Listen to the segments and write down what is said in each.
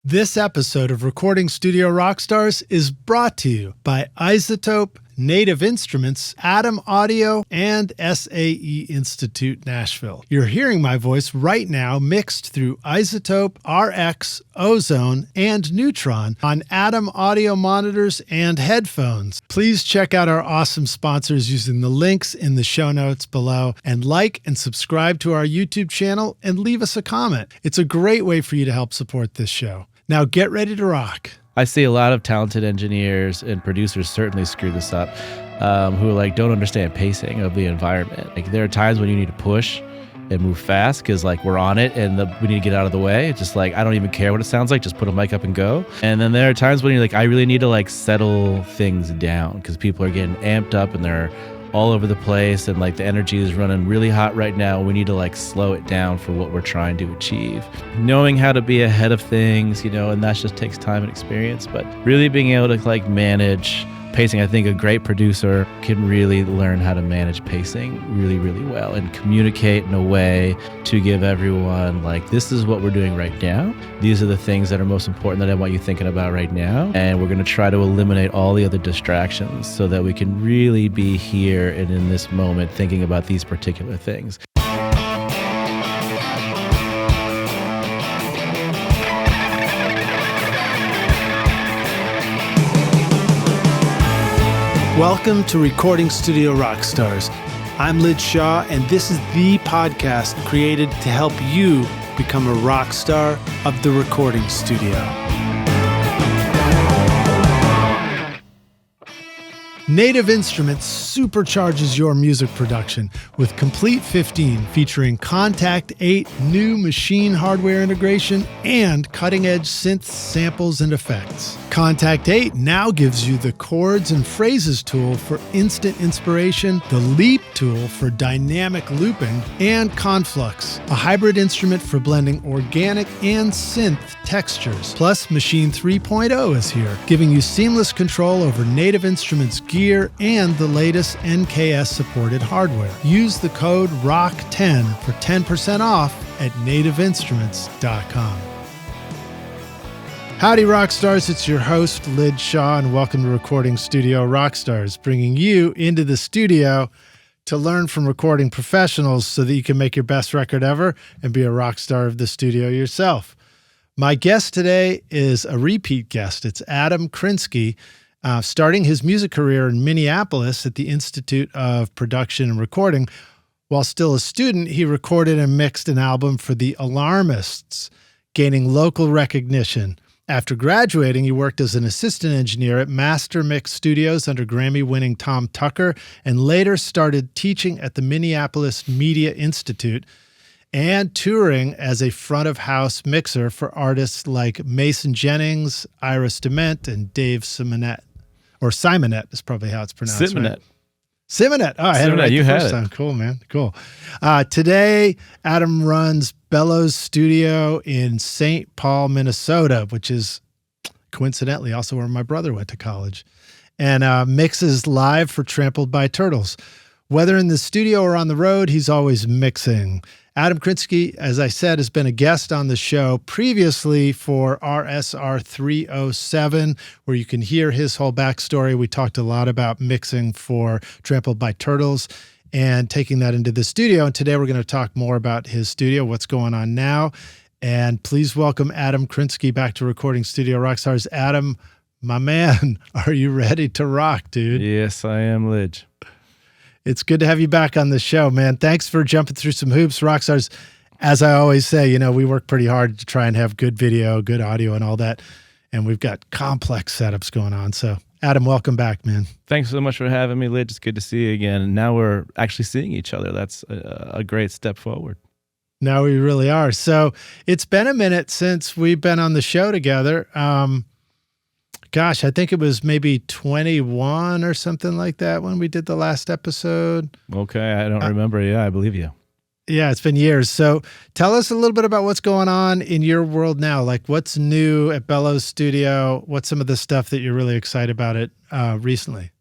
This episode of Recording Studio Rockstars is brought to you by iZotope, Native Instruments, Adam Audio, and SAE Institute Nashville. You're hearing my voice right now mixed through iZotope, RX, Ozone, and Neutron on Adam Audio monitors and headphones. Please check out our awesome sponsors using the links in the show notes below, and like and subscribe to our YouTube channel and leave us a comment. It's a great way for you to help support this show. Now get ready to rock. I see a lot of talented engineers and producers certainly screw this up, who don't understand pacing of the environment. There are times when you need to push and move fast because we're on it and we need to get out of the way. It's just I don't even care what it sounds like, just put a mic up and go. And then there are times when you're I really need to settle things down because people are getting amped up and they're all over the place and the energy is running really hot right now. We need to slow it down for what we're trying to achieve. Knowing how to be ahead of things, and that just takes time and experience, but really being able to manage pacing. I think a great producer can really learn how to manage pacing really, really well and communicate in a way to give everyone this is what we're doing right now. These are the things that are most important that I want you thinking about right now. And we're going to try to eliminate all the other distractions so that we can really be here and in this moment thinking about these particular things. Welcome to Recording Studio Rockstars. I'm Lij Shaw, and this is the podcast created to help you become a rock star of the recording studio. Native Instruments supercharges your music production with Complete 15 featuring Contact 8 new machine hardware integration and cutting-edge synths, samples, and effects. Contact 8 now gives you the chords and phrases tool for instant inspiration, the Leap tool for dynamic looping, and Conflux, a hybrid instrument for blending organic and synth textures. Plus, Machine 3.0 is here, giving you seamless control over Native Instruments gear and the latest NKS-supported hardware. Use the code ROCK10 for 10% off at nativeinstruments.com. Howdy, Rockstars. It's your host, Lij Shaw, and welcome to Recording Studio Rockstars, bringing you into the studio to learn from recording professionals so that you can make your best record ever and be a rock star of the studio yourself. My guest today is a repeat guest. It's Adam Krinsky, starting his music career in Minneapolis at the Institute of Production and Recording. While still a student, he recorded and mixed an album for the Alarmists, gaining local recognition. After graduating, he worked as an assistant engineer at Master Mix Studios under Grammy-winning Tom Tucker, and later started teaching at the Minneapolis Media Institute and touring as a front-of-house mixer for artists like Mason Jennings, Dement, and Dave Simonett. Or Simonett is probably how it's pronounced. Simonett. Right? Simonett. Oh, I had it right the first time. Cool, man. Cool. Today, Adam runs Bellows Studio in St. Paul, Minnesota, which is coincidentally also where my brother went to college, and mixes live for Trampled by Turtles. Whether in the studio or on the road, he's always mixing. Adam Krinsky, as I said, has been a guest on the show previously for RSR507, where you can hear his whole backstory. We talked a lot about mixing for Trampled by Turtles and taking that into the studio. And today we're going to talk more about his studio, what's going on now. And please welcome Adam Krinsky back to Recording Studio Rockstars. Adam, my man, are you ready to rock, dude? Yes, I am, Lij. It's good to have you back on the show, man. Thanks for jumping through some hoops. Rockstars, as I always say, we work pretty hard to try and have good video, good audio, and all that. And we've got complex setups going on. So, Adam, welcome back, man. Thanks so much for having me, Lij. It's good to see you again. And now we're actually seeing each other. That's a great step forward. Now we really are. So it's been a minute since we've been on the show together. Gosh, I think it was maybe 21 or something like that when we did the last episode. Okay, I don't remember. Yeah, I believe you. Yeah, it's been years. So tell us a little bit about what's going on in your world now. What's new at Bellows Studio? What's some of the stuff that you're really excited about it recently?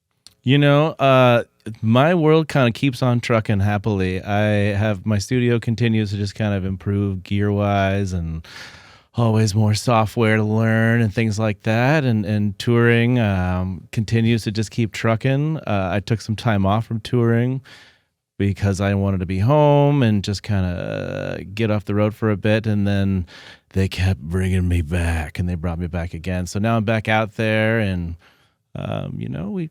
My world kind of keeps on trucking happily. My studio continues to just kind of improve gear-wise and always more software to learn and things like that. And touring continues to just keep trucking. I took some time off from touring because I wanted to be home and just kind of get off the road for a bit. And then they kept bringing me back, and they brought me back again. So now I'm back out there, and, we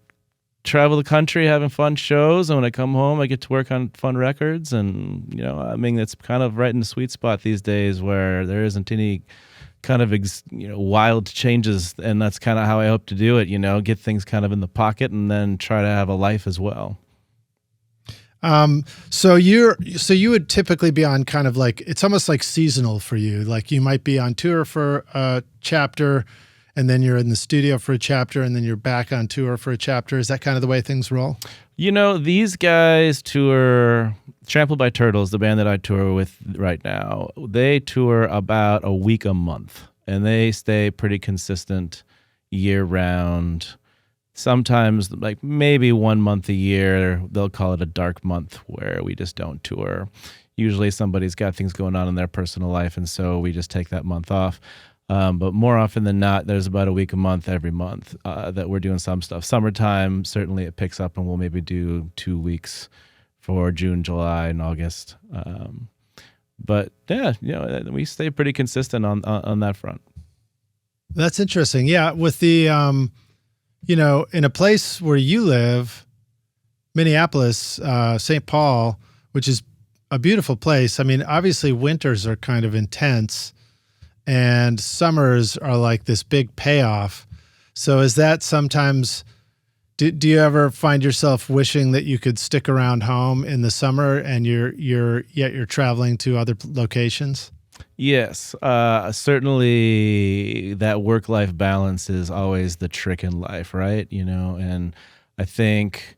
travel the country having fun shows. And when I come home, I get to work on fun records. And, it's kind of right in the sweet spot these days where there isn't any kind of, wild changes. And that's kind of how I hope to do it, get things kind of in the pocket and then try to have a life as well. So you would typically be on kind of like, it's almost like seasonal for you. Like you might be on tour for a chapter, and then you're in the studio for a chapter, and then you're back on tour for a chapter. Is that kind of the way things roll? These guys tour, Trampled by Turtles, the band that I tour with right now. They tour about a week a month, and they stay pretty consistent year round. Sometimes, like maybe 1 month a year, they'll call it a dark month where we just don't tour. Usually somebody's got things going on in their personal life, and so we just take that month off. But more often than not, there's about a week a month every month that we're doing some stuff. Summertime, certainly it picks up, and we'll maybe do 2 weeks for June, July, and August. But yeah, we stay pretty consistent on that front. That's interesting. Yeah, with the in a place where you live, Minneapolis, St. Paul, which is a beautiful place. I mean, obviously winters are kind of intense and summers are like this big payoff. So is that sometimes, do you ever find yourself wishing that you could stick around home in the summer and you're traveling to other locations? Yes, certainly that work-life balance is always the trick in life, right? And I think,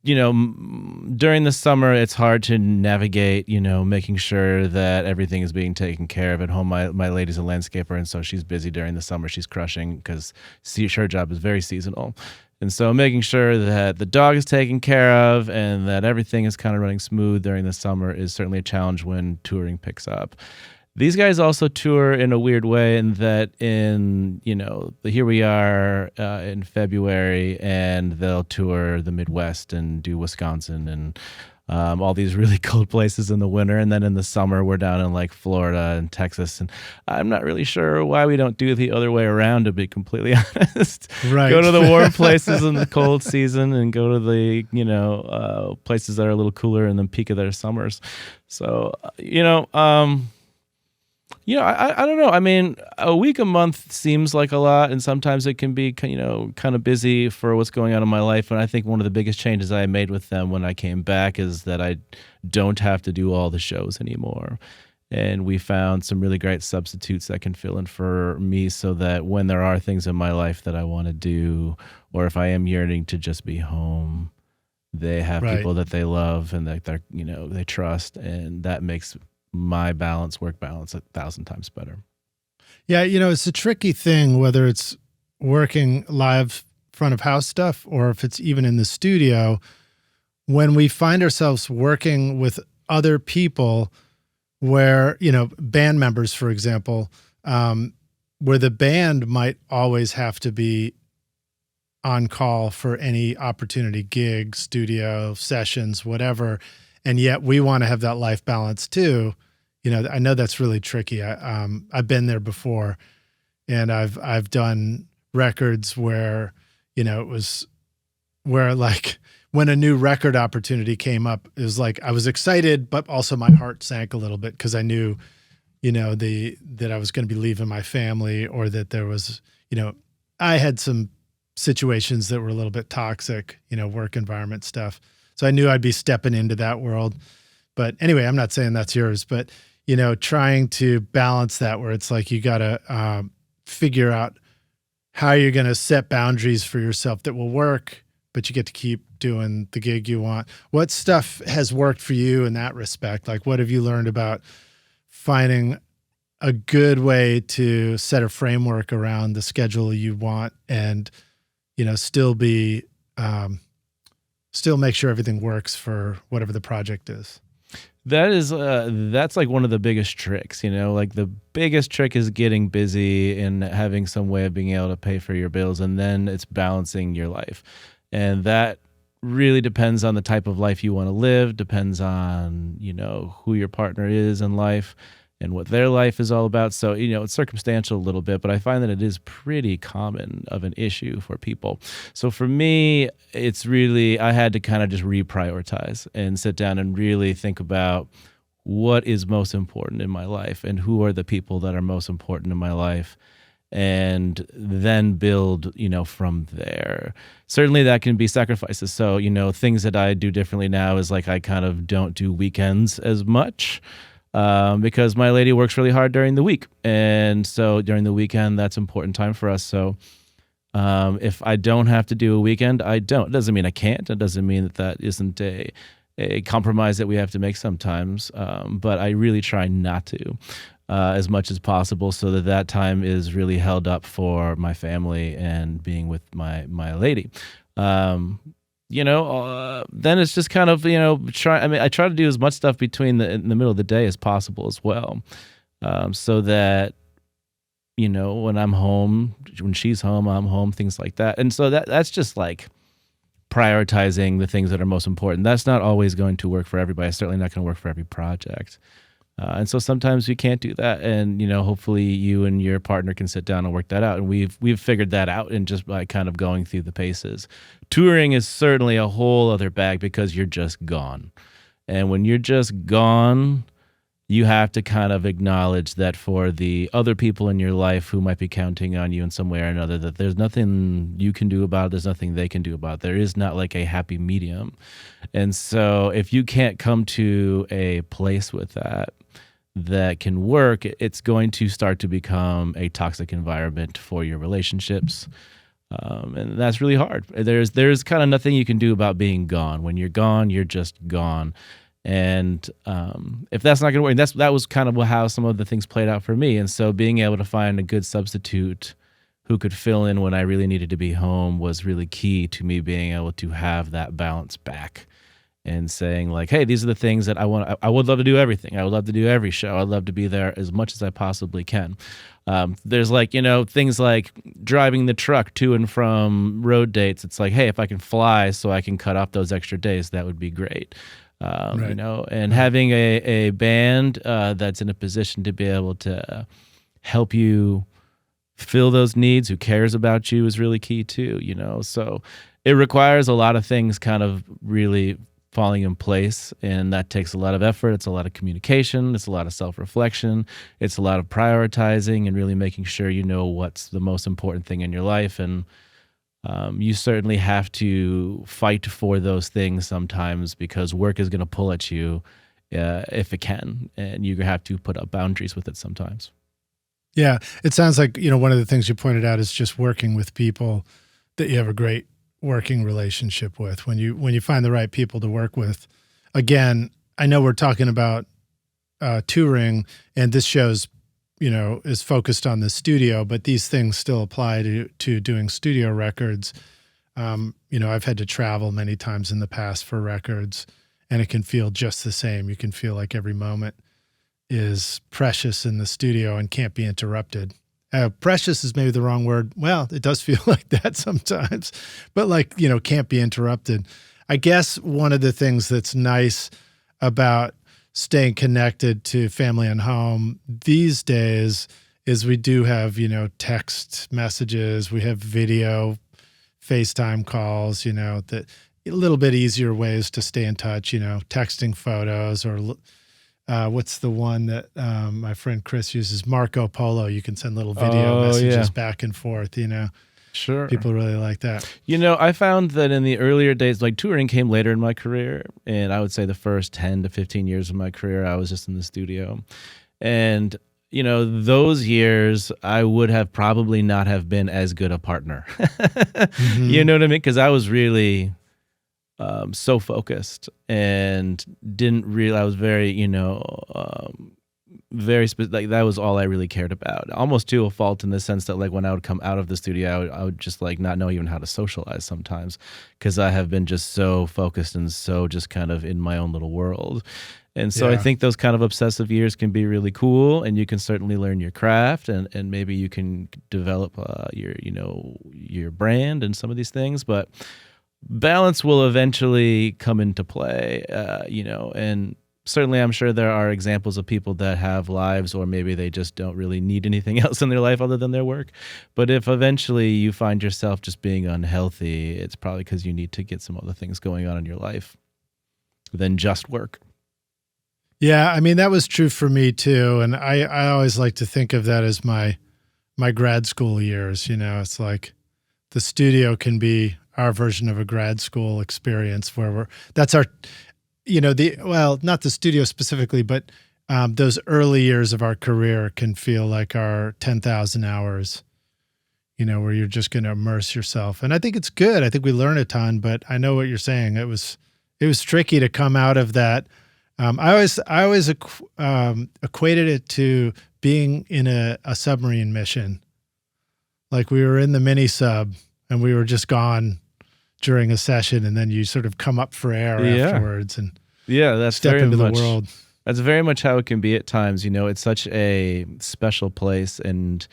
during the summer, it's hard to navigate, making sure that everything is being taken care of at home. My lady's a landscaper, and so she's busy during the summer. She's crushing because her job is very seasonal. And so making sure that the dog is taken care of and that everything is kind of running smooth during the summer is certainly a challenge when touring picks up. These guys also tour in a weird way in that here we are in February, and they'll tour the Midwest and do Wisconsin and all these really cold places in the winter. And then in the summer, we're down in like Florida and Texas. And I'm not really sure why we don't do it the other way around, to be completely honest. Right. Go to the warm places in the cold season and go to the, places that are a little cooler in the peak of their summers. So, I don't know. I mean, a week a month seems like a lot, and sometimes it can be, kind of busy for what's going on in my life. And I think one of the biggest changes I made with them when I came back is that I don't have to do all the shows anymore. And we found some really great substitutes that can fill in for me so that when there are things in my life that I want to do, or if I am yearning to just be home, they have people that they love and that they trust, and that makes my work balance 1,000 times better. Yeah. It's a tricky thing, whether it's working live front of house stuff or if it's even in the studio, when we find ourselves working with other people where, band members, for example, where the band might always have to be on call for any opportunity, gig, studio, sessions, whatever. And yet we want to have that life balance too. I know that's really tricky. I've been there before, and I've done records where, it was where like when a new record opportunity came up, it was like, I was excited, but also my heart sank a little bit because I knew, that I was going to be leaving my family, or that there was, I had some situations that were a little bit toxic, work environment stuff. So I knew I'd be stepping into that world. But anyway, I'm not saying that's yours, but, trying to balance that where it's like you got to figure out how you're going to set boundaries for yourself that will work, but you get to keep doing the gig you want. What stuff has worked for you in that respect? Like, what have you learned about finding a good way to set a framework around the schedule you want and, still make sure everything works for whatever the project is? That's like one of the biggest tricks, like the biggest trick is getting busy and having some way of being able to pay for your bills, and then it's balancing your life. And that really depends on the type of life you want to live, depends on, who your partner is in life and what their life is all about. So, it's circumstantial a little bit, but I find that it is pretty common of an issue for people. So for me, it's really, I had to kind of just reprioritize and sit down and really think about what is most important in my life and who are the people that are most important in my life, and then build, from there. Certainly that can be sacrifices. So, things that I do differently now is like I kind of don't do weekends as much. Because my lady works really hard during the week. And so during the weekend, that's important time for us. So if I don't have to do a weekend, I don't. It doesn't mean I can't. It doesn't mean that isn't a compromise that we have to make sometimes. But I really try not to as much as possible, so that time is really held up for my family and being with my lady. Then it's just kind of, I try to do as much stuff in the middle of the day as possible as well. So that, when I'm home, when she's home, I'm home, things like that. And so that's just like prioritizing the things that are most important. That's not always going to work for everybody. It's certainly not going to work for every project. And so sometimes you can't do that. And, hopefully you and your partner can sit down and work that out. And we've figured that out, and just by kind of going through the paces. Touring is certainly a whole other bag because you're just gone. And when you're just gone, you have to kind of acknowledge that for the other people in your life who might be counting on you in some way or another, that there's nothing you can do about it. There's nothing they can do about it. There is not like a happy medium. And so if you can't come to a place with that can work, it's going to start to become a toxic environment for your relationships. And that's really hard. There's kind of nothing you can do about being gone. When you're gone, you're just gone. And if that's not going to work, that was kind of how some of the things played out for me. And so being able to find a good substitute who could fill in when I really needed to be home was really key to me being able to have that balance back. And saying like, hey, these are the things that I want. I would love to do everything. I would love to do every show. I'd love to be there as much as I possibly can. There's like, things like driving the truck to and from road dates. It's like, hey, if I can fly so I can cut off those extra days, that would be great. Right. And having a band that's in a position to be able to help you fill those needs, who cares about you, is really key too, So it requires a lot of things kind of really falling in place, and that takes a lot of effort. It's a lot of communication. It's a lot of self-reflection. It's a lot of prioritizing and really making sure you know what's the most important thing in your life. And you certainly have to fight for those things sometimes, because work is going to pull at you if it can, and you have to put up boundaries with it sometimes. Yeah, it sounds like, one of the things you pointed out is just working with people that you have a great working relationship with. When you find the right people to work with. Again, I know we're talking about touring, and this show's is focused on the studio, but these things still apply to doing studio records. I've had to travel many times in the past for records, and it can feel just the same. You can feel like every moment is precious in the studio and can't be interrupted. Precious is maybe the wrong word. Well, it does feel like that sometimes, but can't be interrupted. I guess one of the things that's nice about staying connected to family and home these days is we do have, text messages, we have video, FaceTime calls, that a little bit easier ways to stay in touch, texting photos, or what's the one that my friend Chris uses? Marco Polo. You can send little video messages back and forth, Sure. People really like that. I found that in the earlier days, like touring came later in my career, and I would say the first 10 to 15 years of my career, I was just in the studio. And, those years, I would have probably not have been as good a partner. Mm-hmm. You know what I mean? Because I was really so focused and didn't really, I was very, very specific. Like that was all I really cared about, almost to a fault, in the sense that like when I would come out of the studio, I would just like not know even how to socialize sometimes, because I have been just so focused and so just kind of in my own little world. And so I think those kind of obsessive years can be really cool, and you can certainly learn your craft, and maybe you can develop your brand and some of these things. But balance will eventually come into play, and certainly I'm sure there are examples of people that have lives, or maybe they just don't really need anything else in their life other than their work. But if eventually you find yourself just being unhealthy, it's probably because you need to get some other things going on in your life than just work. Yeah, I mean, that was true for me too. And I always like to think of that as my grad school years. It's like the studio can be our version of a grad school experience where that's our, not the studio specifically, but those early years of our career can feel like our 10,000 hours, where you're just going to immerse yourself. And I think it's good. I think we learn a ton, but I know what you're saying. It was tricky to come out of that. I always equated it to being in a submarine mission. Like we were in the mini sub and we were just gone during a session, and then you sort of come up for air afterwards and that's step very into much, the world. That's very much how it can be at times. It's such a special place, and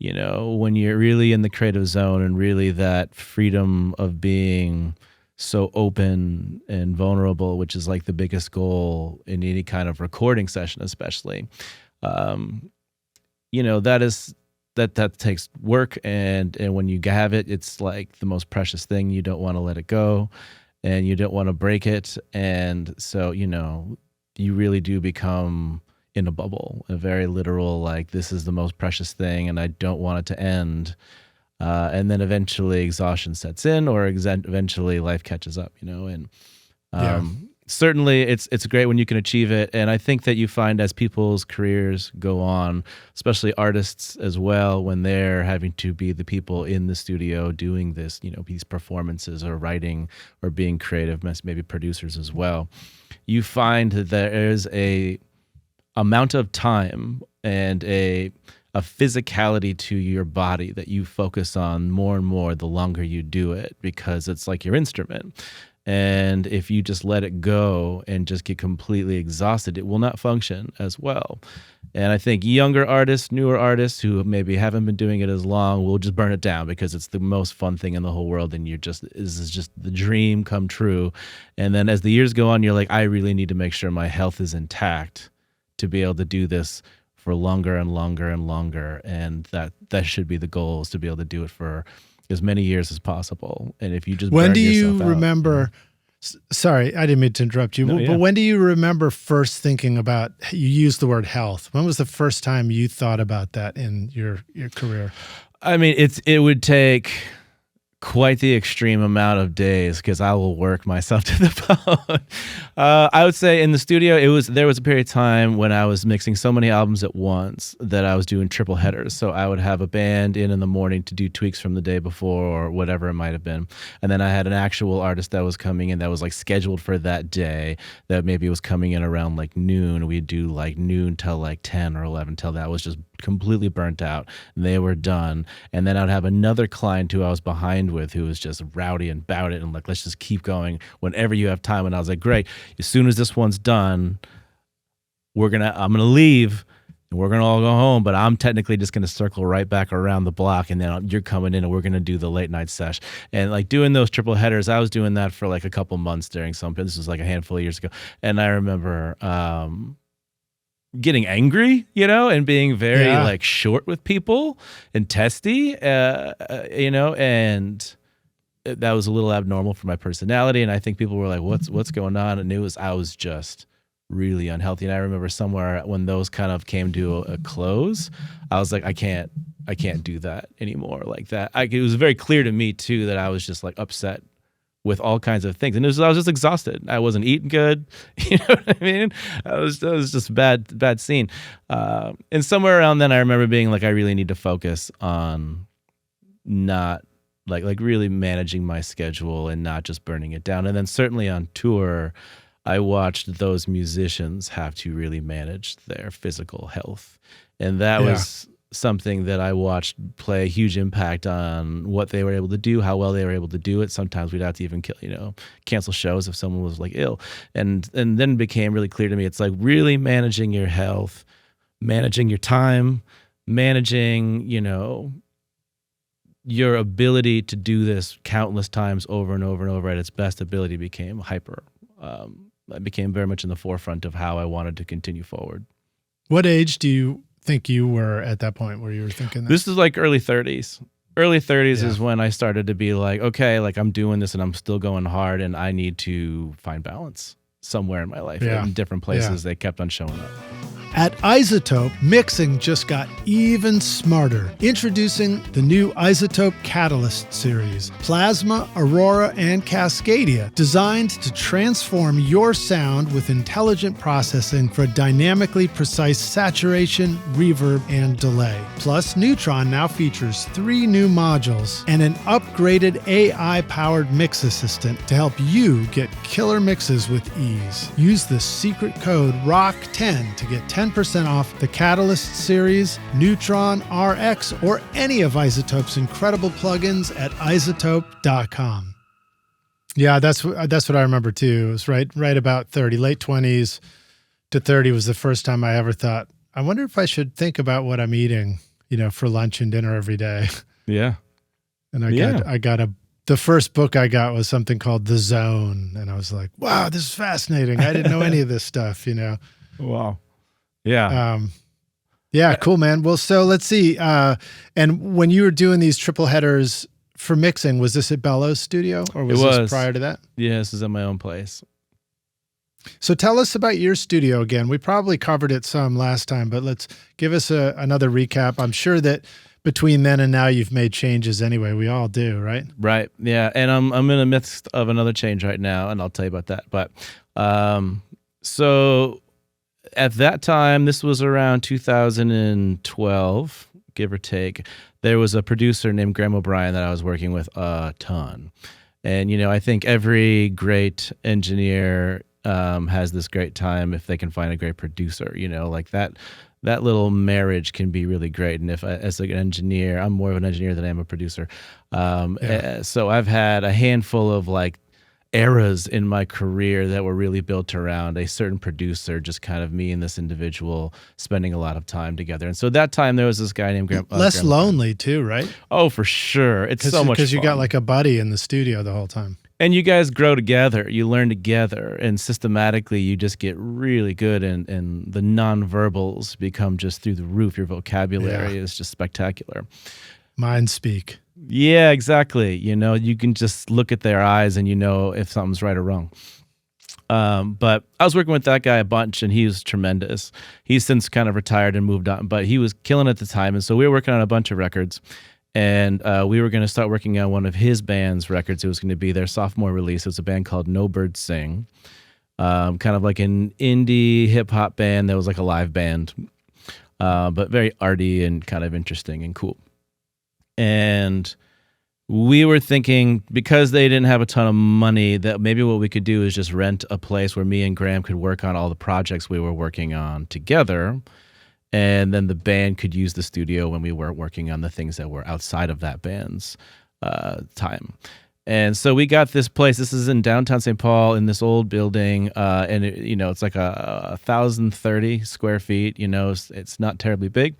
when you're really in the creative zone and really that freedom of being so open and vulnerable, which is like the biggest goal in any kind of recording session, especially, that takes work. And when you have it, it's like the most precious thing. You don't want to let it go, and you don't want to break it. And so, you really do become in a bubble, a very literal, like, this is the most precious thing and I don't want it to end. And then eventually exhaustion sets in, or eventually life catches up, and certainly it's great when you can achieve it. And I think that you find as people's careers go on, especially artists as well, when they're having to be the people in the studio doing this, these performances or writing or being creative, maybe producers as well, you find that there is a amount of time and a physicality to your body that you focus on more and more the longer you do it, because it's like your instrument. And if you just let it go and just get completely exhausted, it will not function as well. And I think younger artists, newer artists who maybe haven't been doing it as long will just burn it down because it's the most fun thing in the whole world, and this is just the dream come true. And then as the years go on, you're like, I really need to make sure my health is intact to be able to do this for longer and longer and longer. And that should be the goal, is to be able to do it for as many years as possible. And if you just when burn do you yourself out, remember? Sorry, I didn't mean to interrupt you. But when do you remember first thinking about? You used the word health. When was the first time you thought about that in your career? I mean, it would take quite the extreme amount of days, because I will work myself to the bone. I would say in the studio, there was a period of time when I was mixing so many albums at once that I was doing triple headers. So I would have a band in the morning to do tweaks from the day before or whatever it might have been, and then I had an actual artist that was coming in that was like scheduled for that day, that maybe was coming in around like noon. We'd do like noon till like 10 or 11 till that was just completely burnt out and they were done. And then I'd have another client who I was behind with, who was just rowdy and about it and like, let's just keep going whenever you have time. And I was like, great, as soon as this one's done, I'm gonna leave and we're gonna all go home, but I'm technically just gonna circle right back around the block, and then you're coming in and we're gonna do the late night sesh. And like doing those triple headers, I was doing that for like a couple months during this was like a handful of years ago. And I remember getting angry, and being very like short with people and testy, and that was a little abnormal for my personality. And I think people were like, what's going on? And I was just really unhealthy. And I remember somewhere when those kind of came to a close, I was like, I can't do that anymore like that. It was very clear to me too that I was just like upset with all kinds of things. And I was just exhausted. I wasn't eating good. You know what I mean? It was just a bad scene. And somewhere around then I remember being like, I really need to focus on not like really managing my schedule and not just burning it down. And then certainly on tour, I watched those musicians have to really manage their physical health. And that was something that I watched play a huge impact on what they were able to do, how well they were able to do it. Sometimes we'd have to even cancel shows if someone was like ill. And then it became really clear to me, it's like really managing your health, managing your time, managing, your ability to do this countless times over and over and over at its best ability became that became very much in the forefront of how I wanted to continue forward. What age do you think you were at that point where you were thinking that? This is like early 30s. Early 30s is when I started to be like, okay, like I'm doing this and I'm still going hard and I need to find balance somewhere in my life. In different places, they kept on showing up. At Isotope, mixing just got even smarter. Introducing the new Isotope Catalyst series, Plasma, Aurora, and Cascadia, designed to transform your sound with intelligent processing for dynamically precise saturation, reverb, and delay. Plus, Neutron now features 3 new modules and an upgraded AI-powered mix assistant to help you get killer mixes with ease. Use the secret code ROCK10 to get 10% off the Catalyst series, Neutron, RX, or any of Isotope's incredible plugins at isotope.com. Yeah, that's what I remember too. It was right about 30, late 20s to 30 was the first time I ever thought, I wonder if I should think about what I'm eating, for lunch and dinner every day. Yeah. And the first book I got was something called The Zone. And I was like, wow, this is fascinating. I didn't know any of this stuff, Wow. Yeah. Yeah, cool, man. Well, so let's see. And when you were doing these triple headers for mixing, was this at Bellows Studio or was this prior to that? Yeah, this is at my own place. So tell us about your studio again. We probably covered it some last time, but let's give us another recap. I'm sure that between then and now you've made changes anyway. We all do, right? Right. Yeah. And I'm in the midst of another change right now, and I'll tell you about that. But so at that time, this was around 2012, give or take, there was a producer named Graham O'Brien that I was working with a ton. And, I think every great engineer has this great time if they can find a great producer, like that little marriage can be really great. And if as an engineer, I'm more of an engineer than I am a producer. So I've had a handful of like eras in my career that were really built around a certain producer, just kind of me and this individual spending a lot of time together. And so that time there was this guy named Graham. Less lonely too, right? Oh, for sure. It's so much fun. Because you got like a buddy in the studio the whole time. And you guys grow together, you learn together, and systematically you just get really good, and the nonverbals become just through the roof. Your vocabulary is just spectacular. Mind speak. Yeah, exactly. You can just look at their eyes and if something's right or wrong. But I was working with that guy a bunch, and he was tremendous. He's since kind of retired and moved on, but he was killing at the time. And so we were working on a bunch of records, and we were going to start working on one of his band's records. It was going to be their sophomore release. It was a band called No Birds Sing, kind of like an indie hip-hop band that was like a live band, but very arty and kind of interesting and cool. And we were thinking, because they didn't have a ton of money, that maybe what we could do is just rent a place where me and Graham could work on all the projects we were working on together. And then the band could use the studio when we were working on the things that were outside of that band's time. And so we got this place. This is in downtown St. Paul in this old building. And it's like 1,030 square feet. It's not terribly big.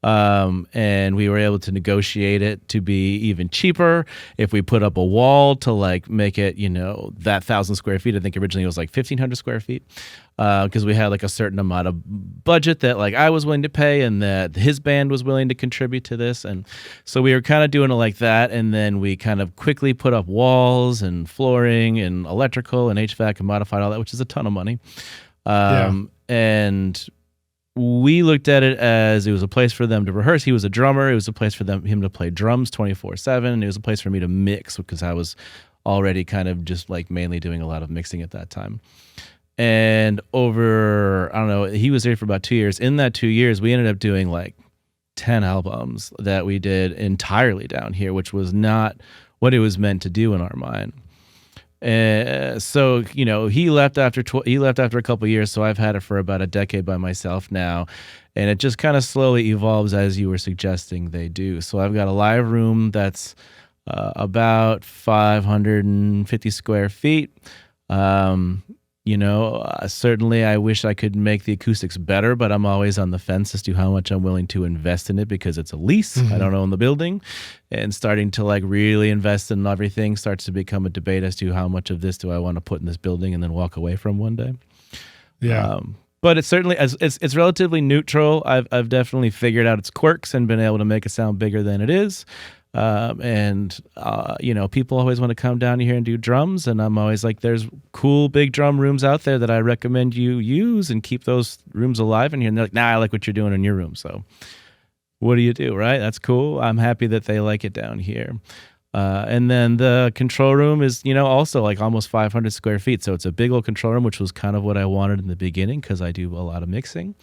And we were able to negotiate it to be even cheaper if we put up a wall to like make it, that 1,000 square feet. I think originally it was like 1,500 square feet, because we had like a certain amount of budget that like I was willing to pay and that his band was willing to contribute to this. And so we were kind of doing it like that. And then we kind of quickly put up walls and flooring and electrical and HVAC and modified all that, which is a ton of money. And we looked at it as it was a place for them to rehearse. He was a drummer. It was a place for him to play drums 24/7. It was a place for me to mix, because I was already kind of just like mainly doing a lot of mixing at that time. And over, I don't know, he was there for about 2 years. In that 2 years, we ended up doing like 10 albums that we did entirely down here, which was not what it was meant to do in our mind. So he left after a couple of years, so I've had it for about a decade by myself now, And it just kind of slowly evolves as you were suggesting they do. So I've got a live room that's about 550 square feet. Certainly I wish I could make the acoustics better, but I'm always on the fence as to how much I'm willing to invest in it because it's a lease. I don't own the building, and starting to like really invest in everything starts to become a debate as to how much of this do I want to put in this building and then walk away from one day. Yeah. But it's certainly it's relatively neutral. I've definitely figured out its quirks and been able to make it sound bigger than it is. People always want to come down here and do drums, and I'm always like, there's cool big drum rooms out there that I recommend you use and keep those rooms alive in here. And they're like, nah, I like what you're doing in your room. So what do you do, right? That's cool. I'm happy that they like it down here. And then the control room is, also like almost 500 square feet. So it's a big old control room, which was kind of what I wanted in the beginning because I do a lot of mixing.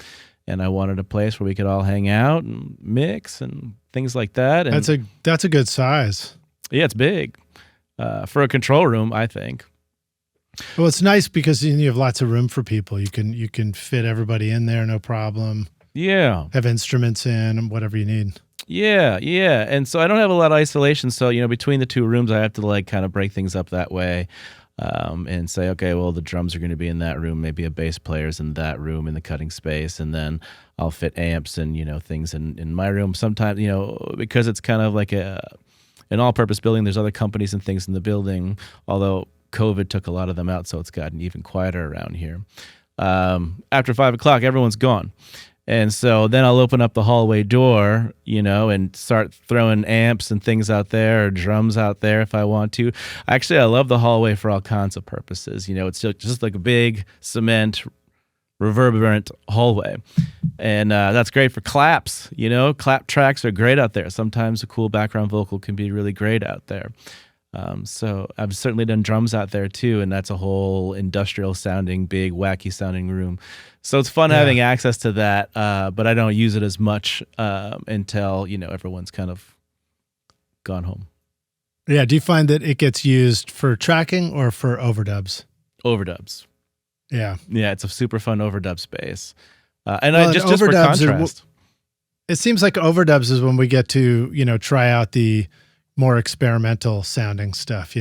And I wanted a place where we could all hang out and mix and things like that. And that's a good size. Yeah, it's big for a control room, I think. Well, it's nice because you have lots of room for people. You can fit everybody in there, no problem. Yeah. Have instruments in and whatever you need. Yeah. And so I don't have a lot of isolation. So, between the two rooms, I have to like kind of break things up that way. And say, okay, well, the drums are going to be in that room. Maybe a bass player's in that room in the cutting space. And then I'll fit amps and, things in my room. Sometimes, because it's kind of like an all-purpose building, there's other companies and things in the building, although COVID took a lot of them out, so it's gotten even quieter around here. After 5 o'clock, everyone's gone. And so then I'll open up the hallway door, and start throwing amps and things out there or drums out there if I want to. Actually, I love the hallway for all kinds of purposes. It's just like a big cement reverberant hallway. And that's great for claps. Clap tracks are great out there. Sometimes a cool background vocal can be really great out there. So I've certainly done drums out there too, and that's a whole industrial sounding, big, wacky sounding room. So it's fun having access to that, but I don't use it as much until, everyone's kind of gone home. Yeah. Do you find that it gets used for tracking or for overdubs? Overdubs. Yeah. Yeah, it's a super fun overdub space. Just for contrast. It seems like overdubs is when we get to, try out the more experimental sounding stuff,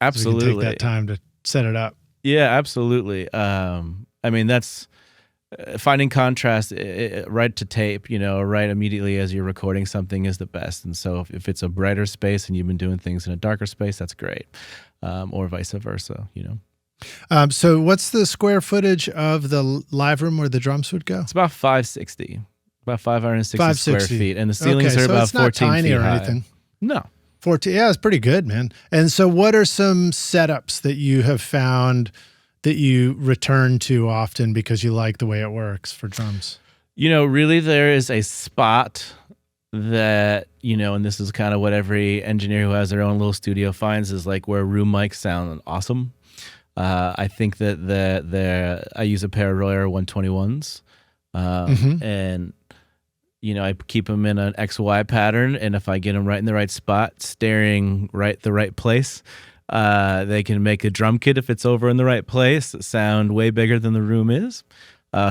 Absolutely. So we can take that time to set it up. Yeah, absolutely. That's finding contrast right to tape, right immediately as you're recording something is the best. And so if it's a brighter space and you've been doing things in a darker space, that's great. Or vice versa, So what's the square footage of the live room where the drums would go? It's about 560. About 560 square feet. And the ceilings are about it's 14 not tiny feet or high. anything. No. 14. Yeah, it's pretty good, man. And so what are some setups that you have found that you return to often because you like the way it works for drums? Really there is a spot that, and this is kind of what every engineer who has their own little studio finds is like where room mics sound awesome. I think that I use a pair of Royer 121s and I keep them in an XY pattern, and if I get them right in the right spot, staring the right place, they can make a drum kit if it's over in the right place sound way bigger than the room is.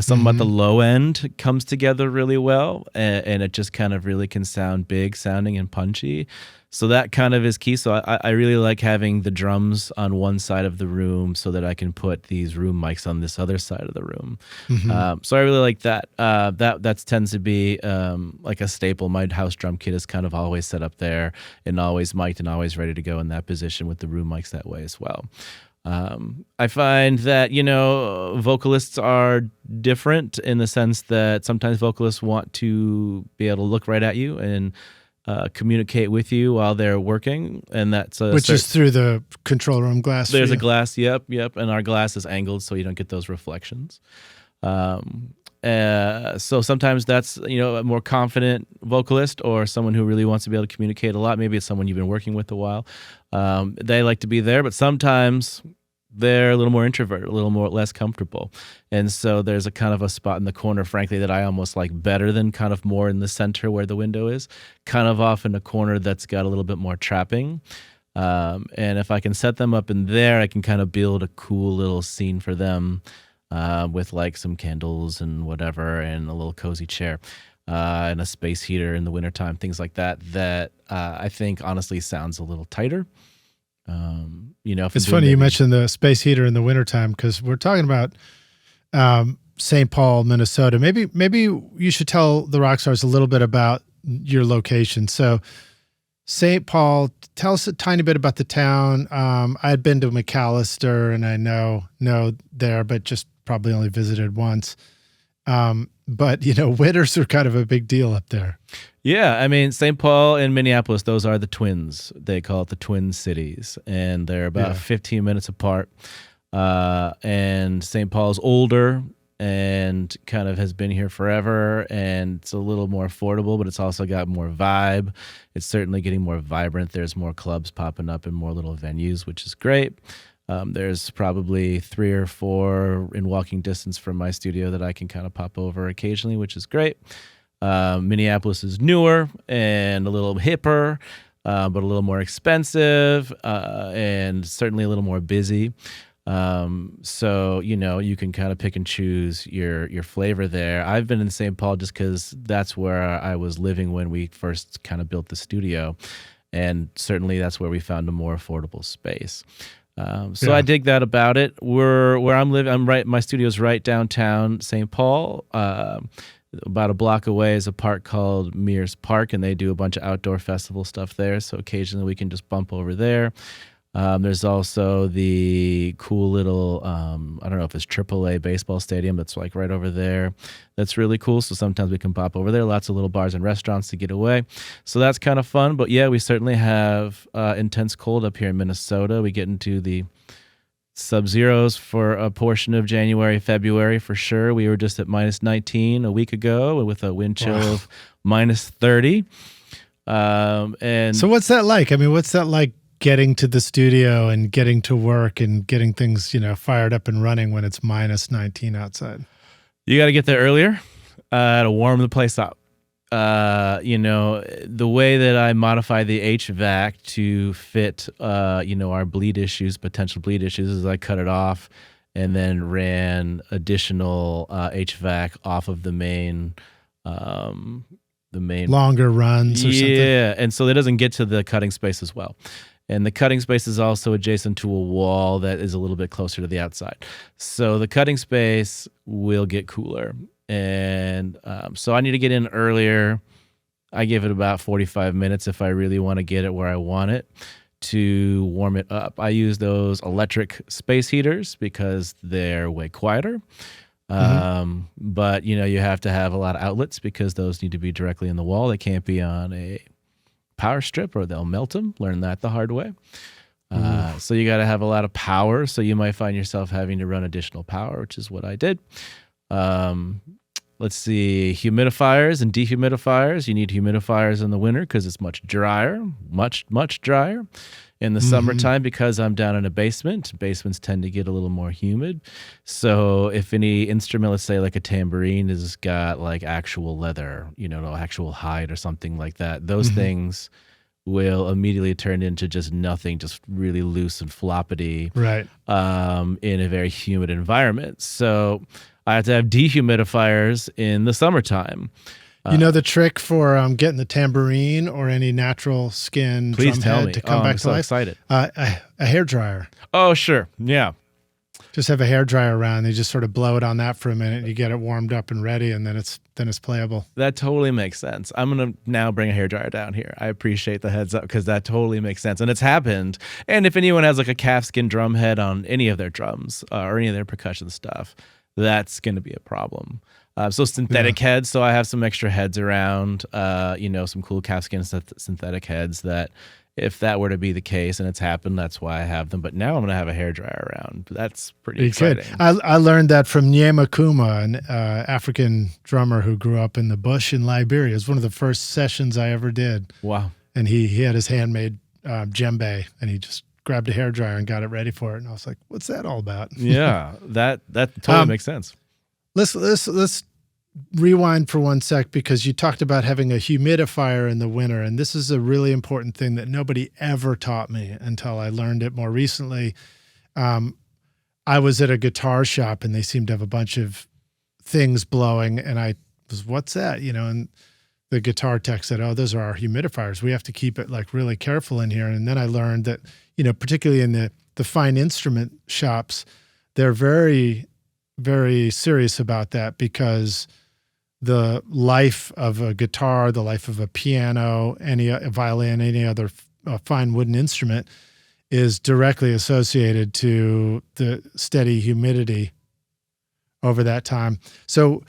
Something at the low end comes together really well, and it just kind of really can sound big sounding and punchy. So that kind of is key. So I really like having the drums on one side of the room so that I can put these room mics on this other side of the room. So I really like that. That tends to be like a staple. My house drum kit is kind of always set up there and always mic'd and always ready to go in that position with the room mics that way as well. I find that, vocalists are different in the sense that sometimes vocalists want to be able to look right at you and communicate with you while they're working, and that's which is through the control room glass. There's a glass, yep, and our glass is angled so you don't get those reflections. So sometimes that's a more confident vocalist or someone who really wants to be able to communicate a lot. Maybe it's someone you've been working with a while. They like to be there, but sometimes they're a little more introverted, a little more less comfortable. And so there's a kind of a spot in the corner, frankly, that I almost like better than kind of more in the center where the window is, kind of off in a corner that's got a little bit more trapping. And if I can set them up in there, I can kind of build a cool little scene for them. with like some candles and whatever, and a little cozy chair, and a space heater in the wintertime, things like that. That I think honestly sounds a little tighter. If it's funny you mentioned the space heater in the wintertime, because we're talking about St. Paul, Minnesota. Maybe you should tell the Rockstars a little bit about your location. So St. Paul, tell us a tiny bit about the town. I had been to McAllister, and I know there, but just probably only visited once. But winters are kind of a big deal up there. Yeah, I mean, St. Paul and Minneapolis, those are the twins. They call it the Twin Cities, and they're about 15 minutes apart. And St. Paul's older and kind of has been here forever, and it's a little more affordable, but it's also got more vibe. It's certainly getting more vibrant. There's more clubs popping up and more little venues, which is great. There's probably 3 or 4 in walking distance from my studio that I can kind of pop over occasionally, which is great. Minneapolis is newer and a little hipper, but a little more expensive, and certainly a little more busy. So you can kind of pick and choose your flavor there. I've been in St. Paul just because that's where I was living when we first kind of built the studio, and certainly that's where we found a more affordable space. I dig that about it. Where I'm living, my studio's right downtown St. Paul. About a block away is a park called Mears Park, and they do a bunch of outdoor festival stuff there. So occasionally we can just bump over there. There's also the cool little, I don't know if it's AAA baseball stadium that's like right over there. That's really cool. So sometimes we can pop over there. Lots of little bars and restaurants to get away. So that's kind of fun. But yeah, we certainly have intense cold up here in Minnesota. We get into the sub-zeros for a portion of January, February for sure. We were just at -19 a week ago with a wind chill of -30. And so what's that like? I mean, what's that like getting to the studio and getting to work and getting things, fired up and running when it's -19 outside? You got to get there earlier to warm the place up. The way that I modify the HVAC to fit, our potential bleed issues, is I cut it off and then ran additional HVAC off of the main longer runs or something. Yeah, and so it doesn't get to the cutting space as well. And the cutting space is also adjacent to a wall that is a little bit closer to the outside. So the cutting space will get cooler. And so I need to get in earlier. I give it about 45 minutes if I really want to get it where I want it to warm it up. I use those electric space heaters because they're way quieter. But, you have to have a lot of outlets because those need to be directly in the wall. They can't be on a power strip or they'll melt them. Learned that the hard way. So you got to have a lot of power. So you might find yourself having to run additional power, which is what I did. Let's see, humidifiers and dehumidifiers. You need humidifiers in the winter because it's much drier, much drier. In the summertime, because I'm down in a basement, basements tend to get a little more humid. So if any instrument, let's say like a tambourine, has got like actual leather, actual hide or something like that, those things will immediately turn into just nothing, just really loose and floppity, right? In a very humid environment. So I have to have dehumidifiers in the summertime. The trick for getting the tambourine or any natural skin Please drum tell head me. to come back I'm to so life? Excited. A hair dryer. Oh, sure. Yeah. Just have a hair dryer around. You just sort of blow it on that for a minute. You get it warmed up and ready, and then it's playable. That totally makes sense. I'm gonna now bring a hair dryer down here. I appreciate the heads up because that totally makes sense, and it's happened. And if anyone has like a calfskin drum head on any of their drums or any of their percussion stuff, that's going to be a problem. So synthetic heads. So I have some extra heads around, some cool calfskin synthetic heads that if that were to be the case, and it's happened, that's why I have them. But now I'm going to have a hairdryer around. That's pretty exciting. I learned that from Nyema Kuma, an African drummer who grew up in the bush in Liberia. It was one of the first sessions I ever did. Wow. And he had his handmade djembe, and he just grabbed a hairdryer and got it ready for it. And I was like, what's that all about? Yeah, that totally makes sense. Let's rewind for one sec, because you talked about having a humidifier in the winter, and this is a really important thing that nobody ever taught me until I learned it more recently. I was at a guitar shop and they seemed to have a bunch of things blowing, and I was, what's that? And the guitar tech said, oh, those are our humidifiers. We have to keep it like really careful in here. And then I learned that, particularly in the fine instrument shops, they're very, very serious about that, because the life of a guitar, the life of a piano, a violin, any other fine wooden instrument is directly associated to the steady humidity over that time. So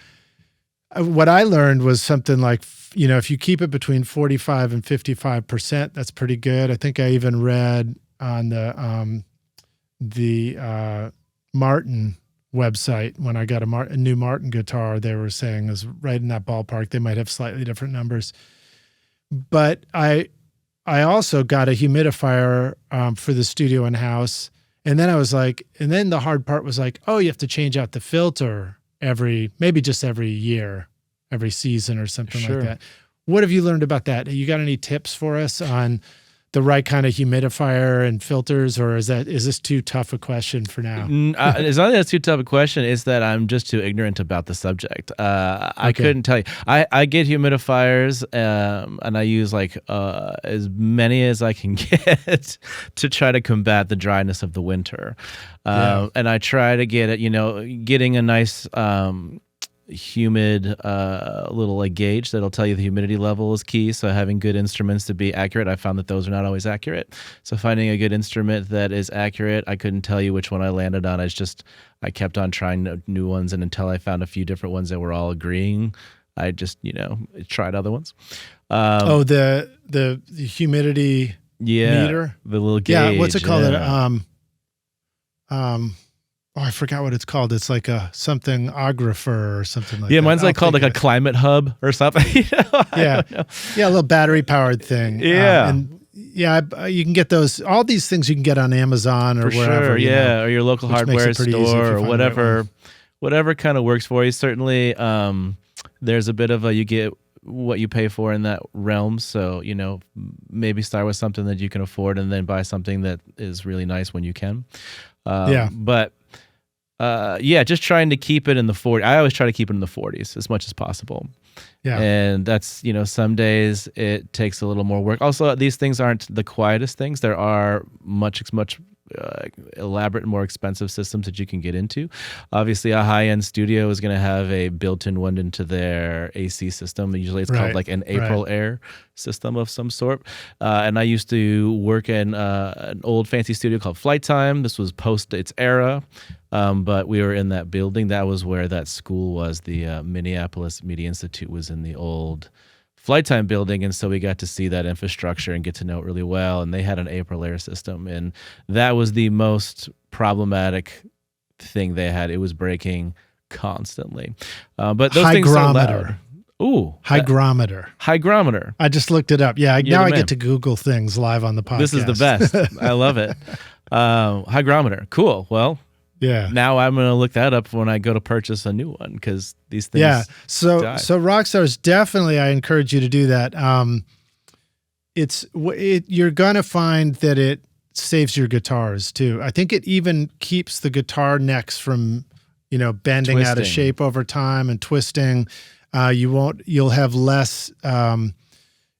what I learned was something like, if you keep it between 45 and 55%, that's pretty good. I think I even read on the Martin website, when I got a new Martin guitar, they were saying it was right in that ballpark. They might have slightly different numbers. But I also got a humidifier for the studio and house. And then I was like, and then the hard part was like, oh, you have to change out the filter maybe just every year, every season or something Sure. like that. What have you learned about that? You got any tips for us on the right kind of humidifier and filters, or is this too tough a question for now? It's not that it's too tough a question. It's that I'm just too ignorant about the subject. I couldn't tell you. I get humidifiers, and I use like as many as I can get to try to combat the dryness of the winter. And I try to get it, getting a nice humid little like gauge that'll tell you the humidity level is key. So having good instruments to be accurate, I found that those are not always accurate. So finding a good instrument that is accurate, I couldn't tell you which one I landed on. I kept on trying new ones, and until I found a few different ones that were all agreeing, I just tried other ones. The humidity meter, the little gauge. Yeah, what's it called? I forgot what it's called. It's like something ographer or something like that. Yeah, mine's called like a climate hub or something. Yeah, a little battery powered thing. Yeah, you can get those. All these things you can get on Amazon or wherever. Sure, or your local hardware store or whatever kind of works for you. Certainly, there's a bit of you get what you pay for in that realm. So maybe start with something that you can afford, and then buy something that is really nice when you can. But just trying to keep it in the 40s. I always try to keep it in the 40s as much as possible. Yeah. And that's, some days it takes a little more work. Also, these things aren't the quietest things. There are much elaborate and more expensive systems that you can get into. Obviously, a high-end studio is going to have a built-in one into their AC system. Usually it's called like an April Air system of some sort. And I used to work in an old fancy studio called Flight Time. This was post its era. But we were in that building. That was where that school was. The Minneapolis Media Institute was in the old Flight Time building, and so we got to see that infrastructure and get to know it really well. And they had an April Air system, and that was the most problematic thing they had. It was breaking constantly. But those things are loud. Ooh, hygrometer. Hygrometer. I just looked it up. Yeah, now I get to Google things live on the podcast. This is the best. I love it. Hygrometer. Cool. Well. Yeah. Now I'm going to look that up when I go to purchase a new one, because these things. Yeah. So Rockstars, definitely, I encourage you to do that. You're going to find that it saves your guitars too. I think it even keeps the guitar necks from, bending out of shape over time and twisting. You'll have less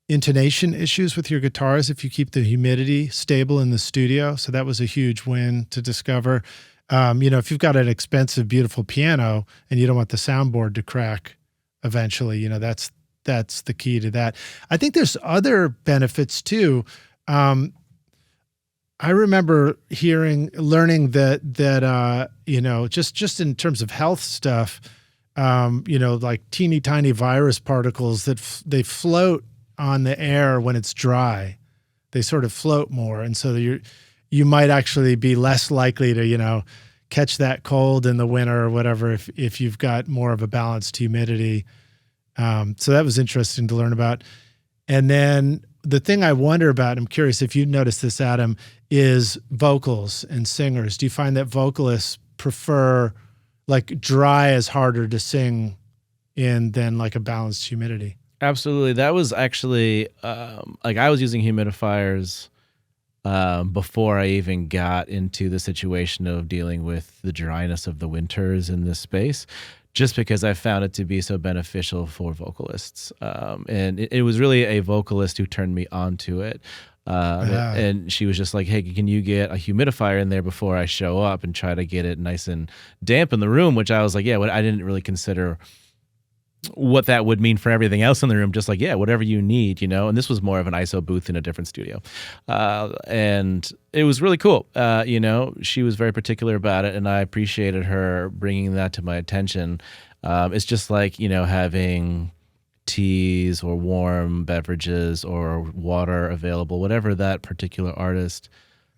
intonation issues with your guitars if you keep the humidity stable in the studio. So that was a huge win to discover. If you've got an expensive, beautiful piano and you don't want the soundboard to crack eventually, that's the key to that. I think there's other benefits too. I remember learning that just in terms of health stuff, like teeny tiny virus particles they float on the air when it's dry. They sort of float more, and so you might actually be less likely to, catch that cold in the winter or whatever if you've got more of a balanced humidity. So that was interesting to learn about. And then the thing I wonder about, I'm curious if you noticed this, Adam, is vocals and singers. Do you find that vocalists prefer like dry is harder to sing in than like a balanced humidity? Absolutely. That was actually I was using humidifiers before I even got into the situation of dealing with the dryness of the winters in this space, just because I found it to be so beneficial for vocalists. And it was really a vocalist who turned me onto it. And she was just like, hey, can you get a humidifier in there before I show up and try to get it nice and damp in the room? Which I was like, yeah, I didn't really consider what that would mean for everything else in the room. Just like, yeah, whatever you need, and this was more of an ISO booth in a different studio. And it was really cool. She was very particular about it, and I appreciated her bringing that to my attention. It's just like, having teas or warm beverages or water available, whatever that particular artist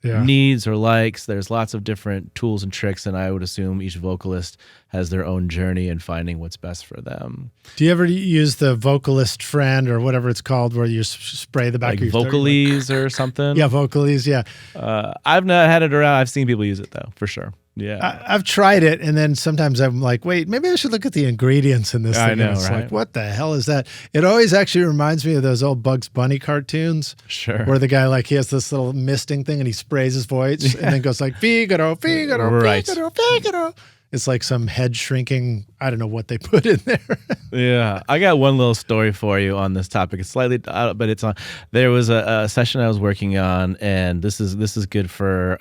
needs or likes. There's lots of different tools and tricks, and I would assume each vocalist has their own journey in finding what's best for them. Do you ever use the vocalist friend or whatever it's called, where you spray the back like of your Vocalists or something? Yeah, Vocalists, yeah. I've not had it around. I've seen people use it, though, for sure. Yeah, I've tried it, and then sometimes I'm like, wait, maybe I should look at the ingredients in this thing. I know, and it's right? like, what the hell is that? It always actually reminds me of those old Bugs Bunny cartoons. Sure. Where the guy, he has this little misting thing, and he sprays his voice, and then goes like, Figaro, Figaro, right. Figaro, Figaro. It's like some head shrinking, I don't know what they put in there. Yeah, I got one little story for you on this topic. It's slightly, but it's on. There was a session I was working on, and this is good for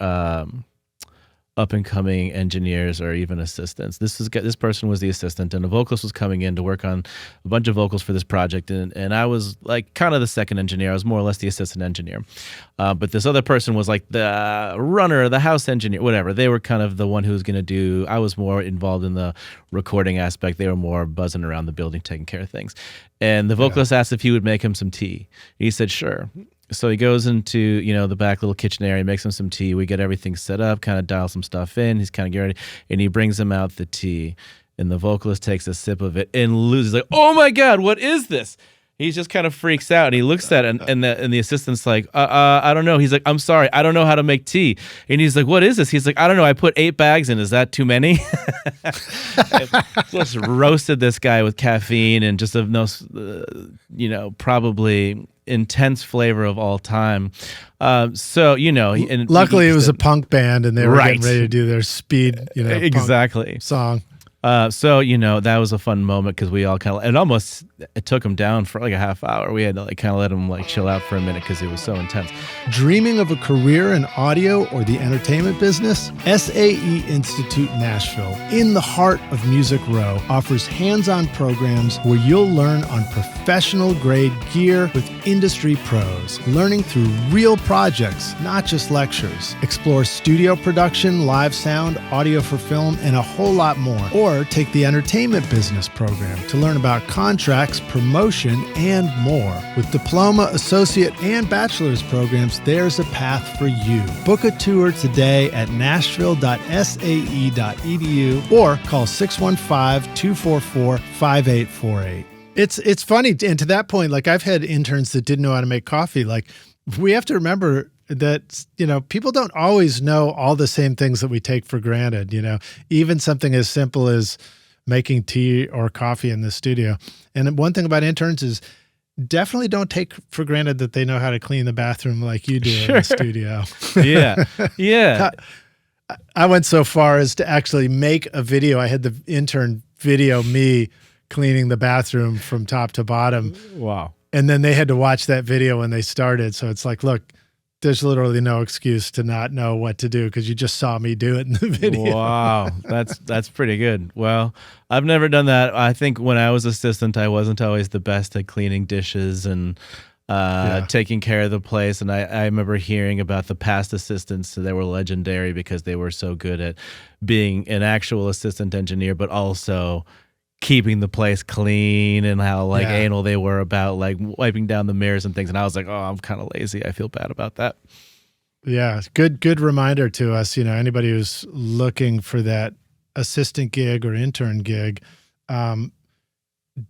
up and coming engineers or even assistants. This person was the assistant, and a vocalist was coming in to work on a bunch of vocals for this project, and I was like kind of the second engineer. I was more or less the assistant engineer, but this other person was like the runner, the house engineer, whatever. They were kind of the one who was going to do. I was more involved in the recording aspect. They were more buzzing around the building, taking care of things. And the vocalist asked if he would make him some tea. He said sure. So he goes into, the back little kitchen area, makes him some tea. We get everything set up, kind of dial some stuff in. He's kind of getting ready, and he brings him out the tea. And the vocalist takes a sip of it and loses, like, oh my God, what is this? He just kind of freaks out, and he looks at it, and the assistant's like, I don't know. He's like, I'm sorry, I don't know how to make tea. And he's like, what is this? He's like, I don't know. I put 8 bags in. Is that too many? Just roasted this guy with caffeine and just probably intense flavor of all time. And luckily it was a punk band, and they were getting ready to do their speed, exactly punk song. That was a fun moment because we all it took him down for like a half hour. We had to kind of let him chill out for a minute because it was so intense. Dreaming of a career in audio or the entertainment business? SAE Institute Nashville, in the heart of Music Row, offers hands-on programs where you'll learn on professional grade gear with industry pros, learning through real projects, not just lectures. Explore studio production, live sound, audio for film, and a whole lot more. Or take the entertainment business program to learn about contracts, promotion, and more. With diploma, associate, and bachelor's programs, there's a path for you. Book a tour today at nashville.sae.edu or call 615-244-5848. It's funny, and to that point, I've had interns that didn't know how to make coffee. We have to remember that, people don't always know all the same things that we take for granted, even something as simple as making tea or coffee in the studio. And one thing about interns is definitely don't take for granted that they know how to clean the bathroom like you do in the studio. Yeah. Yeah. I went so far as to actually make a video. I had the intern video me cleaning the bathroom from top to bottom. Wow. And then they had to watch that video when they started. So it's like, look, there's literally no excuse to not know what to do because you just saw me do it in the video. Wow, that's pretty good. Well, I've never done that. I think when I was assistant, I wasn't always the best at cleaning dishes and taking care of the place. And I remember hearing about the past assistants. They were legendary because they were so good at being an actual assistant engineer, but also keeping the place clean and how anal they were about wiping down the mirrors and things. And I was like, oh, I'm kind of lazy. I feel bad about that. Yeah. Good reminder to us, anybody who's looking for that assistant gig or intern gig,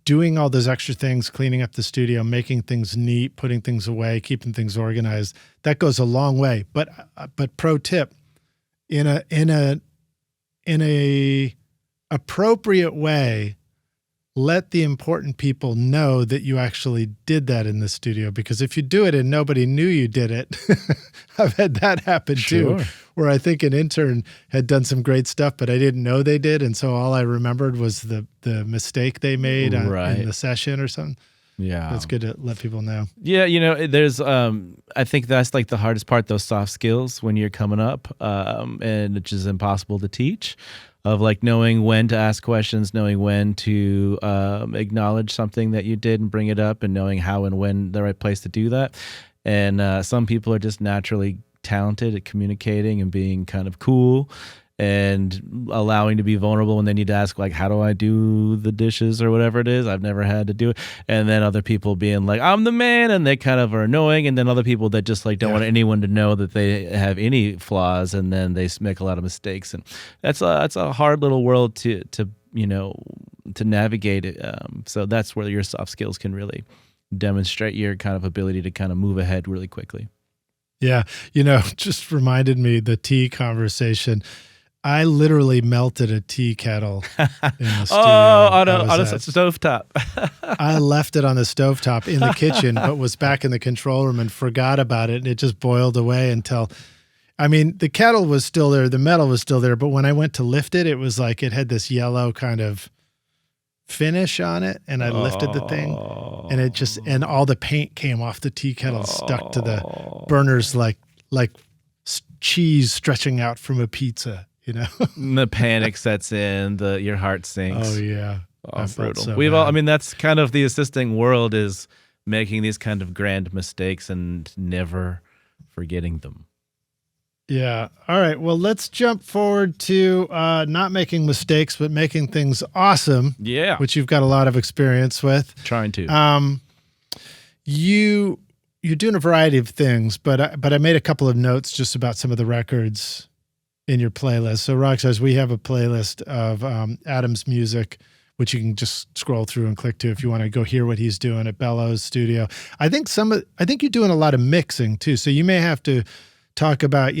doing all those extra things, cleaning up the studio, making things neat, putting things away, keeping things organized, that goes a long way. But pro tip, in a appropriate way, let the important people know that you actually did that in the studio, because if you do it and nobody knew you did it, I've had that happen too, where I think an intern had done some great stuff, but I didn't know they did. And so all I remembered was the mistake they made in the session or something. Yeah. That's good to let people know. Yeah, there's I think that's like the hardest part, those soft skills when you're coming up, and which is impossible to teach, of like knowing when to ask questions, knowing when to acknowledge something that you did and bring it up, and knowing how and when the right place to do that. And some people are just naturally talented at communicating and being kind of cool and allowing to be vulnerable when they need to ask, like, how do I do the dishes or whatever it is? I've never had to do it. And then other people being like, I'm the man, and they kind of are annoying. And then other people that just like don't want anyone to know that they have any flaws, and then they make a lot of mistakes. And that's a hard little world to navigate it. So that's where your soft skills can really demonstrate your kind of ability to kind of move ahead really quickly. Yeah. Just reminded me the tea conversation. I literally melted a tea kettle in the studio. On a stovetop. I left it on the stovetop in the kitchen, but was back in the control room and forgot about it. And it just boiled away until, the kettle was still there. The metal was still there. But when I went to lift it, it was like it had this yellow kind of finish on it. And I lifted the thing, and and all the paint came off the tea kettle, stuck to the burners like cheese stretching out from a pizza. The panic sets in, your heart sinks. Oh yeah. Brutal. So that's kind of the assisting world, is making these kind of grand mistakes and never forgetting them. Yeah. All right. Well, let's jump forward to not making mistakes, but making things awesome. Yeah. Which you've got a lot of experience with. Trying to. You're doing a variety of things, but I made a couple of notes just about some of the records in your playlist. So Rockstars, we have a playlist of Adam's music, which you can just scroll through and click to if you want to go hear what he's doing at Bellows Studio. I think you're doing a lot of mixing too. So you may have to talk about,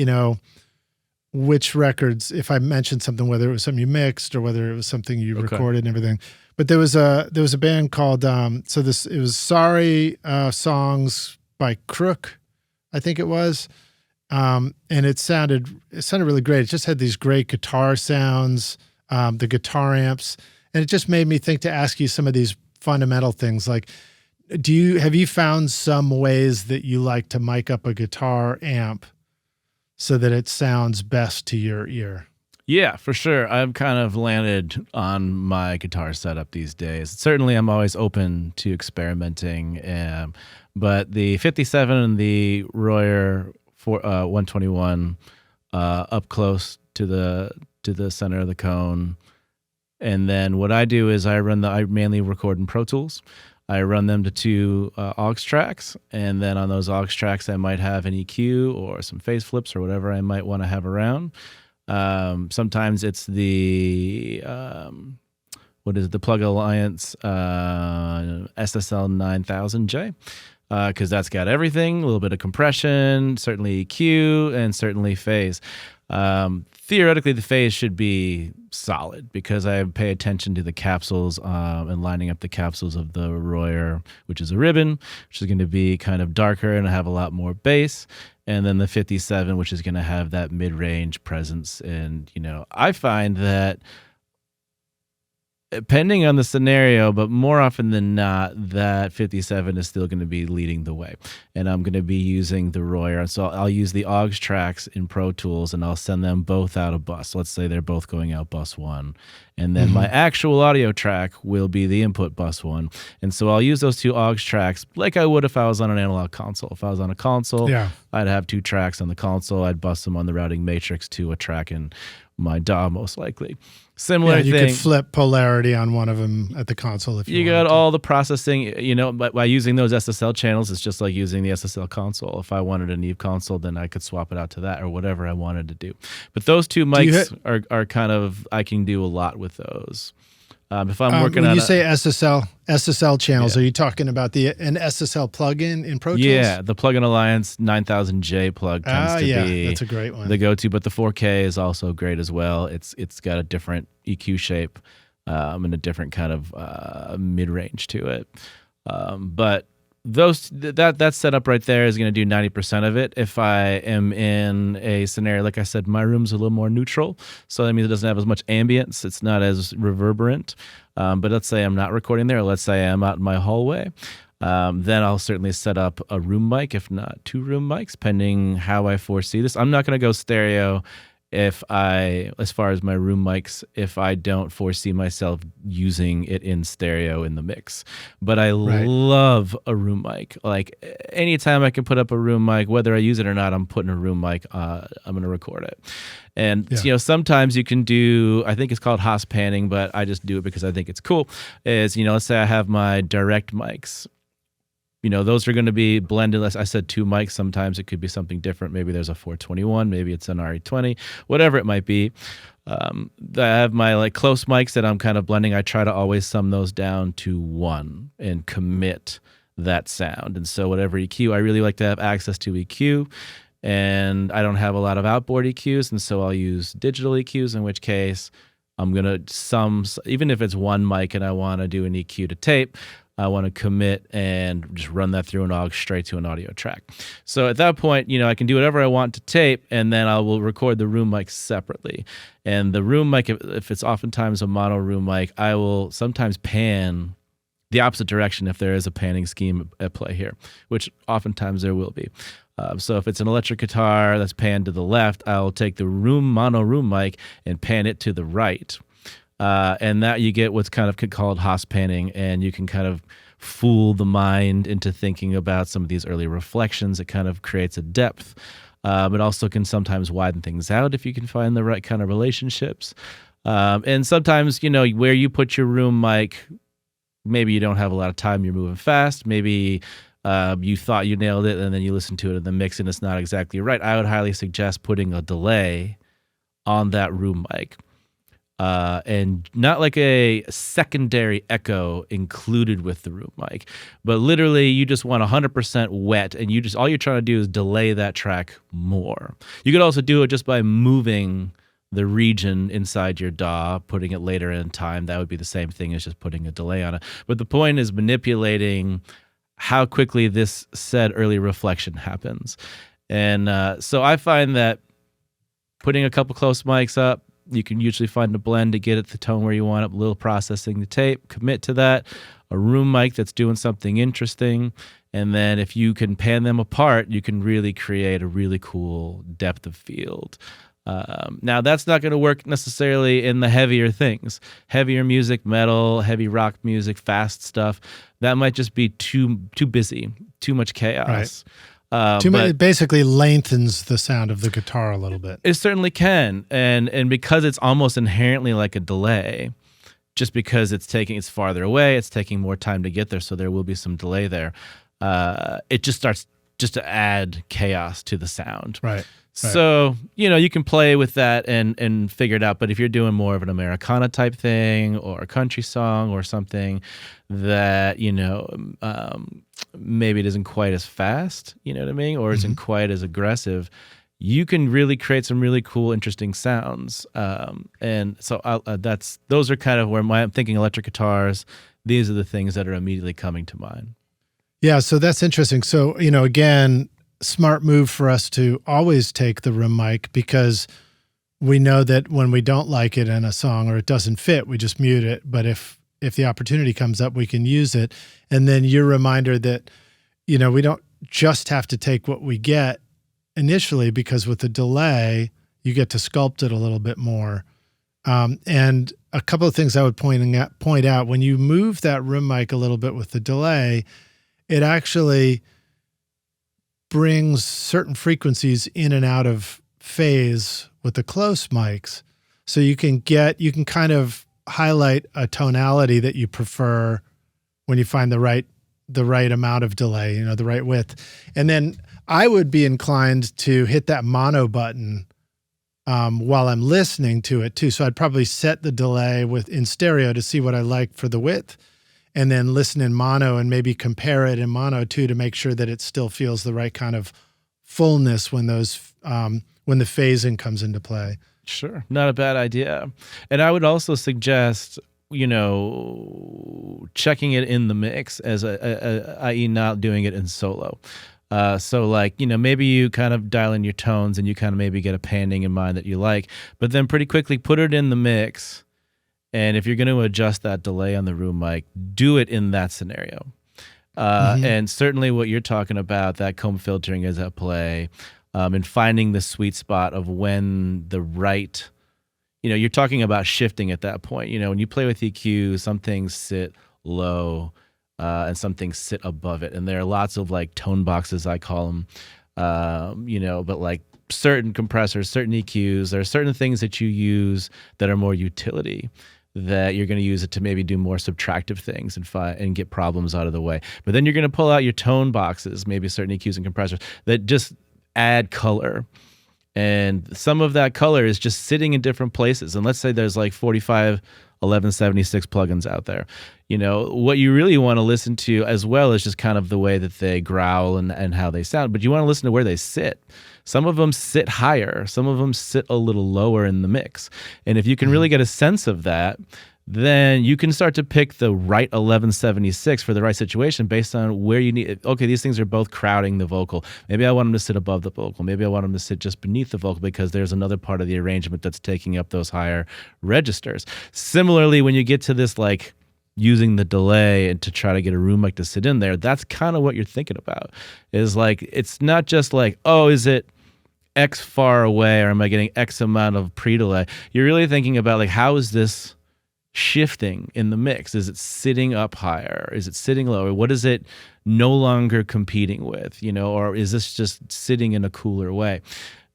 which records, if I mentioned something, whether it was something you mixed or whether it was something you recorded and everything. But there was a band called it was Sorry Songs by Crook, I think it was. And it sounded really great. It just had these great guitar sounds, the guitar amps, and it just made me think to ask you some of these fundamental things. Like, have you found some ways that you like to mic up a guitar amp so that it sounds best to your ear? Yeah, for sure. I've kind of landed on my guitar setup these days. Certainly, I'm always open to experimenting, but the 57 and the Royer 121 up close to the center of the cone. And then what I do is I mainly record in Pro Tools. I run them to 2 aux tracks, and then on those aux tracks I might have an EQ or some phase flips or whatever I might want to have around. Sometimes it's the the Plug Alliance SSL 9000J. Because that's got everything, a little bit of compression, certainly EQ, and certainly phase. Theoretically, the phase should be solid because I pay attention to the capsules and lining up the capsules of the Royer, which is a ribbon, which is going to be kind of darker and have a lot more bass. And then the 57, which is going to have that mid-range presence. And, I find that depending on the scenario, but more often than not, that 57 is still going to be leading the way. And I'm going to be using the Royer. So I'll use the aux tracks in Pro Tools, and I'll send them both out a bus. Let's say they're both going out bus 1. And then my actual audio track will be the input bus 1. And so I'll use those 2 aux tracks like I would if I was on an analog console. If I was on a console, I'd have 2 tracks on the console. I'd bus them on the routing matrix to a track in my DAW, most likely. Similar thing. You could flip polarity on one of them at the console if you got all the processing, but by using those SSL channels, it's just like using the SSL console. If I wanted a Neve console, then I could swap it out to that or whatever I wanted to do. But those 2 mics are kind of, I can do a lot with those. If I'm working on when you say SSL channels, are you talking about an SSL plugin in Pro Tools? Yeah, the Plugin Alliance 9000J plug tends to be that's a great one. The go-to, but the 4K is also great as well. It's got a different EQ shape. and a different kind of mid-range to it. But that setup right there is going to do 90% of it. If I am in a scenario, like I said, my room's a little more neutral, so that means it doesn't have as much ambience. It's not as reverberant. But let's say I'm not recording there. Let's say I'm out in my hallway. Then I'll certainly set up a room mic, if not 2 room mics, depending how I foresee this. I'm not going to go stereo as far as my room mics, if I don't foresee myself using it in stereo in the mix. But I love a room mic. Like anytime I can put up a room mic, whether I use it or not, I'm putting a room mic, I'm going to record it. And, sometimes you can do, I think it's called Haas panning, but I just do it because I think it's cool, is, let's say I have my direct mics. Those are going to be blended. I said 2 mics. Sometimes it could be something different. Maybe there's a 421. Maybe it's an RE20, whatever it might be. I have my close mics that I'm kind of blending. I try to always sum those down to 1 and commit that sound. And so whatever EQ, I really like to have access to EQ. And I don't have a lot of outboard EQs. And so I'll use digital EQs, in which case I'm going to even if it's 1 mic and I want to do an EQ to tape, I want to commit and just run that through an aux straight to an audio track. So at that point, I can do whatever I want to tape, and then I will record the room mic separately. And the room mic, if it's oftentimes a mono room mic, I will sometimes pan the opposite direction if there is a panning scheme at play here, which oftentimes there will be. So if it's an electric guitar that's panned to the left, I'll take the mono room mic and pan it to the right. And that you get what's kind of called Haas panning, and you can kind of fool the mind into thinking about some of these early reflections. It kind of creates a depth, but also can sometimes widen things out if you can find the right kind of relationships. And sometimes, where you put your room mic, maybe you don't have a lot of time, you're moving fast, maybe you thought you nailed it, and then you listen to it in the mix and it's not exactly right. I would highly suggest putting a delay on that room mic. And not like a secondary echo included with the room mic, but literally you just want 100% wet, and all you're trying to do is delay that track more. You could also do it just by moving the region inside your DAW, putting it later in time. That would be the same thing as just putting a delay on it. But the point is manipulating how quickly this said early reflection happens. And so I find that putting a couple close mics up, you can usually find a blend to get at the tone where you want it, a little processing the tape, commit to that, a room mic that's doing something interesting, and then if you can pan them apart, you can really create a really cool depth of field. Now, that's not going to work necessarily in the heavier things. Heavier music, metal, heavy rock music, fast stuff, that might just be too busy, too much chaos. Right. It basically lengthens the sound of the guitar a little bit. It certainly can, and because it's almost inherently like a delay, just because it's farther away, it's taking more time to get there, so there will be some delay there. It just starts to add chaos to the sound. Right. So, you can play with that and figure it out. But if you're doing more of an Americana type thing or a country song or something that, maybe it isn't quite as fast, you know what I mean? Or isn't quite as aggressive, you can really create some really cool, interesting sounds. And so those are kind of where I'm thinking electric guitars. These are the things that are immediately coming to mind. Yeah, so that's interesting. So, again, smart move for us to always take the room mic, because we know that when we don't like it in a song or it doesn't fit, we just mute it. But if the opportunity comes up, we can use it. And then your reminder that, we don't just have to take what we get initially, because with the delay, you get to sculpt it a little bit more. And a couple of things I would point out, when you move that room mic a little bit with the delay, it actually brings certain frequencies in and out of phase with the close mics. So you can kind of highlight a tonality that you prefer when you find the right amount of delay, the right width. And then I would be inclined to hit that mono button while I'm listening to it too. So I'd probably set the delay in stereo to see what I like for the width, and then listen in mono and maybe compare it in mono too, to make sure that it still feels the right kind of fullness when the phasing comes into play. Sure. Not a bad idea. And I would also suggest, checking it in the mix as i.e. not doing it in solo. So like, maybe you kind of dial in your tones and you kind of maybe get a panning in mind that you like, but then pretty quickly put it in the mix. And if you're going to adjust that delay on the room mic, do it in that scenario. And certainly what you're talking about, that comb filtering is at play, and finding the sweet spot of when the right, you're talking about shifting at that point. When you play with EQ, some things sit low, and some things sit above it. And there are lots of like tone boxes, I call them, but like certain compressors, certain EQs, there are certain things that you use that are more utility, that you're going to use it to maybe do more subtractive things and get problems out of the way. But then you're going to pull out your tone boxes, maybe certain EQs and compressors that just add color. And some of that color is just sitting in different places. And let's say there's like 45 1176 plugins out there. What you really want to listen to as well is just kind of the way that they growl and how they sound, but you want to listen to where they sit. Some of them sit higher, some of them sit a little lower in the mix. And if you can really get a sense of that, then you can start to pick the right 1176 for the right situation based on where you need it. Okay, these things are both crowding the vocal. Maybe I want them to sit above the vocal. Maybe I want them to sit just beneath the vocal because there's another part of the arrangement that's taking up those higher registers. Similarly, when you get to this, like using the delay and to try to get a room mic to sit in there, that's kind of what you're thinking about. Is like, it's not just like, oh, is it X far away or am I getting X amount of pre-delay? You're really thinking about like, how is this shifting in the mix? Is it sitting up higher? Is it sitting lower? What is it no longer competing with? Or is this just sitting in a cooler way?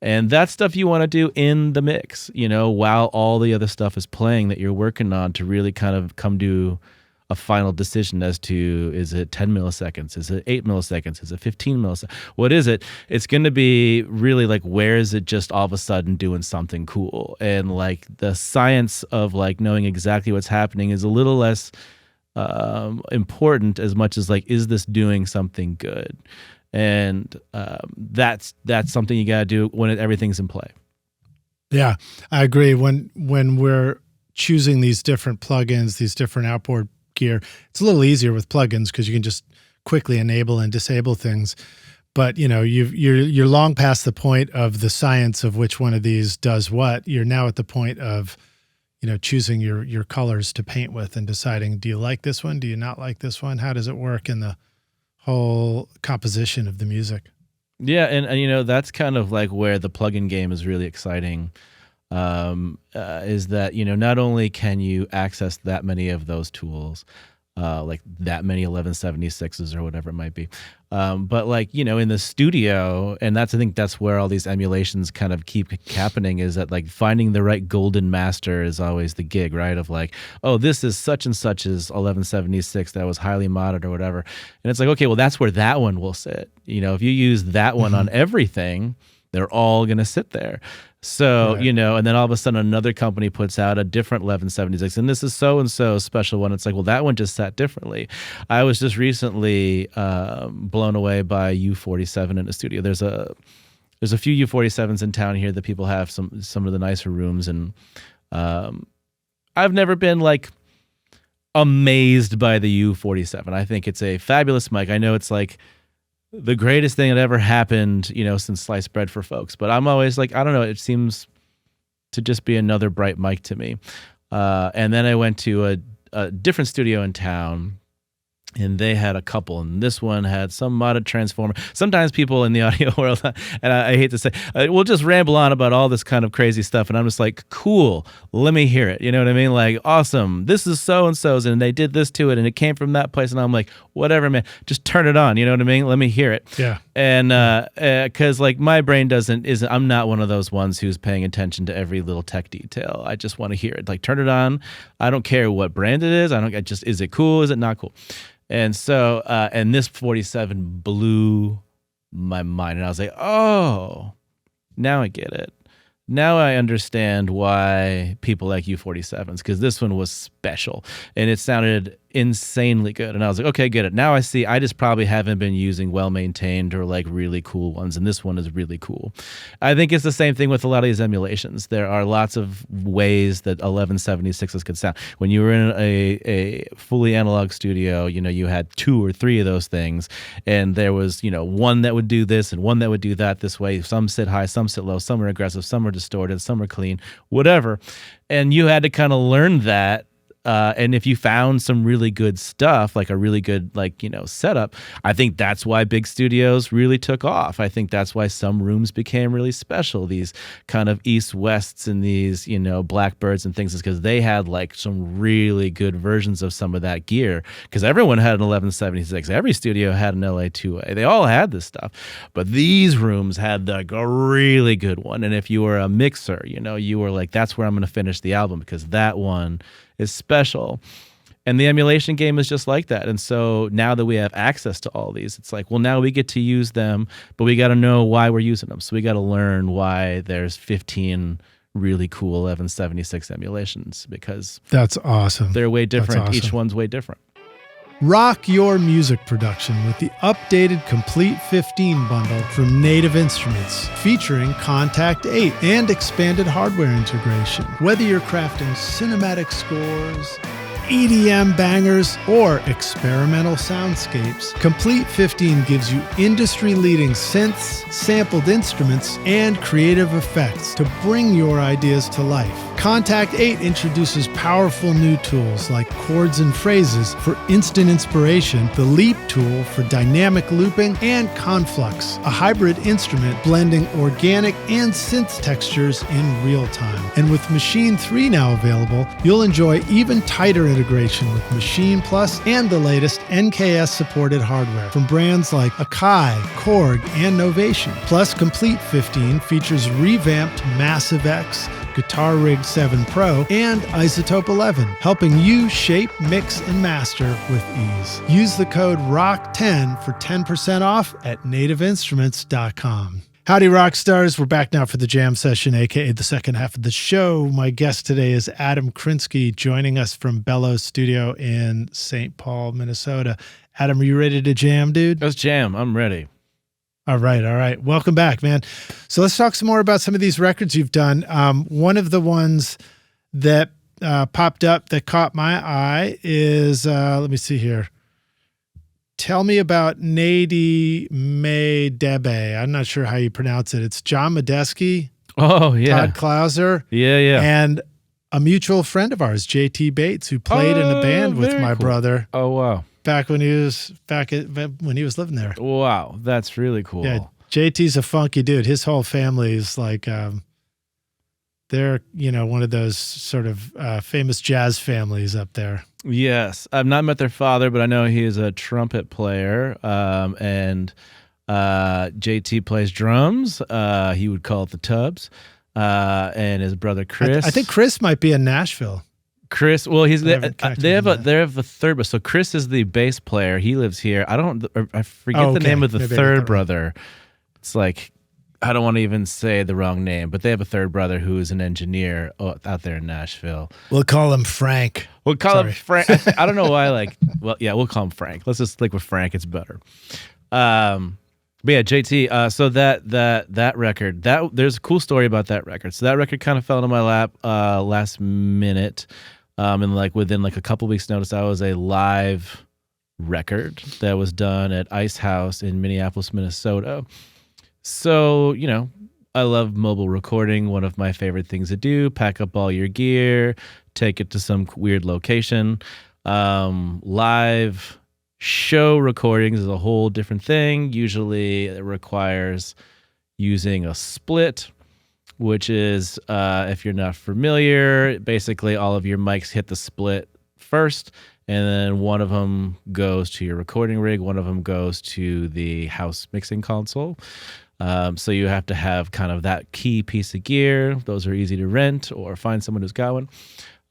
And that's stuff you want to do in the mix, while all the other stuff is playing that you're working on, to really kind of come to a final decision as to, is it 10 milliseconds? Is it 8 milliseconds? Is it 15 milliseconds? What is it? It's going to be really like, where is it just all of a sudden doing something cool? And like the science of like knowing exactly what's happening is a little less important, as much as like, is this doing something good? And that's something you got to do when everything's in play. Yeah, I agree. When we're choosing these different plugins, these different outboard gear, it's a little easier with plugins because you can just quickly enable and disable things. But you're long past the point of the science of which one of these does what. You're now at the point of choosing your colors to paint with and deciding, do you like this one? Do you not like this one? How does it work in the whole composition of the music? Yeah, and that's kind of like where the plugin game is really exciting. Is that not only can you access that many of those tools, like that many 1176s or whatever it might be, but like in the studio, and I think that's where all these emulations kind of keep happening, is that like finding the right golden master is always the gig, right? Of like, oh, this is such and such as 1176 that was highly modded or whatever, and it's like, okay, well, that's where that one will sit. If you use that one on everything, they're all going to sit there. So, right. And then all of a sudden another company puts out a different 1176, and this is so-and-so special one. It's like, well, that one just sat differently. I was just recently blown away by U47 in the studio. There's a few U47s in town here that people have some of the nicer rooms, and I've never been like amazed by the U47. I think it's a fabulous mic. I know it's like the greatest thing that ever happened, since sliced bread for folks. But I'm always like, I don't know, it seems to just be another bright mic to me. And then I went to a different studio in town, and they had a couple, and this one had some modded transformer. Sometimes people in the audio world, and I hate to say, will just ramble on about all this kind of crazy stuff, and I'm just like, cool, let me hear it. You know what I mean? Like, awesome, this is so-and-so's, and they did this to it, and it came from that place, and I'm like, whatever, man, just turn it on. You know what I mean? Let me hear it. Yeah. And because like my brain I'm not one of those ones who's paying attention to every little tech detail. I just want to hear it. Like, turn it on. I don't care what brand it is. Is it cool? Is it not cool? And so, and this 47 blew my mind. And I was like, oh, now I get it. Now I understand why people like U47s, because this one was special. And it sounded insanely good. And I was like, okay, get it. Now I see I just probably haven't been using well-maintained or like really cool ones, and this one is really cool. I think it's the same thing with a lot of these emulations. There are lots of ways that 1176s could sound. When you were in a fully analog studio, you had 2 or 3 of those things, and there was, one that would do this and one that would do that this way. Some sit high, some sit low, some are aggressive, some are distorted, some are clean, whatever. And you had to kind of learn that. And if you found some really good stuff, like a really good, setup, I think that's why big studios really took off. I think that's why some rooms became really special. These kind of East-Wests and these, Blackbirds and things, is because they had like some really good versions of some of that gear. Because everyone had an 1176. Every studio had an LA2A. They all had this stuff. But these rooms had like a really good one. And if you were a mixer, you were like, that's where I'm going to finish the album, because that one is special. And the emulation game is just like that. And so now that we have access to all these, it's like, well, now we get to use them, but we got to know why we're using them. So we got to learn why there's 15 really cool 1176 emulations, because that's awesome. They're way different. Awesome. Each one's way different. Rock your music production with the updated Complete 15 bundle from Native Instruments, featuring Contact 8 and expanded hardware integration. Whether you're crafting cinematic scores, EDM bangers, or experimental soundscapes, Complete 15 gives you industry-leading synths, sampled instruments, and creative effects to bring your ideas to life. Contact 8 introduces powerful new tools like chords and phrases for instant inspiration, the Leap tool for dynamic looping, and Conflux, a hybrid instrument blending organic and synth textures in real time. And with Machine 3 now available, you'll enjoy even tighter integration with Machine Plus and the latest NKS-supported hardware from brands like Akai, Korg, and Novation. Plus, Complete 15 features revamped Massive X, Guitar Rig 7 Pro, and Isotope 11, helping you shape, mix, and master with ease. Use the code ROCK10 for 10% off at nativeinstruments.com. Howdy, rock stars. We're back now for the jam session, aka the second half of the show. My guest today is Adam Krinsky, joining us from Bellows Studio in St. Paul, Minnesota. Adam, are you ready to jam, dude? Let's jam. I'm ready. All right. Welcome back, man. So let's talk some more about some of these records you've done. One of the ones that popped up that caught my eye is, let me see here. Tell me about Nady May Debe. I'm not sure how you pronounce it. It's John Medeski. Oh, yeah. Todd Klauser. Yeah. And a mutual friend of ours, JT Bates, who played in a band with my brother. Oh, wow. Back when he was living there. Wow, that's really cool. Yeah, JT's a funky dude. His whole family is like, they're one of those sort of famous jazz families up there. Yes, I've not met their father, but I know he is a trumpet player, and JT plays drums. He would call it the tubs, and his brother Chris. I think Chris might be in Nashville. Chris, well, they have a third, so Chris is the bass player. He lives here. I forget the name of the third brother. It's like, I don't want to even say the wrong name, but they have a third brother who is an engineer out there in Nashville. We'll call him Frank. We'll call him Frank. I don't know why. We'll call him Frank. Let's just stick with Frank. It's better. But yeah, JT. So that record, there's a cool story about that record. So that record kind of fell into my lap last minute. And within a couple weeks notice, I was a live record that was done at Ice House in Minneapolis, Minnesota. So, I love mobile recording. One of my favorite things to do, pack up all your gear, take it to some weird location. Live show recordings is a whole different thing. Usually it requires using a split, which is, if you're not familiar, basically all of your mics hit the split first, and then one of them goes to your recording rig, one of them goes to the house mixing console. So you have to have kind of that key piece of gear. Those are easy to rent or find someone who's got one.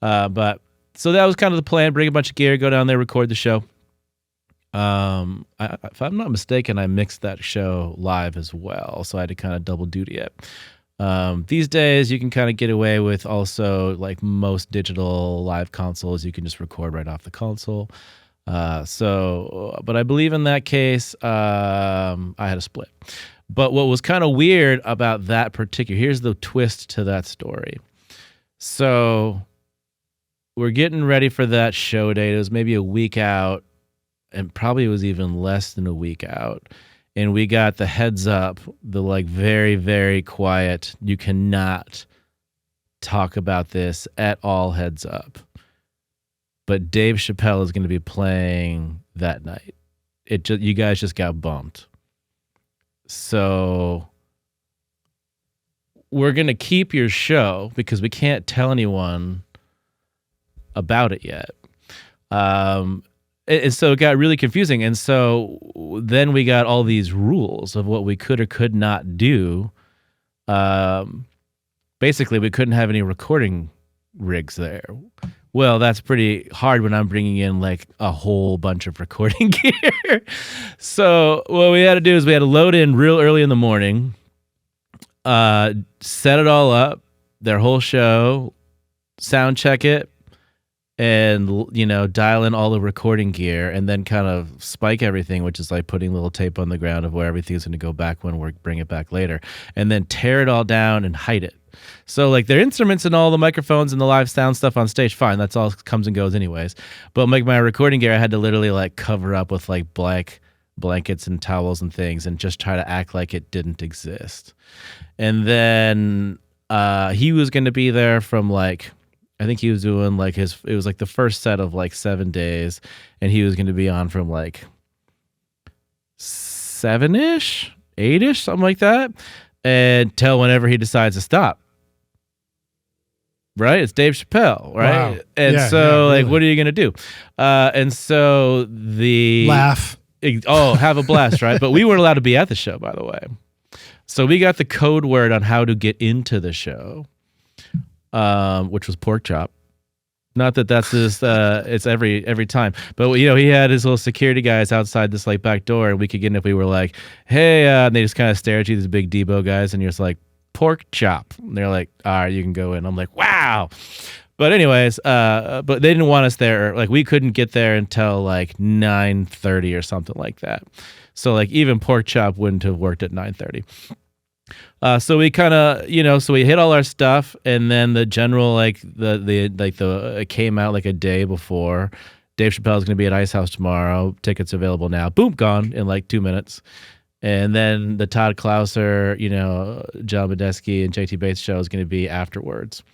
So that was kind of the plan, bring a bunch of gear, go down there, record the show. If I'm not mistaken, I mixed that show live as well, so I had to kind of double duty it. These days, you can kind of get away with also like most digital live consoles. You can just record right off the console. But I believe in that case, I had a split. But what was kind of weird about that particular, here's the twist to that story. So we're getting ready for that show date. It was maybe a week out, and probably it was even less than a week out. And we got the heads up, the like very, very quiet, you cannot talk about this at all heads up. But Dave Chappelle is going to be playing that night. You guys just got bumped. So we're going to keep your show because we can't tell anyone about it yet. And so it got really confusing. And so then we got all these rules of what we could or could not do. Basically, we couldn't have any recording rigs there. Well, that's pretty hard when I'm bringing in like a whole bunch of recording gear. So what we had to do is we had to load in real early in the morning, set it all up, their whole show, sound check it, and, you know, dial in all the recording gear and then kind of spike everything, which is like putting a little tape on the ground of where everything's going to go back when we bring it back later, and then tear it all down and hide it. So like their instruments and all the microphones and the live sound stuff on stage, fine, that's all comes and goes anyways. But like my recording gear, I had to literally like cover up with like black blankets and towels and things and just try to act like it didn't exist. And then he was going to be there from like, I think he was doing like it was like the first set of like 7 days, and he was going to be on from like 7-ish, 8-ish, something like that, until whenever he decides to stop. Right? It's Dave Chappelle, right? Wow. And like, really? What are you going to do? And so laugh. Have a blast, right? But we weren't allowed to be at the show, by the way. So we got the code word on how to get into the show. Which was pork chop. Not that that's just it's every time, but you know, he had his little security guys outside this like back door, and we could get in if we were like, hey, and they just kind of stare at you, these big Debo guys, and you're just like, pork chop, and they're like, all right, you can go in. I'm like, wow. But anyways, but they didn't want us there. Like we couldn't get there until like 9:30 or something like that. So like even pork chop wouldn't have worked at 9:30. So we kind of, you know, so we hit all our stuff, and then the general, like it came out like a day before. Dave Chappelle's going to be at Ice House tomorrow. Tickets available now. Boom, gone in like 2 minutes. And then the Todd Klauser, you know, John Medeski and JT Bates show is going to be afterwards.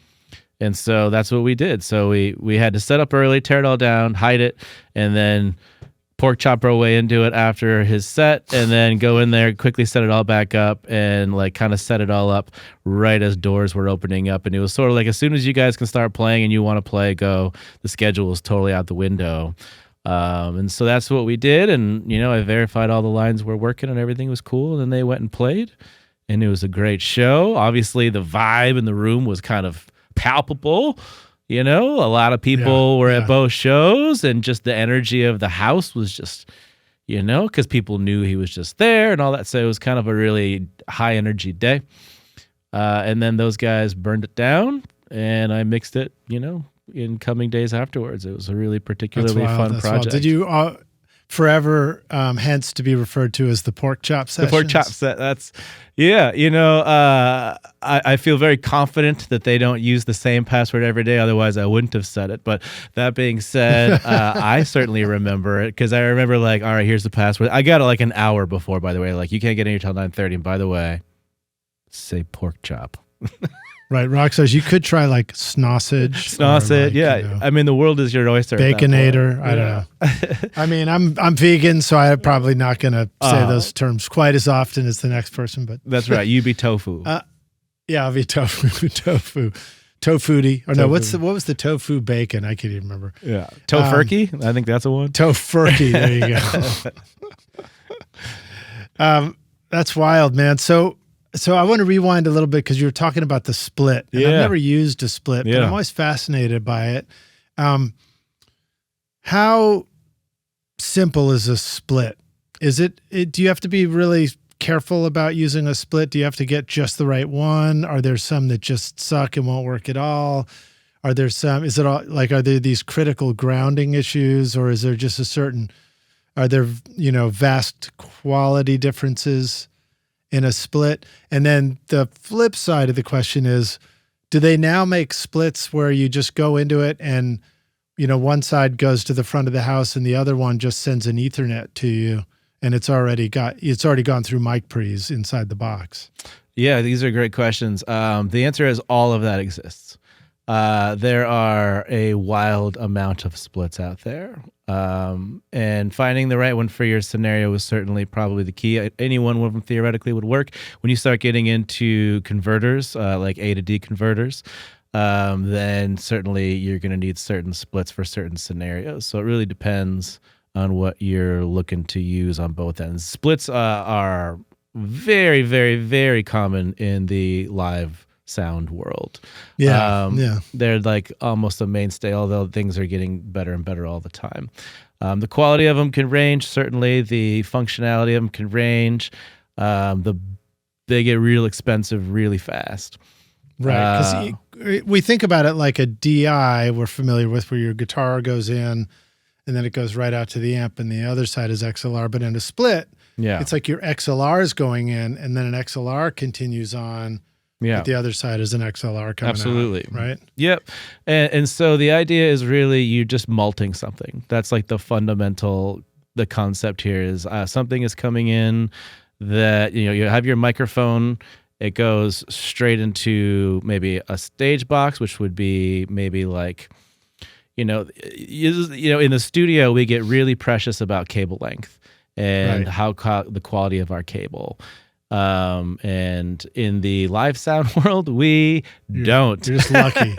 And so that's what we did. So we had to set up early, tear it all down, hide it, and then pork chop our way into it after his set, and then go in there, quickly set it all back up, and like kind of set it all up right as doors were opening up. And it was sort of like, as soon as you guys can start playing and you want to play, go. The schedule was totally out the window. And so that's what we did. And, you know, I verified all the lines were working and everything was cool. And then they went and played, and it was a great show. Obviously the vibe in the room was kind of palpable. You know, a lot of people were at both shows, and just the energy of the house was just, you know, because people knew he was just there and all that. So it was kind of a really high energy day. And then those guys burned it down, and I mixed it, you know, in coming days afterwards. It was a really particularly fun project. Wild. Did you forever, hence to be referred to as the pork chop sessions? The pork chop set. That's, yeah. You know, I feel very confident that they don't use the same password every day. Otherwise, I wouldn't have said it. But that being said, I certainly remember it, because I remember like, all right, here's the password. I got it like an hour before, by the way. Like, you can't get in here till 9:30. And by the way, say pork chop. Right, Rockstars, you could try like snossage. Snossage, like, yeah. You know, I mean, the world is your oyster. Baconator, I don't know. I mean, I'm vegan, so I'm probably not going to say those terms quite as often as the next person. But that's right. You be tofu. Yeah, I'll be tofu. Tofuti. Or no, what was the tofu bacon? I can't even remember. Yeah, tofurkey. I think that's a one. Tofurkey. There you go. That's wild, man. So I want to rewind a little bit, because you were talking about the split. And I've never used a split, but I'm always fascinated by it. How simple is a split? Is it do you have to be really careful about using a split? Do you have to get just the right one? Are there some that just suck and won't work at all? Are there some, is it all like, are there these critical grounding issues, or is there just are there, vast quality differences in a split? And then the flip side of the question is, do they now make splits where you just go into it and, one side goes to the front of the house and the other one just sends an Ethernet to you, and it's already gone through mic pre's inside the box? Yeah, these are great questions. The answer is all of that exists. There are a wild amount of splits out there. And finding the right one for your scenario is certainly probably the key. Any one of them theoretically would work. When you start getting into converters, like A to D converters, then certainly you're going to need certain splits for certain scenarios. So it really depends on what you're looking to use on both ends. Splits are very, very, very common in the live sound world. Yeah. They're like almost a mainstay, although things are getting better and better all the time. The quality of them can range, certainly. The functionality of them can range. They get real expensive really fast. Right, because we think about it like a DI we're familiar with, where your guitar goes in and then it goes right out to the amp, and the other side is XLR. But in a split, it's like your XLR is going in, and then an XLR continues on. Yeah. But the other side is an XLR coming Absolutely. out, right? Yep. And so the idea is really you just malting something. That's like the concept here is something is coming in that, you have your microphone, it goes straight into maybe a stage box, which would be maybe like, in the studio, we get really precious about cable length and the quality of our cable. And in the live sound world, we don't. You're just lucky. You're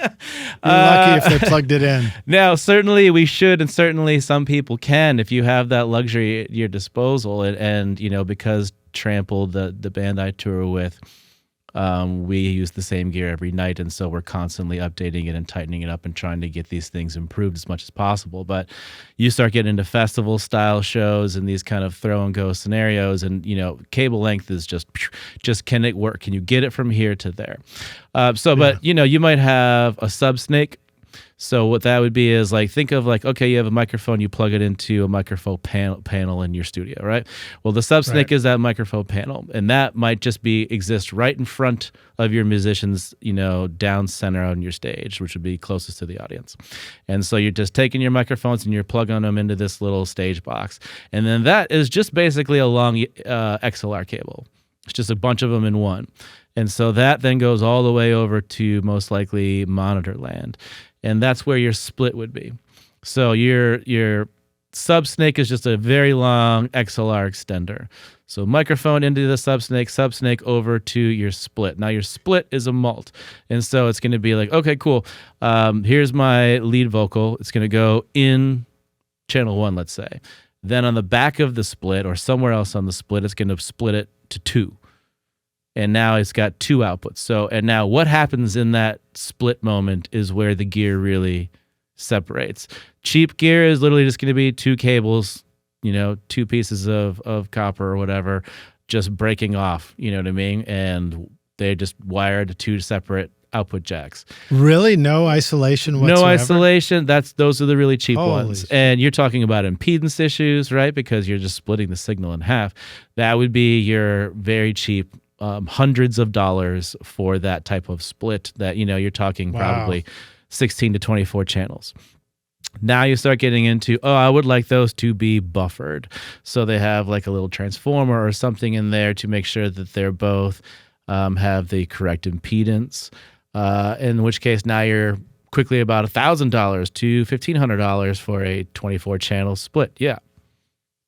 lucky if they plugged it in. Now, certainly we should, and certainly some people can if you have that luxury at your disposal. And because Trampled, the band I tour with, we use the same gear every night, and so we're constantly updating it and tightening it up and trying to get these things improved as much as possible. But you start getting into festival style shows and these kind of throw and go scenarios, and cable length is just can it work? Can you get it from here to there? But you might have a sub snake. So what that would be is like, think of like, okay, you have a microphone, you plug it into a microphone panel in your studio, right? Well, the sub-snake is that microphone panel, and that might just exist right in front of your musicians, down center on your stage, which would be closest to the audience. And so you're just taking your microphones and you're plugging them into this little stage box. And then that is just basically a long XLR cable. It's just a bunch of them in one. And so that then goes all the way over to most likely monitor land. And that's where your split would be. So your sub-snake is just a very long XLR extender. So microphone into the sub-snake over to your split. Now your split is a mult. And so it's going to be like, okay, cool. Here's my lead vocal. It's going to go in channel 1, let's say. Then on the back of the split or somewhere else on the split, it's going to split it to 2. And now it's got 2 outputs. And now what happens in that split moment is where the gear really separates. Cheap gear is literally just going to be 2 cables, 2 pieces of copper or whatever, just breaking off, you know what I mean? And they just wired to 2 separate output jacks. Really? No isolation whatsoever? No isolation. Those are the really cheap Holy ones. And you're talking about impedance issues, right? Because you're just splitting the signal in half. That would be your very cheap hundreds of dollars for that type of split that, you're talking probably 16 to 24 channels. Now you start getting into, I would like those to be buffered. So they have like a little transformer or something in there to make sure that they're both have the correct impedance. In which case now you're quickly about $1,000 to $1,500 for a 24 channel split. Yeah.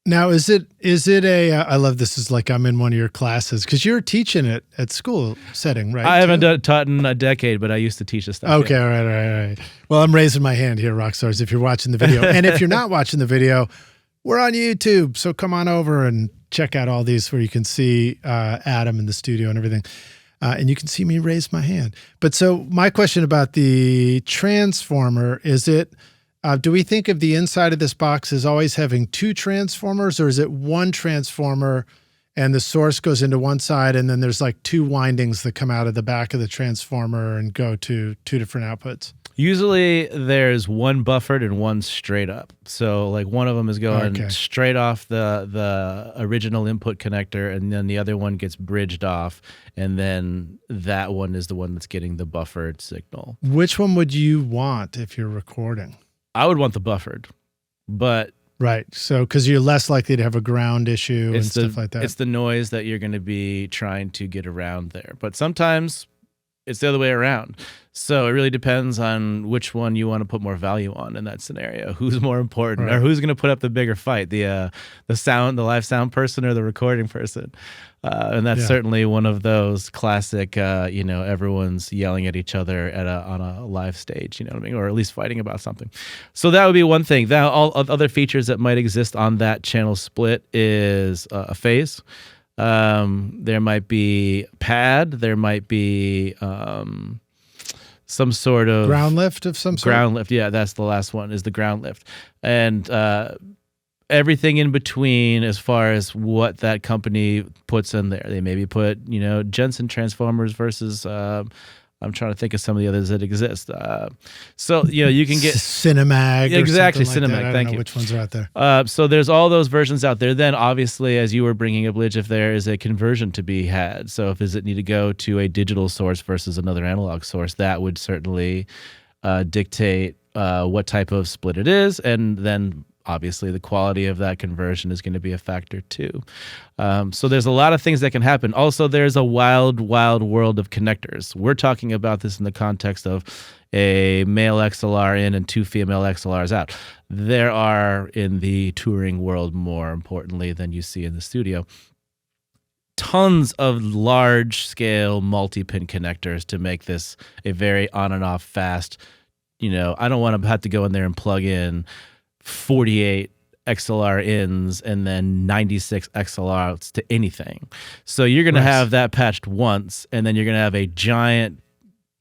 Now, is it I love this is like I'm in one of your classes because you're teaching it at school setting, right? I haven't taught in a decade, but I used to teach this stuff. Okay, all right. Well, I'm raising my hand here, Rockstars, if you're watching the video. And if you're not watching the video, we're on YouTube. So come on over and check out all these where you can see Adam in the studio and everything. And you can see me raise my hand. But so my question about the transformer, is it... do we think of the inside of this box as always having 2 transformers, or is it 1 transformer and the source goes into one side, and then there's like two windings that come out of the back of the transformer and go to two different outputs. Usually there's one buffered and one straight up. So like one of them is going straight off the original input connector, and then the other one gets bridged off, and then that one is the one that's getting the buffered signal. Which one would you want if you're recording? I would want the buffered, but... Right. So, because you're less likely to have a ground issue and stuff like that. It's the noise that you're going to be trying to get around there. But sometimes it's the other way around. So it really depends on which one you want to put more value on in that scenario. Who's more important, or who's going to put up the bigger fight? The live sound person, or the recording person? And that's certainly one of those classic, everyone's yelling at each other on a live stage, you know what I mean? Or at least fighting about something. So that would be one thing. Now, all other features that might exist on that channel split is a phase. There might be pad. There might be some sort of ground lift of some sort. Ground lift, yeah, that's the last one, is the ground lift, and everything in between as far as what that company puts in there. They maybe put Jensen transformers versus. I'm trying to think of some of the others that exist. So you can get Cinemag. Exactly, or something like Cinemag. That. I Thank don't know you. Which ones are out there? So there's all those versions out there. Then obviously, as you were bringing up, Lidge, if there is a conversion to be had, so if does it need to go to a digital source versus another analog source, that would certainly dictate what type of split it is, and then obviously the quality of that conversion is going to be a factor too. So there's a lot of things that can happen. Also, there's a wild, wild world of connectors. We're talking about this in the context of a male XLR in and two female XLRs out. There are, in the touring world, more importantly than you see in the studio, tons of large-scale multi-pin connectors to make this a very on and off fast. I don't want to have to go in there and plug in 48 XLR ins and then 96 XLR outs to anything. So you're going to have that patched once, and then you're going to have a giant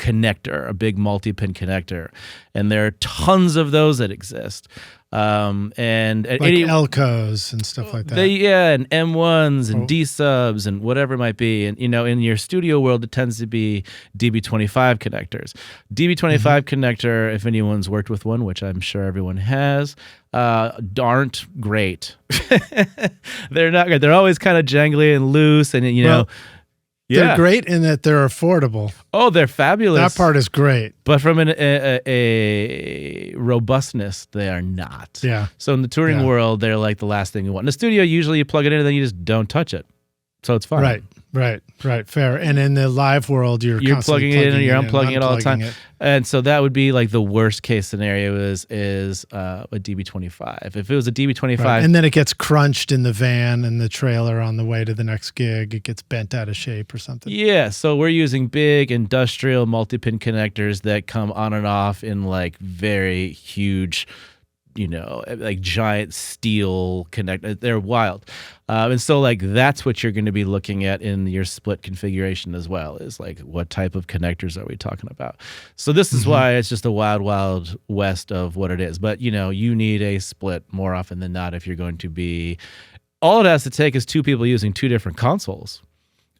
connector, a big multi-pin connector. And there are tons of those that exist. And like Elcos and stuff like that. And M1s and D subs and whatever it might be. And in your studio world, it tends to be DB25 connectors. DB25 connector, if anyone's worked with one, which I'm sure everyone has, aren't great. They're not good. They're always kind of jangly and loose, and they're great in that they're affordable. Oh, they're fabulous. That part is great. But from a robustness, they are not. Yeah. So in the touring world, they're like the last thing you want. In the studio, usually you plug it in and then you just don't touch it. So it's fine. Right. Fair. And in the live world, you're plugging it in and you're unplugging it all the time. And so that would be like the worst case scenario is a DB25. If it was a DB25. Right. And then it gets crunched in the van and the trailer on the way to the next gig. It gets bent out of shape or something. Yeah. So we're using big industrial multi-pin connectors that come on and off in like very huge, like giant steel connect. They're wild. And so like that's what you're going to be looking at in your split configuration as well, is like what type of connectors are we talking about. So this is why it's just a wild, wild west of what it is. But you need a split more often than not if you're going to be, all it has to take is two people using two different consoles.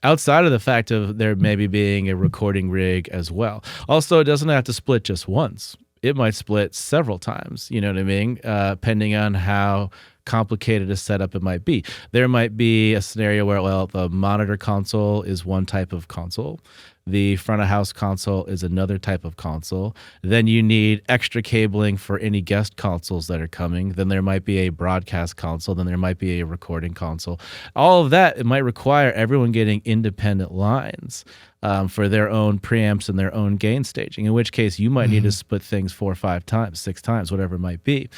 Outside of the fact of there maybe being a recording rig as well. Also, it doesn't have to split just once. It might split several times, you know what I mean? Depending on how complicated a setup it might be. There might be a scenario where, the monitor console is one type of console. The front of house console is another type of console. Then you need extra cabling for any guest consoles that are coming. Then there might be a broadcast console. Then there might be a recording console. All of that, it might require everyone getting independent lines for their own preamps and their own gain staging, in which case you might need to split things 4 or 5 times, 6 times, whatever it might be.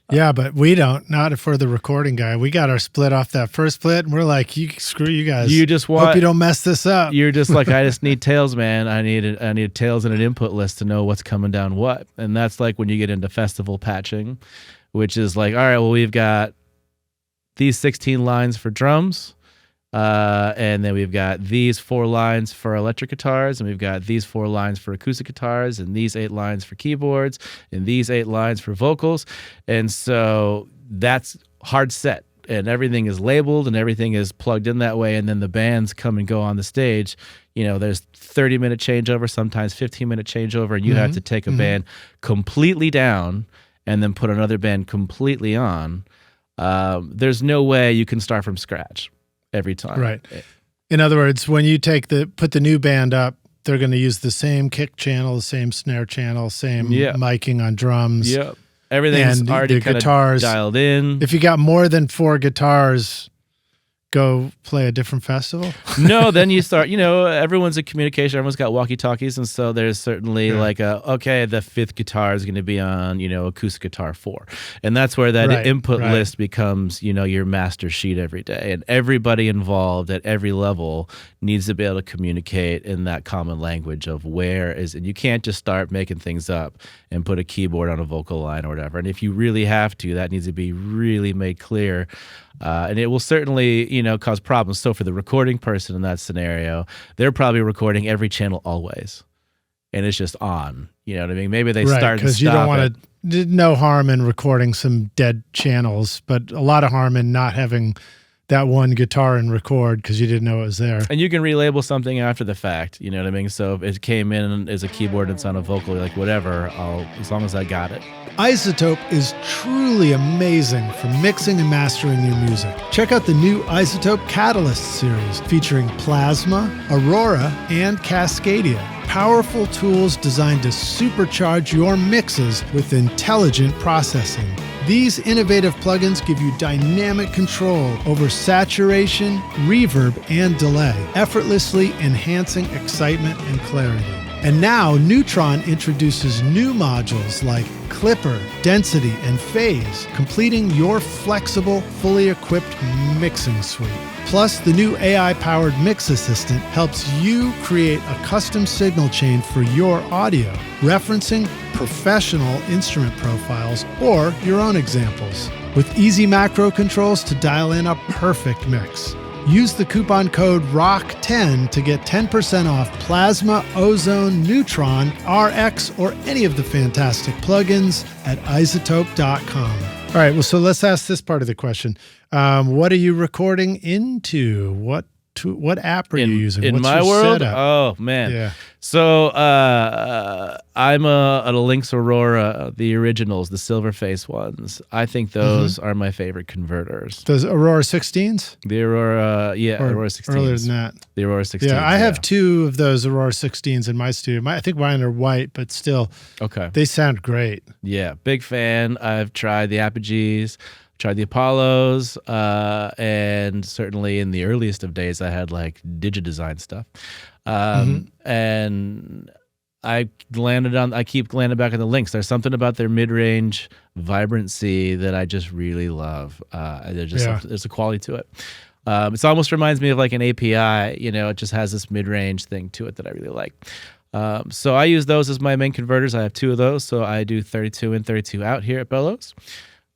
Yeah, but we don't. Not if we're the recording guy. We got our split off that first split, and we're like, screw you guys. You just hope you don't mess this up. You're just like, I just need tails, man. I need tails and an input list to know what's coming down what. And that's like when you get into festival patching, which is like, all right, well, we've got these 16 lines for drums. And then we've got these 4 lines for electric guitars, and we've got these 4 lines for acoustic guitars, and these 8 lines for keyboards, and these 8 lines for vocals. And so that's hard set. and everything is labeled and everything is plugged in that way, and then the bands come and go on the stage, there's 30-minute changeover, sometimes 15-minute changeover, and you have to take a band completely down and then put another band completely on. There's no way you can start from scratch every time. Right. In other words, when you put the new band up, they're going to use the same kick channel, the same snare channel, same miking on drums. Yep. Everything's already kind of dialed in. If you got more than 4 guitars, go play a different festival? No, then you start, everyone's in communication. Everyone's got walkie-talkies. And so there's certainly the 5th guitar is going to be on, acoustic guitar 4. And that's where that input list becomes, your master sheet every day. And everybody involved at every level needs to be able to communicate in that common language of and you can't just start making things up and put a keyboard on a vocal line or whatever. And if you really have to, that needs to be really made clear. And it will certainly, cause problems. So for the recording person in that scenario, they're probably recording every channel always, and it's just on. You know what I mean? Maybe they start and stop because you don't want to. No harm in recording some dead channels, but a lot of harm in not having that one guitar and record because you didn't know it was there. And you can relabel something after the fact. You know what I mean? So if it came in as a keyboard and it's on a vocal, you're like, whatever, as long as I got it. iZotope is truly amazing for mixing and mastering your music. Check out the new iZotope Catalyst series featuring Plasma, Aurora, and Cascadia. Powerful tools designed to supercharge your mixes with intelligent processing. These innovative plugins give you dynamic control over saturation, reverb, and delay, effortlessly enhancing excitement and clarity. And now Neutron introduces new modules like Clipper, Density, and Phase, completing your flexible, fully equipped mixing suite. Plus, the new AI-powered Mix Assistant helps you create a custom signal chain for your audio, referencing professional instrument profiles or your own examples, with easy macro controls to dial in a perfect mix. Use the coupon code ROCK10 to get 10% off Plasma, Ozone, Neutron, RX, or any of the fantastic plugins at iZotope.com. All right, well, so let's ask this part of the question. What are you recording into? What app are you using? In What's my your world? setup? Oh, man. Yeah. So I'm a Lynx Aurora, the originals, the silver face ones. I think those are my favorite converters. Those Aurora 16s? The Aurora, Aurora 16s. Earlier than that. The Aurora 16s. Yeah, I have 2 of those Aurora 16s in my studio. I think mine are white, but still, they sound great. Yeah, big fan. I've tried the Apogees, tried the Apollos, and certainly in the earliest of days, I had like Digidesign stuff. And I keep landing back on the Lynx. There's something about their mid-range vibrancy that I just really love. There's a quality to it. It almost reminds me of like an API, it just has this mid-range thing to it that I really like. So I use those as my main converters. I have 2 of those. So I do 32 in, 32 out here at Bellows.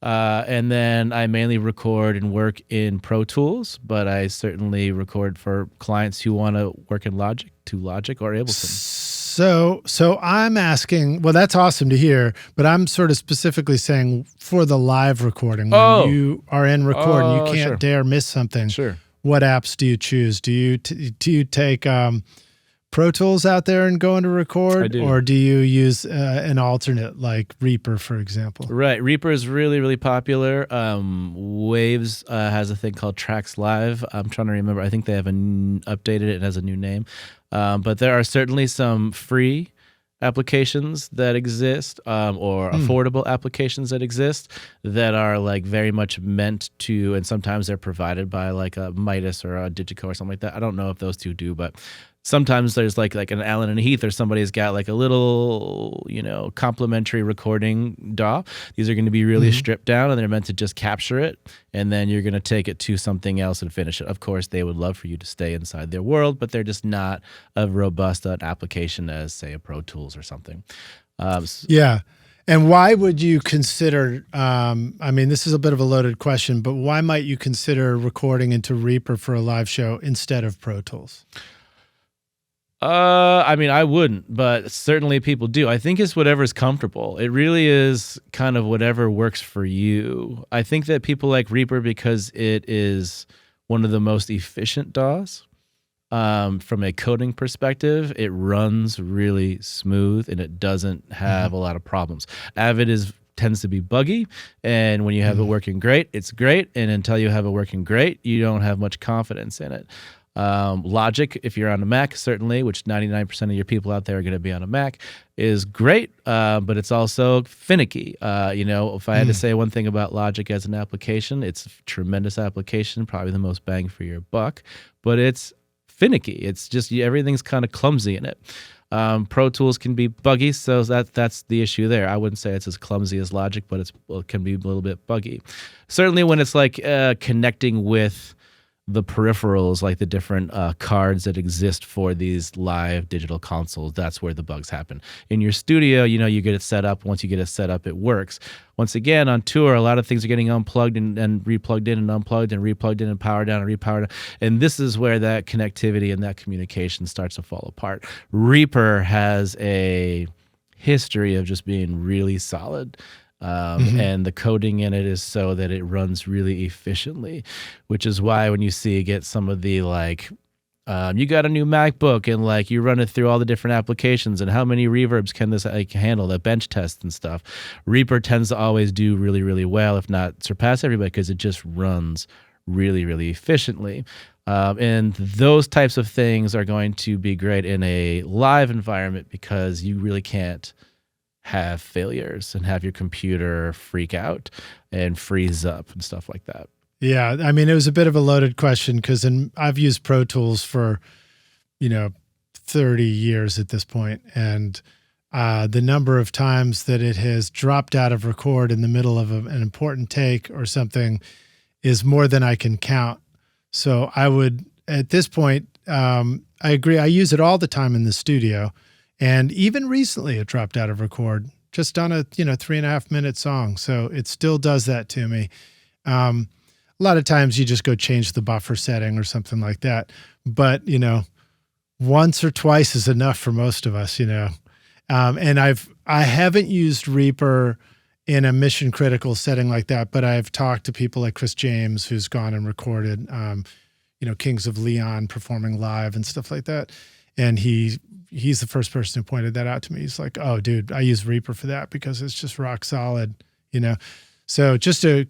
And then I mainly record and work in Pro Tools, but I certainly record for clients who want to work in Logic or Ableton. So I'm asking, well, that's awesome to hear, but I'm sort of specifically saying for the live recording, when you are in recording, you can't dare miss something. Sure. What apps do you choose? Do you take Pro Tools out there and go into record? I do. Or do you use an alternate like Reaper, for example? Right. Reaper is really, really popular. Waves has a thing called Tracks Live. I'm trying to remember. I think they have updated it. It has a new name. But there are certainly some free applications that exist or affordable applications that exist that are like very much meant to, and sometimes they're provided by like a Midas or a Digico or something like that. I don't know if those 2 do, but sometimes there's like an Allen and Heath or somebody's got like a little, complimentary recording DAW. These are going to be really stripped down and they're meant to just capture it. And then you're going to take it to something else and finish it. Of course, they would love for you to stay inside their world, but they're just not a robust application as, say, a Pro Tools or something. Yeah. And why would you consider, this is a bit of a loaded question, but why might you consider recording into Reaper for a live show instead of Pro Tools? I mean, I wouldn't, but certainly people do. I think it's whatever's comfortable. It really is kind of whatever works for you. I think that people like Reaper because it is one of the most efficient DAWs. From a coding perspective, it runs really smooth and it doesn't have a lot of problems. Avid tends to be buggy, and when you have it working great, it's great, and until you have it working great, you don't have much confidence in it. Logic, if you're on a Mac, certainly, which 99% of your people out there are going to be on a Mac, is great, but it's also finicky. If I had to say one thing about Logic as an application, it's a tremendous application, probably the most bang for your buck, but it's finicky. It's just everything's kind of clumsy in it. Pro Tools can be buggy, so that's the issue there. I wouldn't say it's as clumsy as Logic, but it can be a little bit buggy. Certainly when it's like connecting with the peripherals, like the different cards that exist for these live digital consoles, that's where the bugs happen. In your studio, you get it set up. Once you get it set up, it works. Once again, on tour, a lot of things are getting unplugged and replugged in and unplugged and replugged in and powered down and repowered down. And this is where that connectivity and that communication starts to fall apart. Reaper has a history of just being really solid. And the coding in it is so that it runs really efficiently, which is why when you get some of the you got a new MacBook and you run it through all the different applications and how many reverbs can this handle, the bench tests and stuff. Reaper tends to always do really, really well, if not surpass everybody, because it just runs really, really efficiently. And those types of things are going to be great in a live environment because you really can't have failures and have your computer freak out and freeze up and stuff like that. Yeah, I mean, it was a bit of a loaded question because I've used Pro Tools for, 30 years at this point, and the number of times that it has dropped out of record in the middle of an important take or something is more than I can count. So I would, at this point, I agree. I use it all the time in the studio. And even recently it dropped out of record just on a, 3.5 minute song. So it still does that to me. A lot of times you just go change the buffer setting or something like that. But, once or twice is enough for most of us, and I haven't used Reaper in a mission critical setting like that, but I've talked to people like Chris James, who's gone and recorded, Kings of Leon performing live and stuff like that. And he's the first person who pointed that out to me. He's like, oh, dude, I use Reaper for that because it's just rock solid, So just a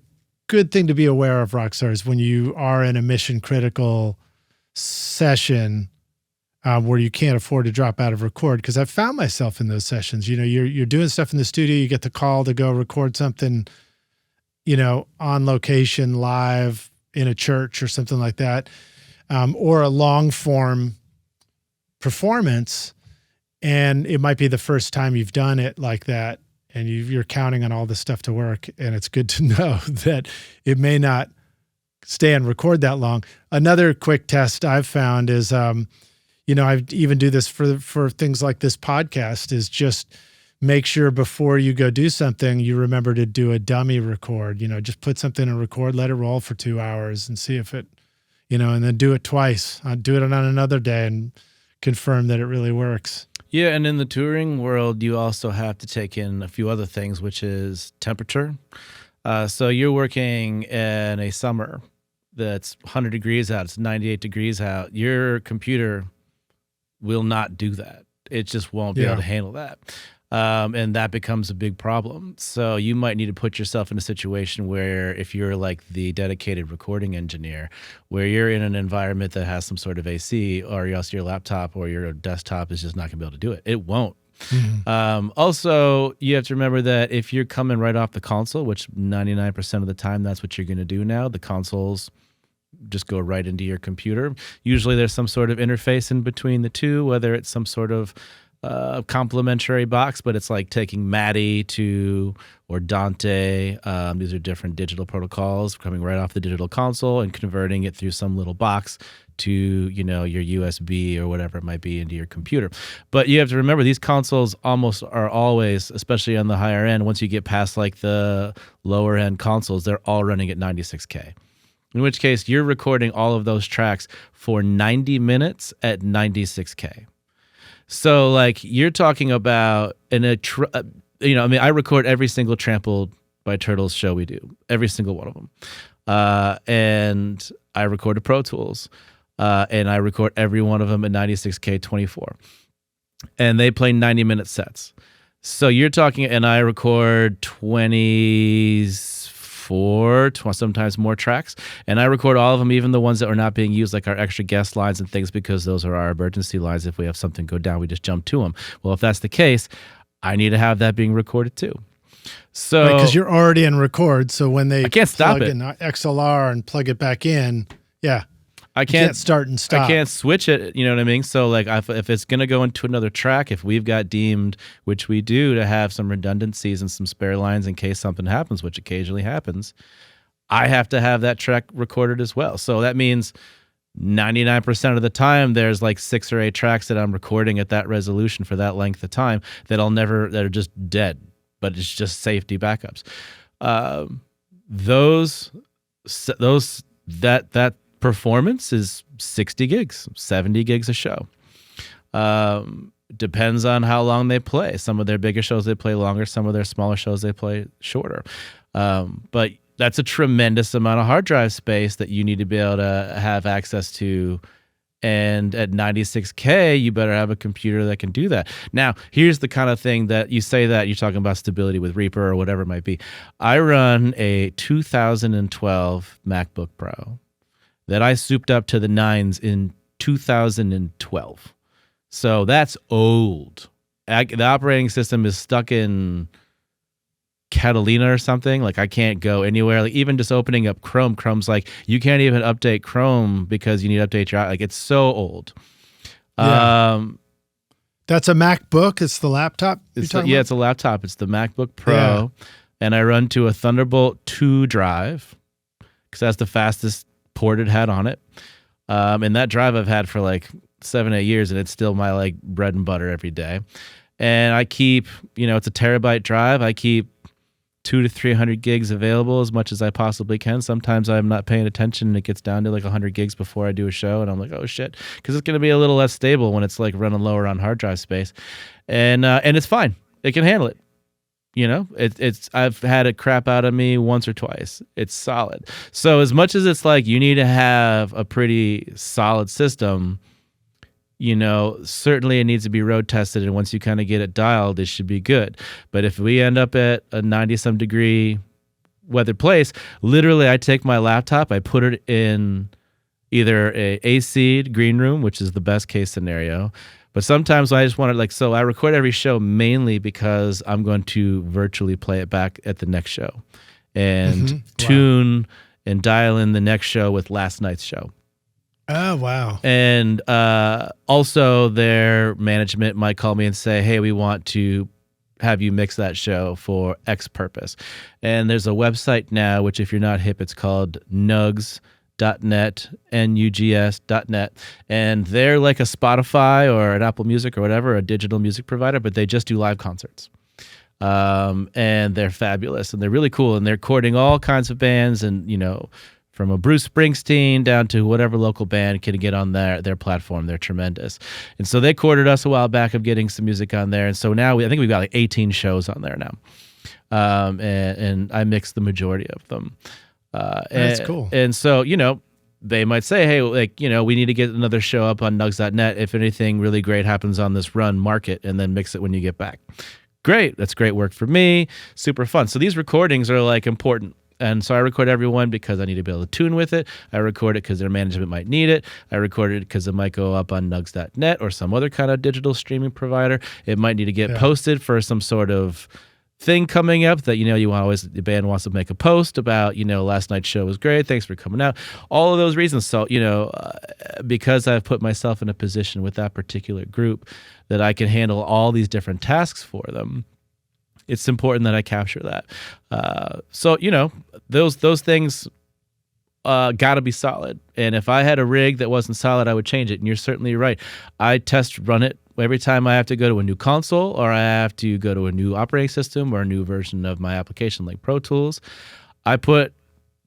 good thing to be aware of, Rockstars, when you are in a mission critical session where you can't afford to drop out of record. Because I've found myself in those sessions. You're doing stuff in the studio, you get the call to go record something, on location, live in a church or something like that, or a long form performance, and it might be the first time you've done it like that, and you're counting on all this stuff to work, and it's good to know that it may not stay and record that long. Another quick test I've found is, I even do this for things like this podcast, is just make sure before you go do something, you remember to do a dummy record. Just put something in record, let it roll for 2 hours and see if it, and then do it twice. Do it on another day and confirm that it really works. Yeah, and in the touring world, you also have to take in a few other things, which is temperature. So you're working in a summer that's 100 degrees out, it's 98 degrees out. Your computer will not do that. It just won't be able to handle that. And that becomes a big problem. So you might need to put yourself in a situation where, if you're like the dedicated recording engineer, where you're in an environment that has some sort of AC, or else your laptop or your desktop is just not going to be able to do it. It won't. Also, you have to remember that if you're coming right off the console, which 99% of the time that's what you're going to do now, the consoles just go right into your computer. Usually there's some sort of interface in between the two, whether it's some sort of complementary box, but it's like taking MADI or Dante. These are different digital protocols coming right off the digital console and converting it through some little box to, your USB or whatever it might be into your computer. But you have to remember, these consoles almost are always, especially on the higher end, once you get past like the lower end consoles, they're all running at 96K. In which case you're recording all of those tracks for 90 minutes at 96K. So like you're talking about I record every single Trampled by Turtles show we do, every single one of them. And I record to Pro Tools, and I record every one of them at 96K 24. And they play 90-minute sets. So you're talking, and I record 24, sometimes more tracks, and I record all of them, even the ones that are not being used, like our extra guest lines and things, because those are our emergency lines. If we have something go down, we just jump to them. Well, if that's the case, I need to have that being recorded too. So because you're already in record, so when they I can't stop plug it. in XLR and plug it back in, I you can't start and stop. I can't switch it, you know what I mean? So like if it's going to go into another track, if we've got deemed, which we do, to have some redundancies and some spare lines in case something happens, which occasionally happens, I have to have that track recorded as well. So that means 99% of the time there's like 6 or 8 tracks that I'm recording at that resolution for that length of time that are just dead, but it's just safety backups. That performance is 60 gigs, 70 gigs a show. Depends on how long they play. Some of their bigger shows they play longer, some of their smaller shows they play shorter. But that's a tremendous amount of hard drive space that you need to be able to have access to. And at 96K, you better have a computer that can do that. Now, here's the kind of thing that you say that you're talking about stability with Reaper or whatever it might be. I run a 2012 MacBook Pro that I souped up to the 9s in 2012. So that's old. The operating system is stuck in Catalina or something. Like I can't go anywhere. Like even just opening up Chrome's like, you can't even update Chrome because you need to update your, like it's so old. Yeah. That's a MacBook. It's the laptop you're talking about? It's a laptop. It's the MacBook Pro. Yeah. And I run to a Thunderbolt 2 drive because that's the fastest port it had on it. And that drive I've had for like 7-8 years, and it's still my like bread and butter every day. And I keep, it's a terabyte drive. I keep 200 to 300 gigs available as much as I possibly can. Sometimes I'm not paying attention and it gets down to like 100 gigs before I do a show, and I'm like, oh shit, because it's going to be a little less stable when it's like running lower on hard drive space, and it's fine. It can handle it. I've had it crap out of me once or twice. It's solid. So as much as it's like you need to have a pretty solid system, certainly it needs to be road tested, and once you kind of get it dialed, it should be good. But if we end up at a 90-some degree weather place, literally I take my laptop, I put it in either a AC green room, which is the best case scenario. But sometimes I just want to so I record every show mainly because I'm going to virtually play it back at the next show and tune and dial in the next show with last night's show. Oh, wow. And also their management might call me and say, hey, we want to have you mix that show for X purpose. And there's a website now, which if you're not hip, it's called nugs.net, nugs.net. And they're like a Spotify or an Apple Music or whatever, a digital music provider, but they just do live concerts. And they're fabulous and they're really cool. And they're courting all kinds of bands and, from a Bruce Springsteen down to whatever local band can get on their platform. They're tremendous. And so they courted us a while back of getting some music on there. And so now I think we've got like 18 shows on there now. And I mix the majority of them. That's cool. And so, they might say, hey, we need to get another show up on nugs.net. If anything really great happens on this run, mark it and then mix it when you get back. Great. That's great work for me. Super fun. So these recordings are like important. And so I record everyone because I need to be able to tune with it. I record it because their management might need it. I record it because it might go up on nugs.net or some other kind of digital streaming provider. It might need to get posted for some sort of thing coming up that, the band wants to make a post about, last night's show was great. Thanks for coming out. All of those reasons. So, because I've put myself in a position with that particular group that I can handle all these different tasks for them, it's important that I capture that. So, those things got to be solid. And if I had a rig that wasn't solid, I would change it. And you're certainly right. I test run it every time I have to go to a new console or I have to go to a new operating system or a new version of my application like Pro Tools. I put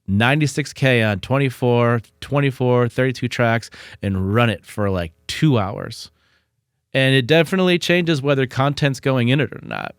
96K on 24, 32 tracks and run it for like 2 hours. And it definitely changes whether content's going in it or not.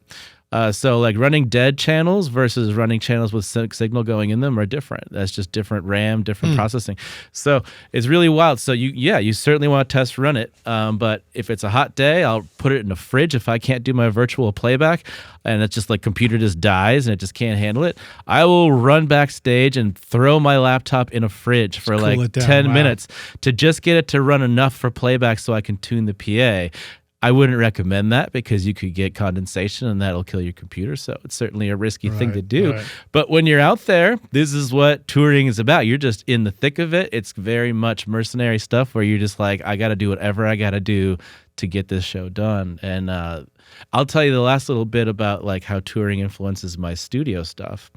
So like running dead channels versus running channels with signal going in them are different. That's just different RAM, different processing. So it's really wild. So you certainly want to test run it. But if it's a hot day, I'll put it in a fridge. If I can't do my virtual playback and it's just like computer just dies and it just can't handle it, I will run backstage and throw my laptop in a fridge for like 10 minutes to just get it to run enough for playback so I can tune the PA. I wouldn't recommend that because you could get condensation and that'll kill your computer. So it's certainly a risky thing to do. Right. But when you're out there, this is what touring is about. You're just in the thick of it. It's very much mercenary stuff where you're just like, I got to do whatever I got to do to get this show done. And I'll tell you the last little bit about like how touring influences my studio stuff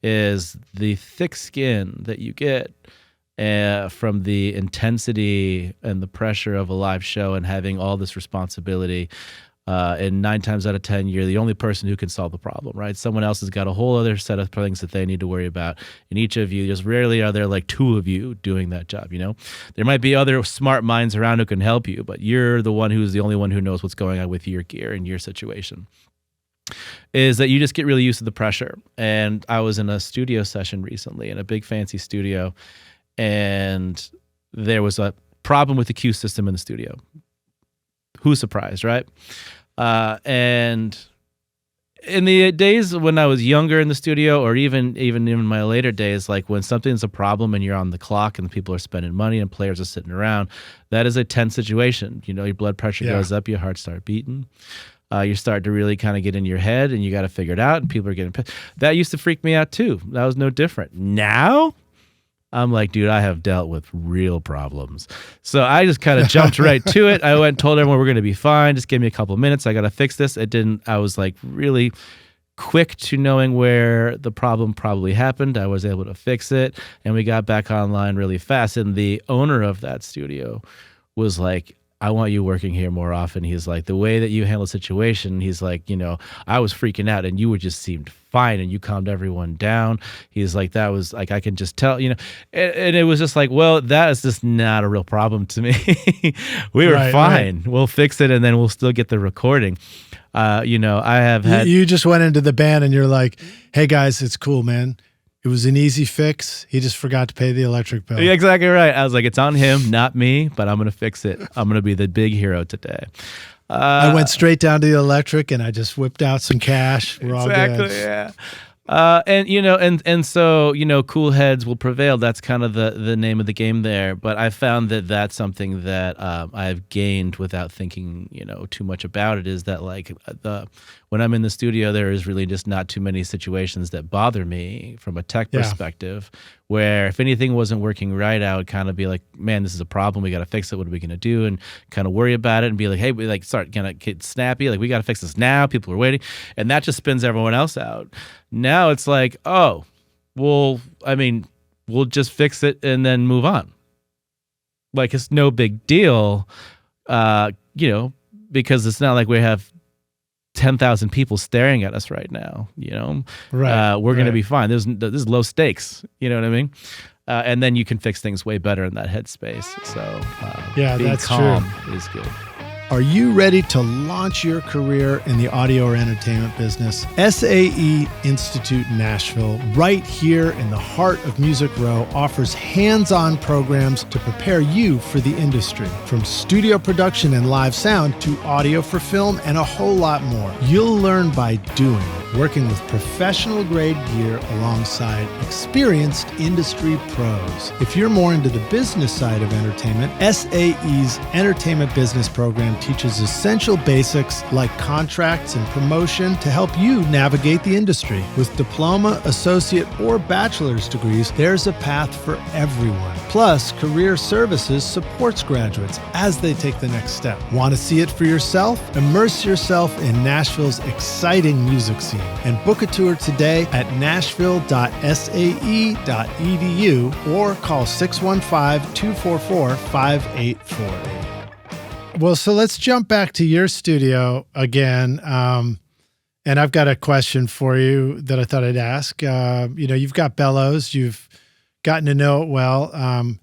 is the thick skin that you get from the intensity and the pressure of a live show and having all this responsibility. And 9 times out of 10, you're the only person who can solve the problem, right? Someone else has got a whole other set of things that they need to worry about. And each of you, just rarely are there like 2 of you doing that job, you know? There might be other smart minds around who can help you, but you're the one who's the only one who knows what's going on with your gear and your situation. Is that you just get really used to the pressure. And I was in a studio session recently in a big fancy studio, and there was a problem with the cue system in the studio. Who's surprised, right? And in the days when I was younger in the studio, or even in my later days, like when something's a problem and you're on the clock and people are spending money and players are sitting around, that is a tense situation. You know, your blood pressure goes up, your heart starts beating. You start to really kind of get in your head and you got to figure it out and people are getting pissed. That used to freak me out too. That was no different. Now, I'm like, dude, I have dealt with real problems. So I just kind of jumped right to it. I went and told everyone we're going to be fine. Just give me a couple minutes. I got to fix this. I was like really quick to knowing where the problem probably happened. I was able to fix it and we got back online really fast. And the owner of that studio was like, I want you working here more often. He's like, the way that you handle the situation, he's like, you know, I was freaking out and you would just seemed fine and you calmed everyone down. He's like, that was like, I can just tell, you know, and it was just like, well, that is just not a real problem to me. We were fine. Right. We'll fix it and then we'll still get the recording. You know, I have had. You just went into the band and you're like, hey guys, it's cool, man. It was an easy fix. He just forgot to pay the electric bill. Yeah, exactly right. I was like, it's on him, not me, but I'm going to fix it. I'm going to be the big hero today. I went straight down to the electric and I just whipped out some cash. We're all good. Yeah. And you know, and so, you know, cool heads will prevail. That's kind of the name of the game there. But I found that that's something that I've gained without thinking, you know, too much about it. Is that like when I'm in the studio, there is really just not too many situations that bother me from a tech perspective. Where if anything wasn't working right, I would kind of be like, man, this is a problem. We got to fix it. What are we going to do? And kind of worry about it and be like, hey, we like start kind of get snappy. Like, we got to fix this now. People are waiting. And that just spins everyone else out. Now it's like, oh, well, I mean, we'll just fix it and then move on. Like, it's no big deal, you know, because it's not like we have 10,000 people staring at us right now, you know, we're going to be fine. This is low stakes, you know what I mean? And then you can fix things way better in that headspace. So being that's calm true. is good. Are you ready to launch your career in the audio or entertainment business? SAE Institute Nashville, right here in the heart of Music Row, offers hands-on programs to prepare you for the industry. From studio production and live sound to audio for film and a whole lot more. You'll learn by doing, working with professional-grade gear alongside experienced industry pros. If you're more into the business side of entertainment, SAE's Entertainment Business Program teaches essential basics like contracts and promotion to help you navigate the industry. With diploma, associate, or bachelor's degrees, there's a path for everyone. Plus, Career Services supports graduates as they take the next step. Want to see it for yourself? Immerse yourself in Nashville's exciting music scene and book a tour today at nashville.sae.edu or call 615-244-5848. Well, so let's jump back to your studio again. And I've got a question for you that I thought I'd ask. You know, you've got Bellows. You've gotten to know it well.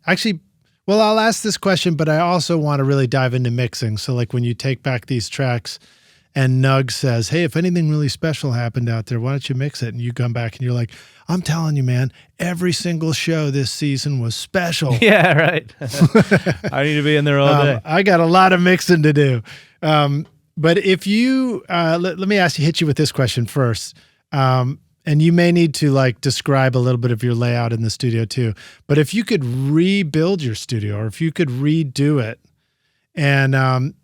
Actually, Well, I'll ask this question, but I also want to really dive into mixing. So like when you take back these tracks and Nug says, hey, if anything really special happened out there, why don't you mix it? And you come back and you're like, I'm telling you, man, every single show this season was special. Yeah, right. I need to be in there all day. I got a lot of mixing to do. But if you, let me hit you with this question first. And you may need to like describe a little bit of your layout in the studio too. But if you could rebuild your studio, or if you could redo it, and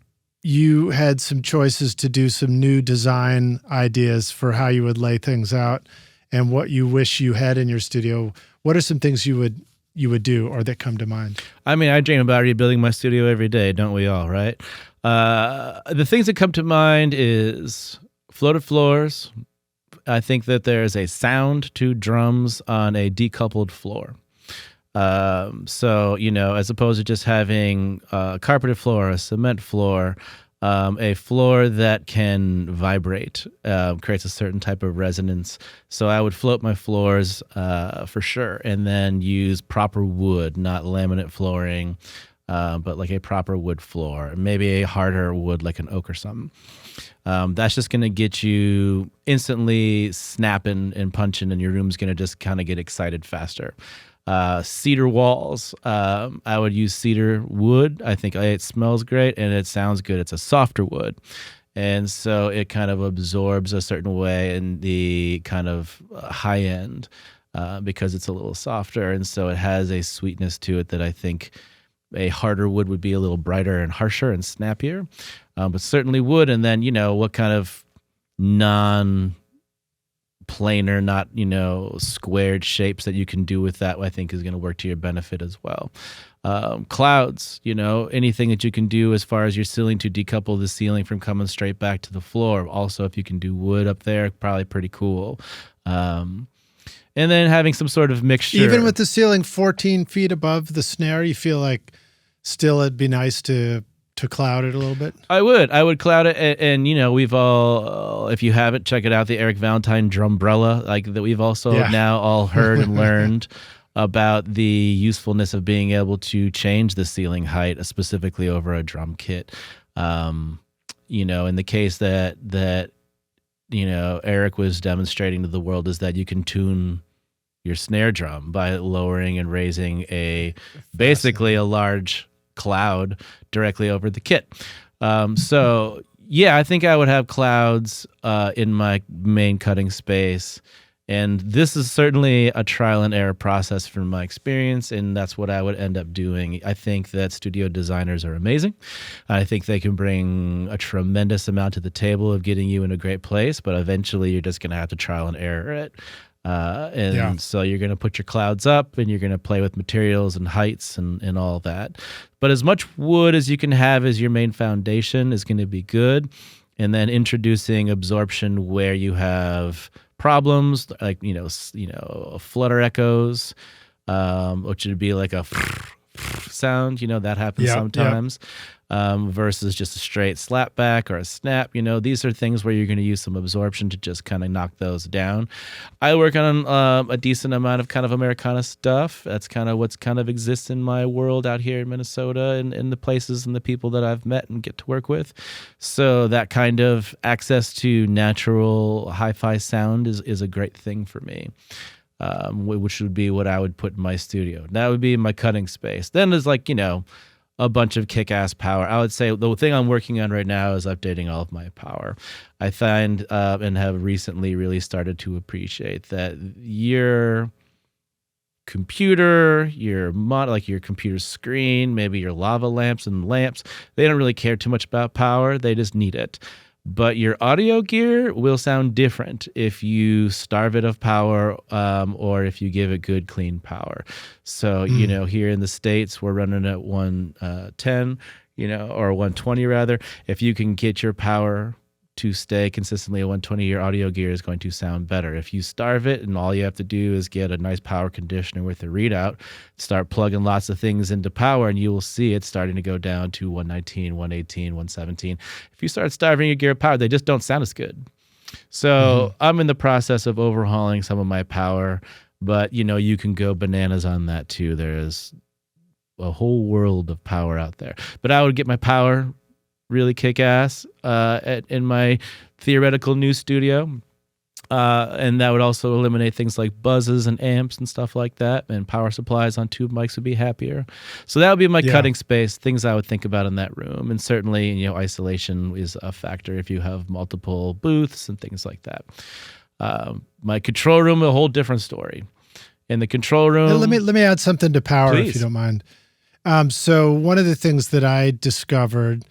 you had some choices to do some new design ideas for how you would lay things out and what you wish you had in your studio, what are some things you would do or that come to mind? I mean, I dream about rebuilding my studio every day, don't we all, right? The things that come to mind is floated floors. I think that there's a sound to drums on a decoupled floor. So, as opposed to just having a carpeted floor, a cement floor, a floor that can vibrate, creates a certain type of resonance. So I would float my floors for sure, and then use proper wood, not laminate flooring, but like a proper wood floor, maybe a harder wood like an oak or something. That's just going to get you instantly snapping and punching, and your room's going to just kind of get excited faster. Cedar walls. I would use cedar wood. I think it smells great and it sounds good. It's a softer wood. And so it kind of absorbs a certain way in the kind of high end because it's a little softer. And so it has a sweetness to it that I think a harder wood would be a little brighter and harsher and snappier. But certainly wood. And then, what kind of planar, not, squared shapes that you can do with that, I think is going to work to your benefit as well. Clouds, anything that you can do as far as your ceiling to decouple the ceiling from coming straight back to the floor. Also, if you can do wood up there, probably pretty cool. And then having some sort of mixture. Even with the ceiling 14 feet above the snare, you feel like still it'd be nice to cloud it a little bit? I would cloud it. And we've all, if you haven't, check it out, the Eric Valentine Drumbrella, like that we've also now all heard and learned about the usefulness of being able to change the ceiling height, specifically over a drum kit. In the case that Eric was demonstrating to the world is that you can tune your snare drum by lowering and raising basically a large cloud directly over the kit. So yeah, I think I would have clouds in my main cutting space. And this is certainly a trial and error process from my experience, and that's what I would end up doing. I think that studio designers are amazing. I think they can bring a tremendous amount to the table of getting you in a great place, but eventually you're just going to have to trial and error it. So you're going to put your clouds up and you're going to play with materials and heights and all that. But as much wood as you can have as your main foundation is going to be good. And then introducing absorption where you have problems, like, flutter echoes, which would be like a sound, that happens sometimes. Versus just a straight slap back or a snap. These are things where you're going to use some absorption to just kind of knock those down. I work on a decent amount of kind of Americana stuff. That's kind of what's kind of exists in my world out here in Minnesota and the places and the people that I've met and get to work with. So that kind of access to natural hi-fi sound is a great thing for me. Which would be what I would put in my studio. That would be my cutting space. Then there's like, a bunch of kick-ass power. I would say the thing I'm working on right now is updating all of my power. I find and have recently really started to appreciate that your computer, your computer screen, maybe your lava lamps and lamps, they don't really care too much about power. They just need it. But your audio gear will sound different if you starve it of power or if you give it good, clean power. So, here in the States, we're running at 110, or 120 rather. If you can get your power to stay consistently at 120, your audio gear is going to sound better. If you starve it and all you have to do is get a nice power conditioner with a readout, start plugging lots of things into power, and you will see it starting to go down to 119, 118, 117. If you start starving your gear of power, they just don't sound as good. So I'm in the process of overhauling some of my power, but you can go bananas on that too. There's a whole world of power out there. But I would get my power really kick ass in my theoretical new studio. And that would also eliminate things like buzzes and amps and stuff like that. And power supplies on tube mics would be happier. So that would be my cutting space, things I would think about in that room. And certainly, isolation is a factor if you have multiple booths and things like that. My control room, a whole different story. In the control room... Let me add something to power, please. If you don't mind. So one of the things that I discovered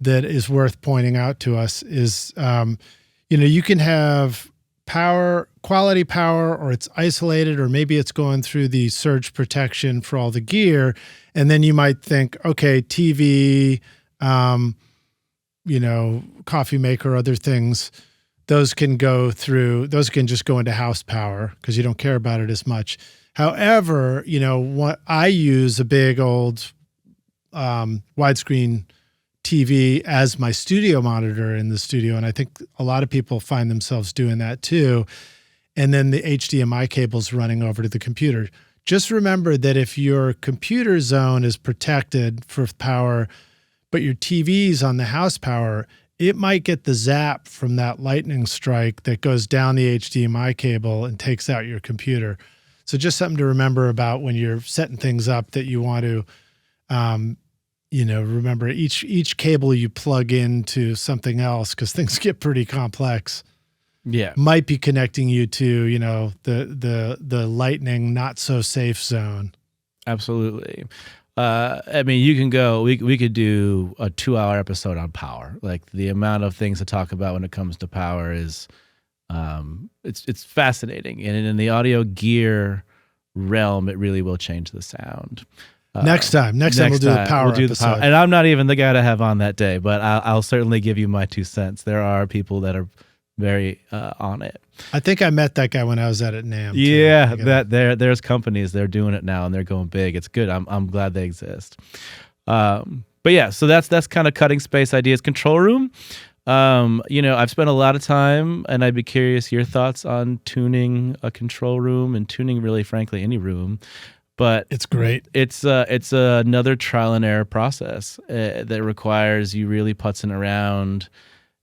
that is worth pointing out to us is, you can have quality power, or it's isolated, or maybe it's going through the surge protection for all the gear. And then you might think, okay, TV, coffee maker, other things, those can just go into house power because you don't care about it as much. However, what I use a big old widescreen TV as my studio monitor in the studio. And I think a lot of people find themselves doing that too. And then the HDMI cable's running over to the computer. Just remember that if your computer zone is protected for power, but your TV's on the house power, it might get the zap from that lightning strike that goes down the HDMI cable and takes out your computer. So just something to remember about when you're setting things up, that you want to, remember each cable you plug into something else, because things get pretty complex. Yeah. Might be connecting you to, the lightning not so safe zone. Absolutely. You can go, we could do a 2-hour episode on power. Like, the amount of things to talk about when it comes to power is, it's fascinating. And in the audio gear realm, it really will change the sound. Next time we'll do the power episode. The and I'm not even the guy to have on that day, but I'll certainly give you my 2 cents. There are people that are very on it. I think I met that guy when I was at NAMM. Yeah, there's companies, they're doing it now and they're going big. It's good. I'm glad they exist. But yeah, so that's kind of cutting space ideas. Control room. I've spent a lot of time, and I'd be curious your thoughts on tuning a control room and tuning, really, frankly, any room. But it's great. It's another trial and error process that requires you really putzing around,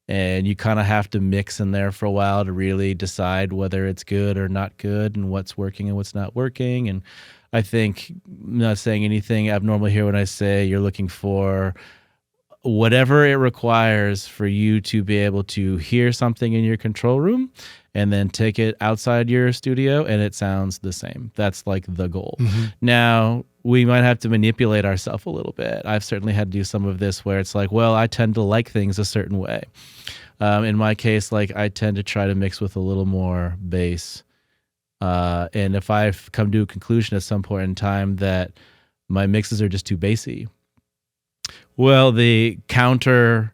and you kind of have to mix in there for a while to really decide whether it's good or not good, and what's working and what's not working. And I think, I'm not saying anything abnormal here when I say you're looking for whatever it requires for you to be able to hear something in your control room and then take it outside your studio and it sounds the same. That's like the goal. Mm-hmm. Now, we might have to manipulate ourselves a little bit. I've certainly had to do some of this where it's like, well, I tend to like things a certain way. In my case, like, I tend to try to mix with a little more bass. And if I've come to a conclusion at some point in time that my mixes are just too bassy, well, the counter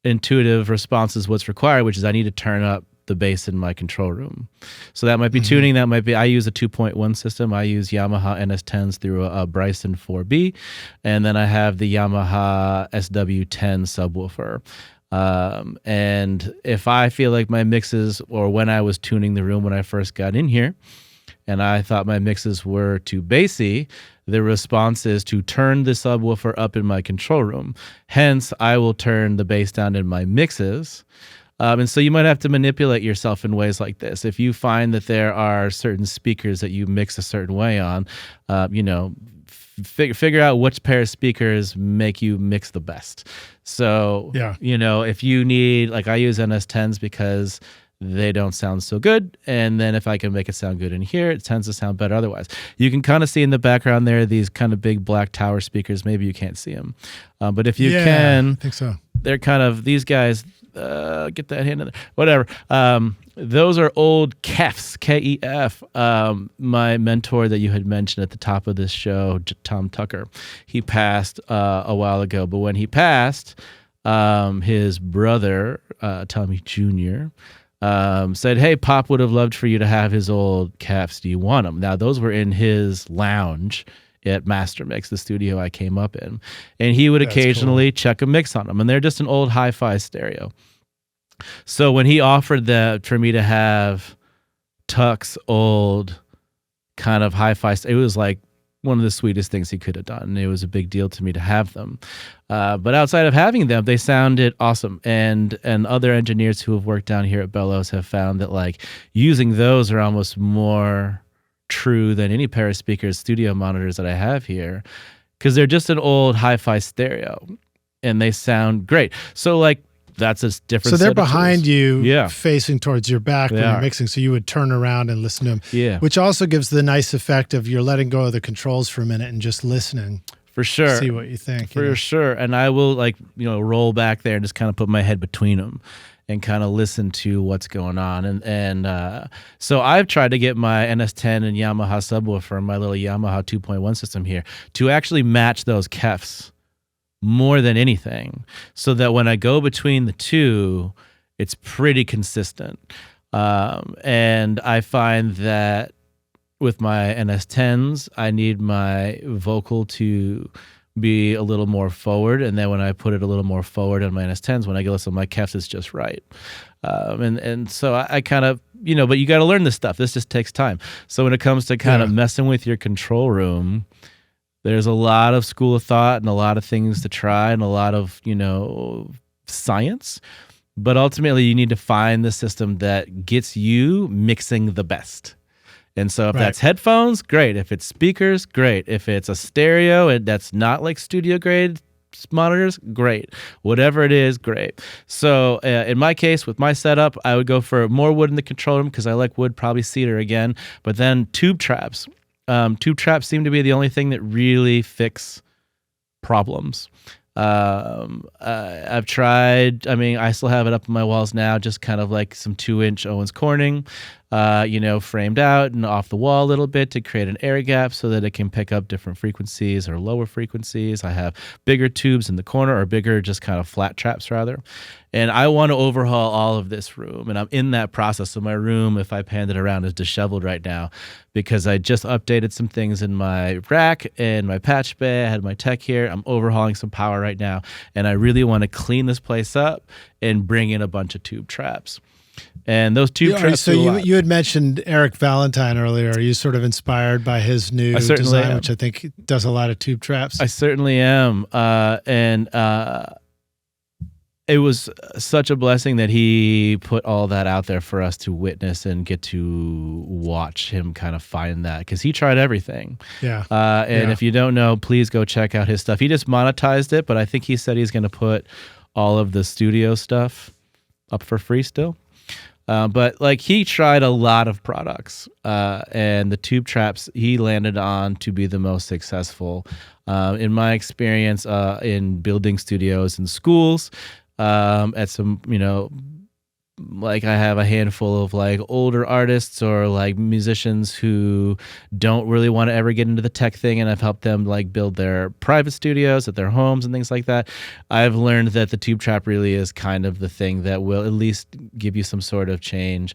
intuitive response is what's required, which is I need to turn up the bass in my control room. So that might be tuning. That might be, I use a 2.1 system. I use Yamaha NS10s through a Bryson 4B. And then I have the Yamaha SW10 subwoofer. And if I feel like my mixes, or when I was tuning the room when I first got in here, and I thought my mixes were too bassy, the response is to turn the subwoofer up in my control room. Hence, I will turn the bass down in my mixes. And so you might have to manipulate yourself in ways like this. If you find that there are certain speakers that you mix a certain way on, figure out which pair of speakers make you mix the best. So, if you need, like, I use NS10s because they don't sound so good, and then if I can make it sound good in here, it tends to sound better otherwise. You can kind of see in the background there these kind of big black tower speakers. Maybe you can't see them, but if you can, I think so. They're kind of, these guys, get that hand in there, whatever. Those are old KEFs, K-E-F. My mentor that you had mentioned at the top of this show, Tom Tucker, he passed a while ago, but when he passed, his brother, Tommy Jr., said, hey, Pop would have loved for you to have his old KEFs. Do you want them? Now, those were in his lounge at Master Mix, the studio I came up in. And he would occasionally check a mix on them. And they're just an old hi-fi stereo. So when he offered that for me to have Tuck's old kind of hi-fi, it was like one of the sweetest things he could have done. And it was a big deal to me to have them. But outside of having them, they sounded awesome. And other engineers who have worked down here at Bellows have found that like using those are almost more true than any pair of speakers, studio monitors that I have here, because they're just an old hi-fi stereo and they sound great. So like, that's a different. So they're set of behind tools. you, Yeah. facing towards your back when you're mixing. So you would turn around and listen to them. Yeah. Which also gives the nice effect of you're letting go of the controls for a minute and just listening. For sure. See what you think. For sure. And I will like, roll back there and just kind of put my head between them and kind of listen to what's going on. And so I've tried to get my NS10 and Yamaha subwoofer, my little Yamaha 2.1 system here, to actually match those kefs more than anything, so that when I go between the two, it's pretty consistent. And I find that with my NS10s, I need my vocal to be a little more forward, and then when I put it a little more forward on my NS10s, when I go listen to my kefs, it's just right. And so I kind of, but you got to learn this stuff. This just takes time. So when it comes to kind of messing with your control room, there's a lot of school of thought and a lot of things to try and a lot of, science. But ultimately, you need to find the system that gets you mixing the best. And so if that's headphones, great. If it's speakers, great. If it's a stereo and that's not like studio grade monitors, great. Whatever it is, great. So in my case, with my setup, I would go for more wood in the control room because I like wood, probably cedar again. But then tube traps. Tube traps seem to be the only thing that really fix problems. I've tried, I still have it up on my walls now, just kind of like some 2-inch Owens Corning, framed out and off the wall a little bit to create an air gap so that it can pick up different frequencies or lower frequencies. I have bigger tubes in the corner, or bigger just kind of flat traps rather. And I want to overhaul all of this room, and I'm in that process. So my room, if I panned it around, is disheveled right now because I just updated some things in my rack and my patch bay. I had my tech here. I'm overhauling some power right now, and I really want to clean this place up and bring in a bunch of tube traps. And those tube traps. So you had mentioned Eric Valentine earlier. Are you sort of inspired by his new design, which I think does a lot of tube traps? I certainly am. It was such a blessing that he put all that out there for us to witness and get to watch him kind of find that, because he tried everything. Yeah. If you don't know, please go check out his stuff. He just monetized it, but I think he said he's going to put all of the studio stuff up for free still. But like, he tried a lot of products, and the tube traps he landed on to be the most successful. In my experience, in building studios and schools, at some, like I have a handful of like older artists or like musicians who don't really want to ever get into the tech thing, and I've helped them like build their private studios at their homes and things like that. I've learned that the tube trap really is kind of the thing that will at least give you some sort of change.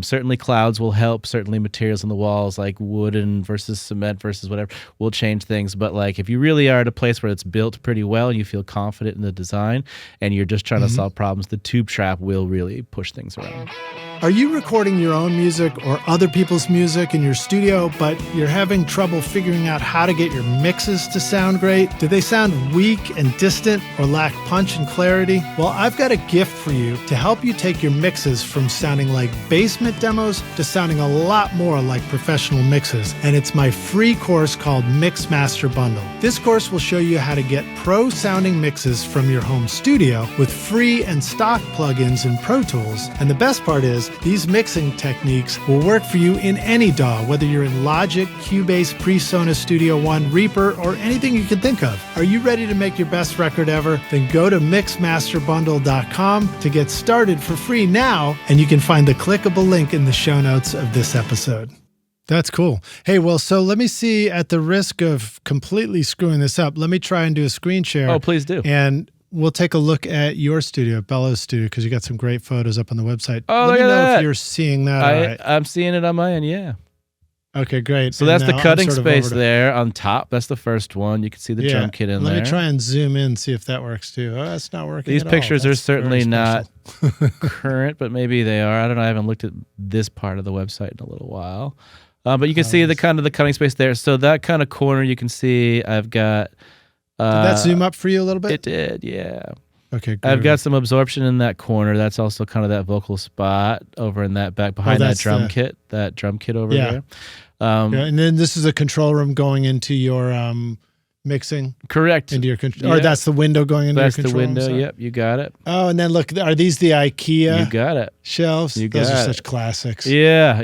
Certainly clouds will help. Certainly materials on the walls like wooden versus cement versus whatever will change things. But like, if you really are at a place where it's built pretty well and you feel confident in the design and you're just trying to solve problems, the tube trap will really push things around. Are you recording your own music or other people's music in your studio, but you're having trouble figuring out how to get your mixes to sound great? Do they sound weak and distant or lack punch and clarity? Well, I've got a gift for you to help you take your mixes from sounding like basement demos to sounding a lot more like professional mixes. And it's my free course called Mix Master Bundle. This course will show you how to get pro-sounding mixes from your home studio with free and stock plugins in Pro Tools. And the best part is, these mixing techniques will work for you in any DAW, whether you're in Logic, Cubase, PreSonus Studio One, Reaper, or anything you can think of. Are you ready to make your best record ever? Then go to mixmasterbundle.com to get started for free now, and you can find the clickable link in the show notes of this episode. That's cool. Hey, well, so let me see, at the risk of completely screwing this up, let me try and do a screen share. Oh, please do. And we'll take a look at your studio, Bellows Studio, because you got some great photos up on the website. Oh, let me know that. if you're seeing that. All right. I'm seeing it on my end, yeah. Okay, great. So that's the cutting space there on top. That's the first one. You can see the drum kit in there. Let me try and zoom in, see if that works too. Oh, that's not working. These at pictures all. are certainly not current, but maybe they are. I don't know. I haven't looked at this part of the website in a little while. But you can see the kind of the cutting space there. So that kind of corner you can see I've got. Did that zoom up for you a little bit? It did, yeah. Okay, good. I've got some absorption in that corner. That's also kind of that vocal spot over in that back behind that drum kit. That drum kit over there. And then this is a control room going into your mixing. Correct. Into your or that's the window going into your control room. That's the window. Yep, you got it. Oh, and then look, are these the IKEA? You got it. Shelves. You got Those are it. such classics. Yeah.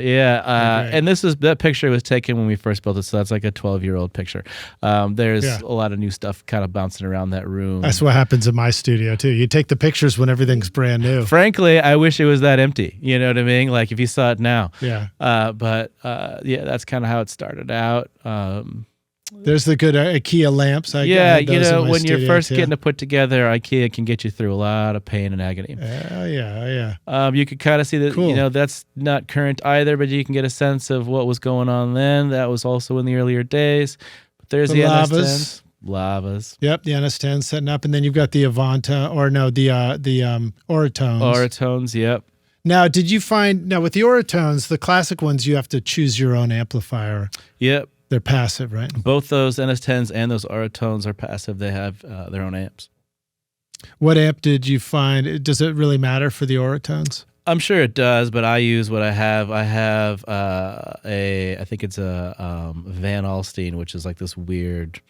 And that picture was taken when we first built it, so that's like a 12-year-old picture. There's a lot of new stuff kind of bouncing around that room. That's what happens in my studio too. You take the pictures when everything's brand new. Frankly, I wish it was that empty. You know what I mean? Like if you saw it now. Yeah. But that's kind of how it started out. There's the good IKEA lamps. When you're first getting to put together, IKEA can get you through a lot of pain and agony. Yeah. You could kind of see that, cool. That's not current either, but you can get a sense of what was going on then. That was also in the earlier days. But there's the NS10s. Lavas. Yep, the NS10 setting up. And then you've got the Avanta, the Oratones. Oratones, yep. Now, did you find, with the Oratones, the classic ones, you have to choose your own amplifier. Yep. They're passive, right? Both those NS10s and those Oratones are passive. They have their own amps. What amp did you find? Does it really matter for the Oratones? I'm sure it does, but I use what I have. I have I think it's a Van Alstyne, which is like this weird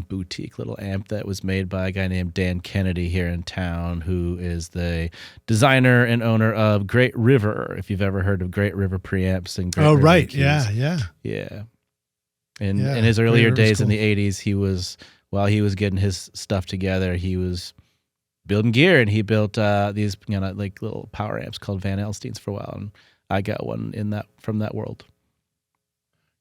boutique little amp that was made by a guy named Dan Kennedy here in town, who is the designer and owner of Great River. If you've ever heard of Great River preamps and Great River right. keys. Yeah. In his earlier days in the 80s, while he was getting his stuff together, he was building gear, and he built these like little power amps called Van Alstynes for a while, and I got one from that world.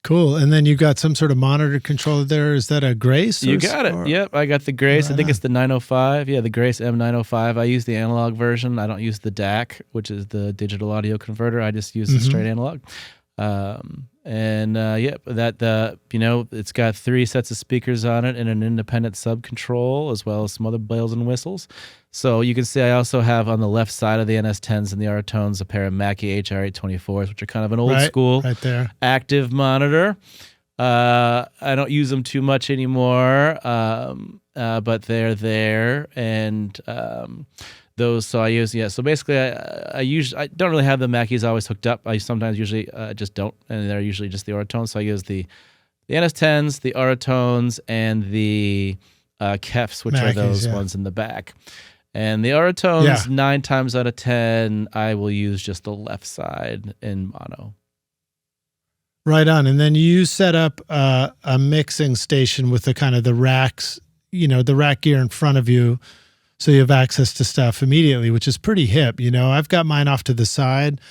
Cool. And then you got some sort of monitor controller there. Is that a Grace? You got it. Yep, I got the Grace. I think it's the 905. Yeah, the Grace M905. I use the analog version. I don't use the DAC, which is the digital audio converter. I just use the straight analog. It's got 3 sets of speakers on it and an independent sub control, as well as some other bells and whistles. So you can see I also have on the left side of the NS10s and the Artones a pair of Mackie HR824s, which are kind of an old school right there. Active monitor. I don't use them too much anymore, but they're there, and those. So I use So basically, I don't really have the Mackies always hooked up. I sometimes usually just don't, and they're usually just the Oratones. So I use the NS10s, the Oratones, and the Kefs, which are those ones in the back. And the Oratones, 9 times out of 10, I will use just the left side in mono. Right on. And then you set up a mixing station with the kind of the racks, the rack gear in front of you, so you have access to stuff immediately, which is pretty hip. I've got mine off to the side,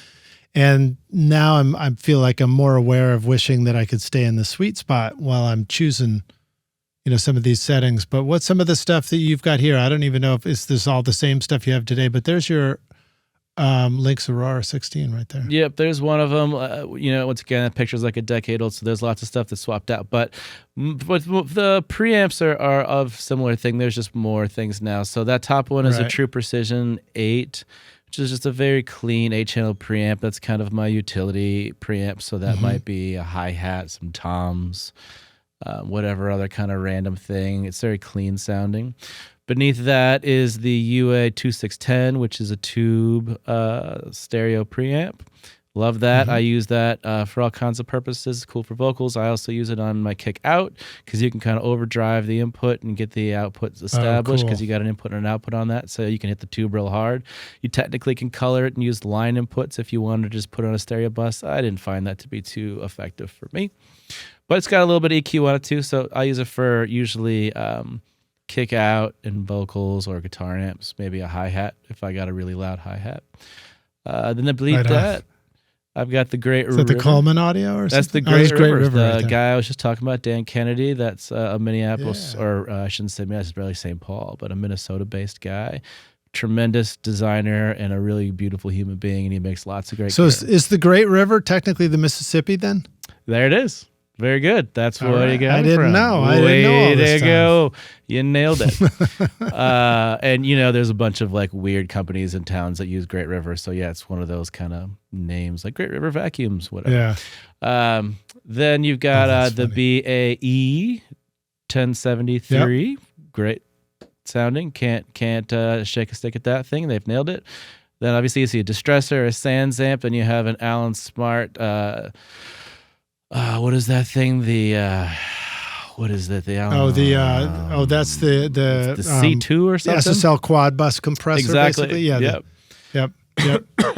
and now I feel like I'm more aware of wishing that I could stay in the sweet spot while I'm choosing some of these settings. But what's some of the stuff that you've got here? I don't even know if this all the same stuff you have today, but there's your Lynx Aurora 16 right there. Yep, there's one of them. Once again, that picture's like a decade old, so there's lots of stuff that's swapped out. But the preamps are of similar thing. There's just more things now. So that top one is a True Precision 8, which is just a very clean 8-channel preamp. That's kind of my utility preamp. So that might be a hi-hat, some toms, whatever other kind of random thing. It's very clean sounding. Beneath that is the UA 2610, which is a tube stereo preamp. Love that. I use that for all kinds of purposes. It's cool for vocals. I also use it on my kick out because you can kind of overdrive the input and get the output established because you got an input and an output on that, so you can hit the tube real hard. You technically can color it and use line inputs if you wanted to just put it on a stereo bus. I didn't find that to be too effective for me. But it's got a little bit of EQ on it too, so I use it for usually kick out and vocals or guitar amps, maybe a hi-hat if I got a really loud hi-hat. Then beneath that, I've got the Great River. Is that the Coleman audio or something? That's the Great River. The right guy I was just talking about, Dan Kennedy, that's a Minneapolis, or I shouldn't say Minneapolis, barely St. Paul, but a Minnesota-based guy. Tremendous designer and a really beautiful human being, and he makes lots of great So is the Great River technically the Mississippi then? There it is. Very good. That's All where right. you got I it didn't from. know. I didn't know all Way this to time. go. You nailed it. And, there's a bunch of like weird companies and towns that use Great River. So, yeah, it's one of those kind of names like Great River Vacuums, whatever. Yeah. Then you've got the funny. BAE 1073. Yep. Great sounding. Can't shake a stick at that thing. They've nailed it. Then obviously you see a distressor, a Sans amp, and you have an Allen Smart. What is that thing? What is that? That's the C2 or something. The SSL quad bus compressor. Exactly. Basically. Yeah. Yep.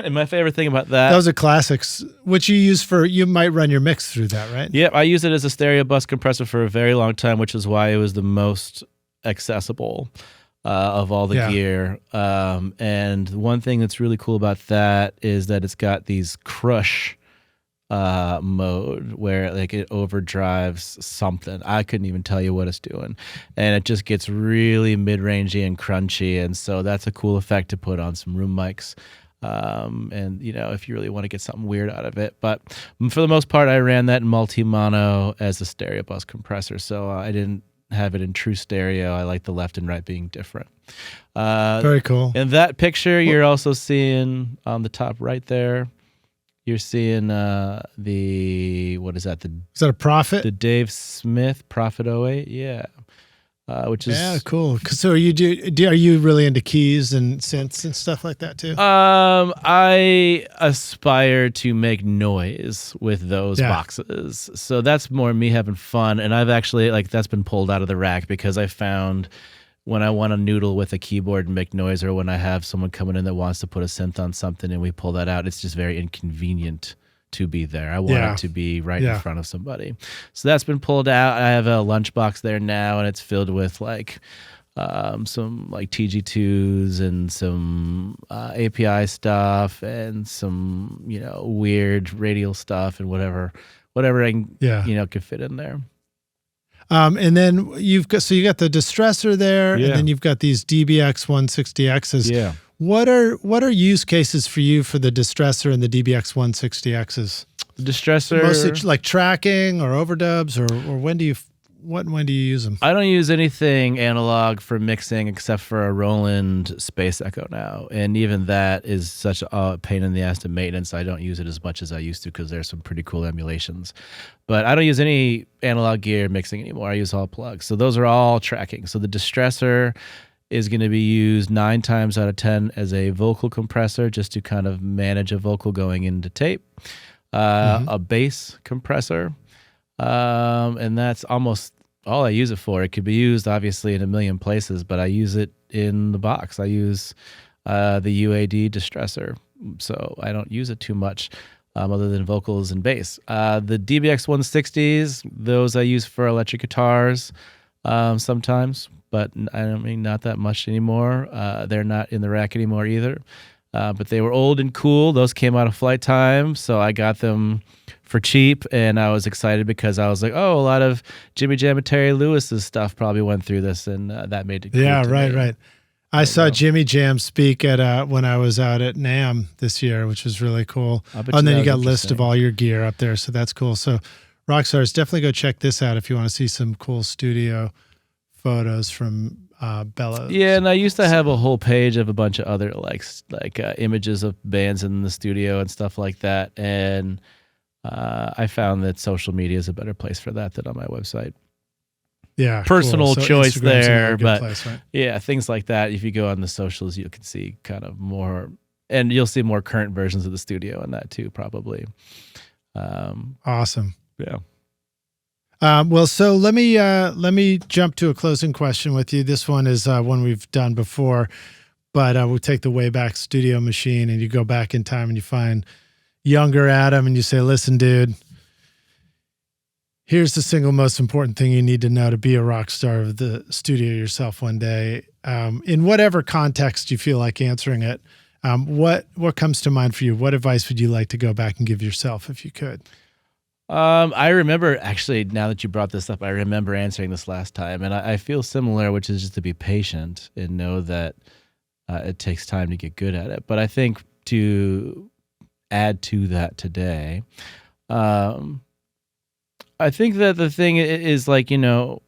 And my favorite thing about that. Those are classics, which you use you might run your mix through that, right? Yep. I use it as a stereo bus compressor for a very long time, which is why it was the most accessible of all the gear. And one thing that's really cool about that is that it's got these crush mode where like it overdrives something. I couldn't even tell you what it's doing, and it just gets really mid-rangey and crunchy, and so that's a cool effect to put on some room mics. And if you really want to get something weird out of it, but for the most part I ran that in multi-mono as a stereo bus compressor, so I didn't have it in true stereo. I like the left and right being different. Very cool. In that picture you're also seeing on the top right there, you're seeing what is that? Is that a Prophet? The Dave Smith Prophet 08, yeah. Which is cool. So are you really into keys and synths and stuff like that too? I aspire to make noise with those boxes, so that's more me having fun. And I've actually that's been pulled out of the rack because I found when I want to noodle with a keyboard and make noise, or when I have someone coming in that wants to put a synth on something and we pull that out, it's just very inconvenient to be there. I want it to be right in front of somebody. So that's been pulled out. I have a lunchbox there now, and it's filled with some TG2s and some API stuff and some weird radial stuff and whatever I can can fit in there. And then you got the distressor there, and then you've got these DBX 160Xs. Yeah. What are use cases for you for the distressor and the DBX 160Xs? The distressor mostly like tracking or overdubs, or when do you use them? I don't use anything analog for mixing except for a Roland Space Echo now, and even that is such a pain in the ass to maintenance. I don't use it as much as I used to because there's some pretty cool emulations. But I don't use any analog gear mixing anymore. I use all plugs. So those are all tracking. So the distressor is going to be used 9 times out of 10 as a vocal compressor, just to kind of manage a vocal going into tape. A bass compressor. And that's almost all I use it for. It could be used obviously in a million places, but I use it in the box. I use the UAD distressor, so I don't use it too much other than vocals and bass. The DBX 160s, those I use for electric guitars sometimes, but not that much anymore. They're not in the rack anymore either. But they were old and cool. Those came out of Flight Time, so I got them for cheap, and I was excited because I was like, oh, a lot of Jimmy Jam and Terry Lewis's stuff probably went through this, and that made it cool. Yeah, right. I saw Jimmy Jam speak at when I was out at NAMM this year, which was really cool. And then you got a list of all your gear up there, so that's cool. So Rockstars, definitely go check this out if you want to see some cool studio photos from Bellows. Yeah, and I used to have a whole page of a bunch of other images of bands in the studio and stuff like that, and I found that social media is a better place for that than on my website. Yeah, personal choice there, but place, right? Yeah, things like that. If you go on the socials, you can see kind of more, and you'll see more current versions of the studio in that too, probably. Awesome. Yeah. Well, so let me jump to a closing question with you. This one is one we've done before, but we'll take the Wayback Studio machine, and you go back in time and you find younger Adam, and you say, "Listen, dude, here's the single most important thing you need to know to be a rock star of the studio yourself one day." In whatever context you feel like answering it, what comes to mind for you? What advice would you like to go back and give yourself if you could? I remember, actually, now that you brought this up, I remember answering this last time, and I feel similar, which is just to be patient and know that it takes time to get good at it. But I think to add to that today, I think that the thing is like, it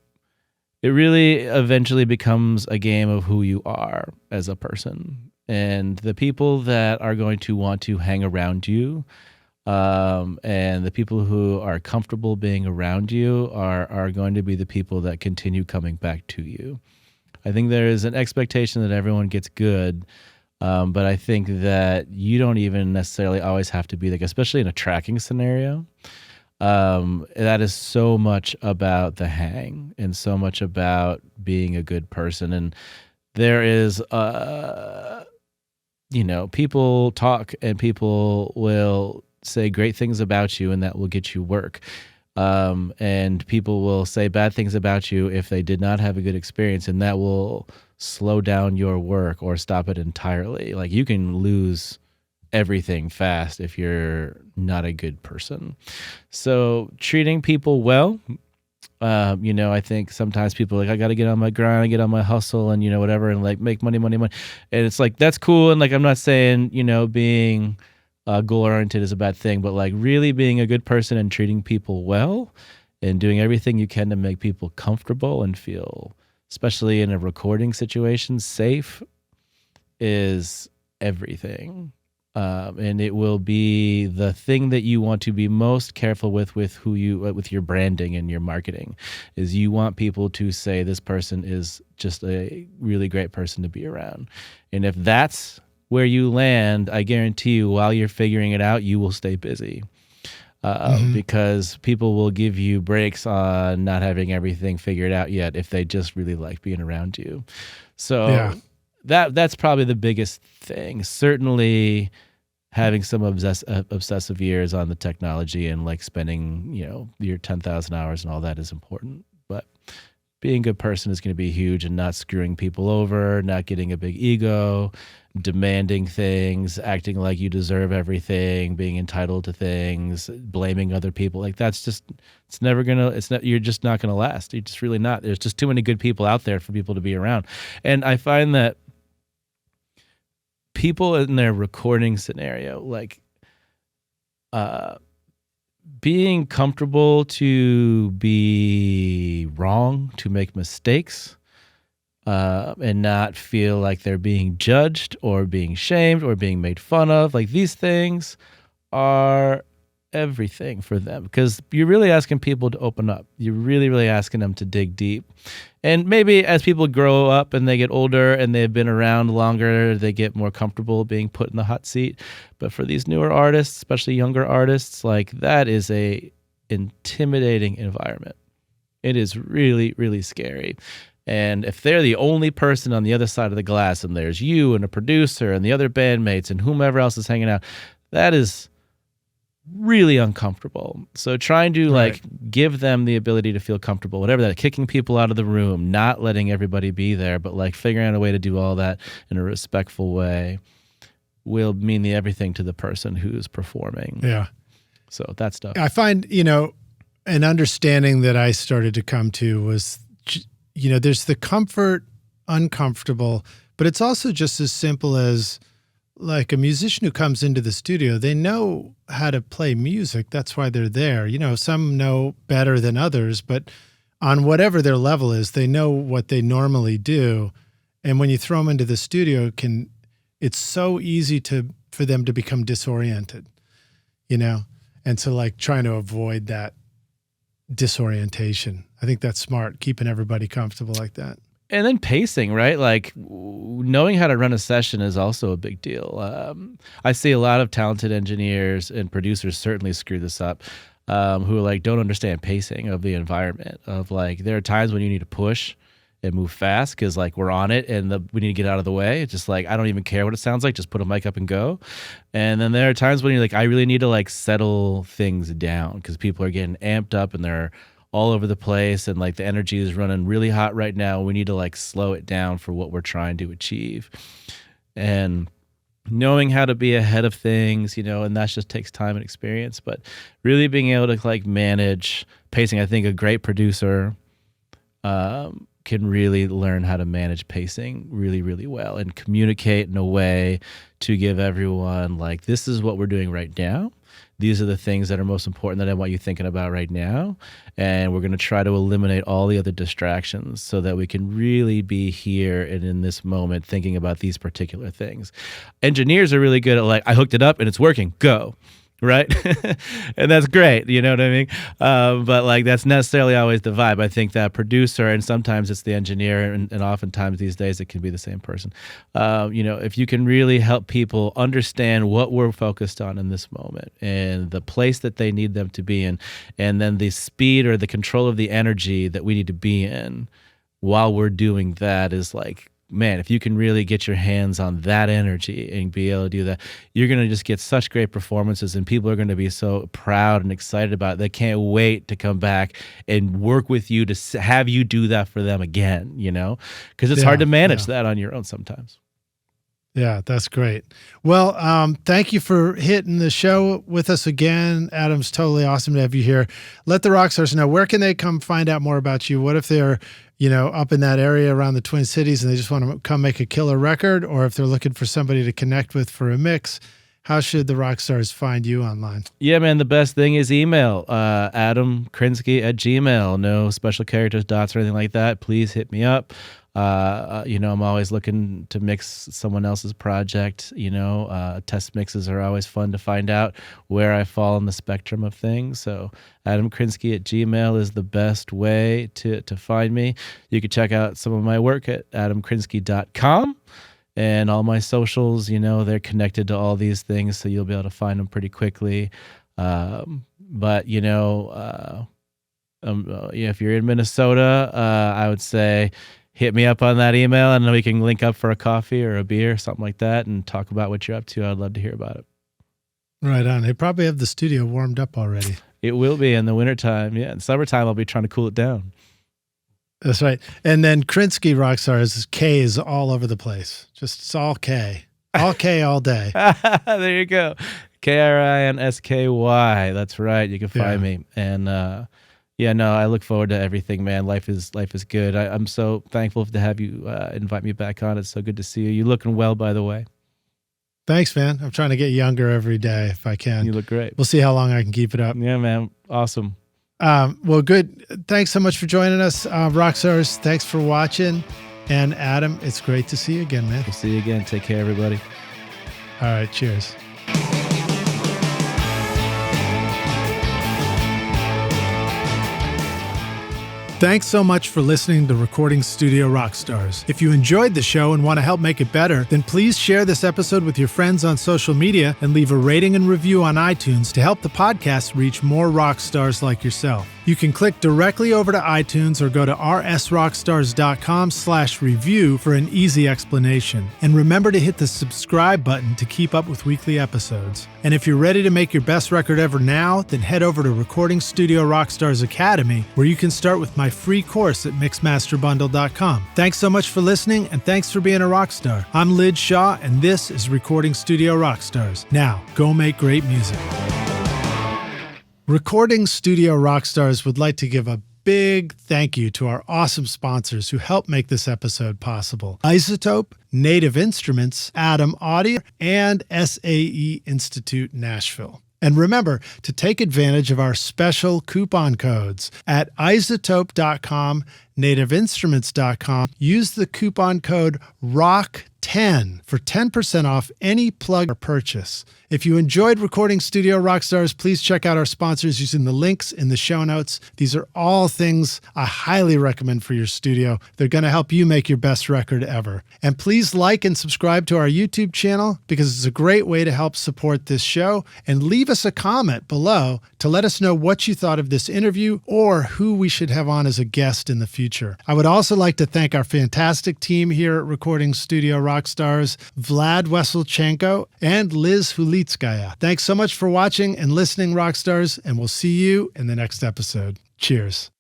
really eventually becomes a game of who you are as a person. And the people that are going to want to hang around you, and the people who are comfortable being around you are going to be the people that continue coming back to you. I think there is an expectation that everyone gets good, but I think that you don't even necessarily always have to be like, especially in a tracking scenario. That is so much about the hang and so much about being a good person. And there is, people talk and people will say great things about you and that will get you work. And people will say bad things about you if they did not have a good experience, and that will slow down your work or stop it entirely. Like, you can lose everything fast if you're not a good person. So treating people well, I think sometimes people are like, I got to get on my grind, I get on my hustle and, whatever, and like make money. And it's like, that's cool. And like, I'm not saying, being goal oriented is a bad thing, but like really being a good person and treating people well and doing everything you can to make people comfortable and feel, especially in a recording situation, safe is everything. And it will be the thing that you want to be most careful with with your branding and your marketing, is you want people to say this person is just a really great person to be around. And if that's where you land, I guarantee you, while you're figuring it out, you will stay busy. Because people will give you breaks on not having everything figured out yet if they just really like being around you. So that's probably the biggest thing. Certainly having some obsessive years on the technology and like spending, your 10,000 hours and all that is important. But being a good person is going to be huge, and not screwing people over, not getting a big ego, demanding things, acting like you deserve everything, being entitled to things, blaming other people. Like, that's just, you're just not going to last. You're just really not. There's just too many good people out there for people to be around. And I find that people in their recording scenario, like, being comfortable to be wrong, to make mistakes, and not feel like they're being judged or being shamed or being made fun of. Like, these things are everything for them, because you're really asking people to open up. You're really, really asking them to dig deep. And maybe as people grow up and they get older and they've been around longer, they get more comfortable being put in the hot seat. But for these newer artists, especially younger artists, like, that is a intimidating environment. It is really, really scary. And if they're the only person on the other side of the glass, and there's you and a producer and the other bandmates and whomever else is hanging out, that is really uncomfortable. So trying to like give them the ability to feel comfortable, whatever that, kicking people out of the room, not letting everybody be there, but like figuring out a way to do all that in a respectful way will mean the everything to the person who's performing. Yeah. So that stuff. I find, an understanding that I started to come to was, there's the comfort, uncomfortable, but it's also just as simple as, like, a musician who comes into the studio, they know how to play music. That's why they're there. Some know better than others, but on whatever their level is, they know what they normally do. And when you throw them into the studio, it's so easy for them to become disoriented, And so, like, trying to avoid that disorientation. I think that's smart, keeping everybody comfortable like that. And then pacing, right? Like, knowing how to run a session is also a big deal. I see a lot of talented engineers and producers certainly screw this up, who are like, don't understand pacing of the environment. Of like, there are times when you need to push and move fast because like we're on it and we need to get out of the way. It's just like, I don't even care what it sounds like. Just put a mic up and go. And then there are times when you're like, I really need to like settle things down because people are getting amped up and they're all over the place, and like the energy is running really hot right now. We need to like slow it down for what we're trying to achieve. And knowing how to be ahead of things, and that just takes time and experience, but really being able to like manage pacing. I think a great producer can really learn how to manage pacing really, really well and communicate in a way to give everyone like, this is what we're doing right now. these are the things that are most important that I want you thinking about right now. And we're going to try to eliminate all the other distractions so that we can really be here and in this moment thinking about these particular things. Engineers are really good at like, I hooked it up and it's working, go. Right. And that's great. You know what I mean? But like, that's necessarily always the vibe. I think that producer, and sometimes it's the engineer, and oftentimes these days it can be the same person. If you can really help people understand what we're focused on in this moment and the place that they need them to be in, and then the speed or the control of the energy that we need to be in while we're doing that is like, man, if you can really get your hands on that energy and be able to do that, you're going to just get such great performances, and people are going to be so proud and excited about it. They can't wait to come back and work with you to have you do that for them again, because it's hard to manage that on your own sometimes. Yeah, that's great. Well, thank you for hitting the show with us again. Adam's totally awesome to have you here. Let the Rockstars know, where can they come find out more about you? What if they're, up in that area around the Twin Cities and they just want to come make a killer record, or if they're looking for somebody to connect with for a mix? How should the Rockstars find you online? Yeah, man, the best thing is email, Adam Krinsky at Gmail. No special characters, dots, or anything like that. Please hit me up. I'm always looking to mix someone else's project. Test mixes are always fun to find out where I fall on the spectrum of things. So Adam Krinsky at Gmail is the best way to find me. You can check out some of my work at adamkrinsky.com. And all my socials, they're connected to all these things, so you'll be able to find them pretty quickly. If you're in Minnesota, I would say hit me up on that email, and then we can link up for a coffee or a beer or something like that and talk about what you're up to. I'd love to hear about it. Right on. They probably have the studio warmed up already. It will be in the wintertime. Yeah, in summertime, I'll be trying to cool it down. That's right. And then Krinsky Rockstars, K is all over the place. It's all K. All K all day. There you go. KRINSKY. That's right. You can find me. And I look forward to everything, man. Life is good. I'm so thankful to have you invite me back on. It's so good to see you. You're looking well, by the way. Thanks, man. I'm trying to get younger every day if I can. You look great. We'll see how long I can keep it up. Yeah, man. Awesome. Well, good. Thanks so much for joining us, Rockstars. Thanks for watching. And Adam, it's great to see you again, man. We'll see you again. Take care, everybody. All right. Cheers. Thanks so much for listening to Recording Studio Rockstars. If you enjoyed the show and want to help make it better, then please share this episode with your friends on social media and leave a rating and review on iTunes to help the podcast reach more rock stars like yourself. You can click directly over to iTunes or go to rsrockstars.com/review for an easy explanation. And remember to hit the subscribe button to keep up with weekly episodes. And if you're ready to make your best record ever now, then head over to Recording Studio Rockstars Academy, where you can start with my free course at mixmasterbundle.com. Thanks so much for listening, and thanks for being a rock star. I'm Lid Shaw, and this is Recording Studio Rockstars. Now, go make great music. Recording Studio Rockstars would like to give a big thank you to our awesome sponsors who help make this episode possible: iZotope, Native Instruments, Adam Audio, and SAE Institute Nashville. And remember to take advantage of our special coupon codes at iZotope.com, nativeinstruments.com. Use the coupon code ROCK10 for 10% off any plug or purchase. If you enjoyed Recording Studio Rockstars, please check out our sponsors using the links in the show notes. These are all things I highly recommend for your studio. They're going to help you make your best record ever. And please like and subscribe to our YouTube channel, because it's a great way to help support this show. And leave us a comment below to let us know what you thought of this interview or who we should have on as a guest in the future. I would also like to thank our fantastic team here at Recording Studio Rockstars, Vlad Weselchenko and Liz Hulitskaya. Thanks so much for watching and listening, Rockstars, and we'll see you in the next episode. Cheers.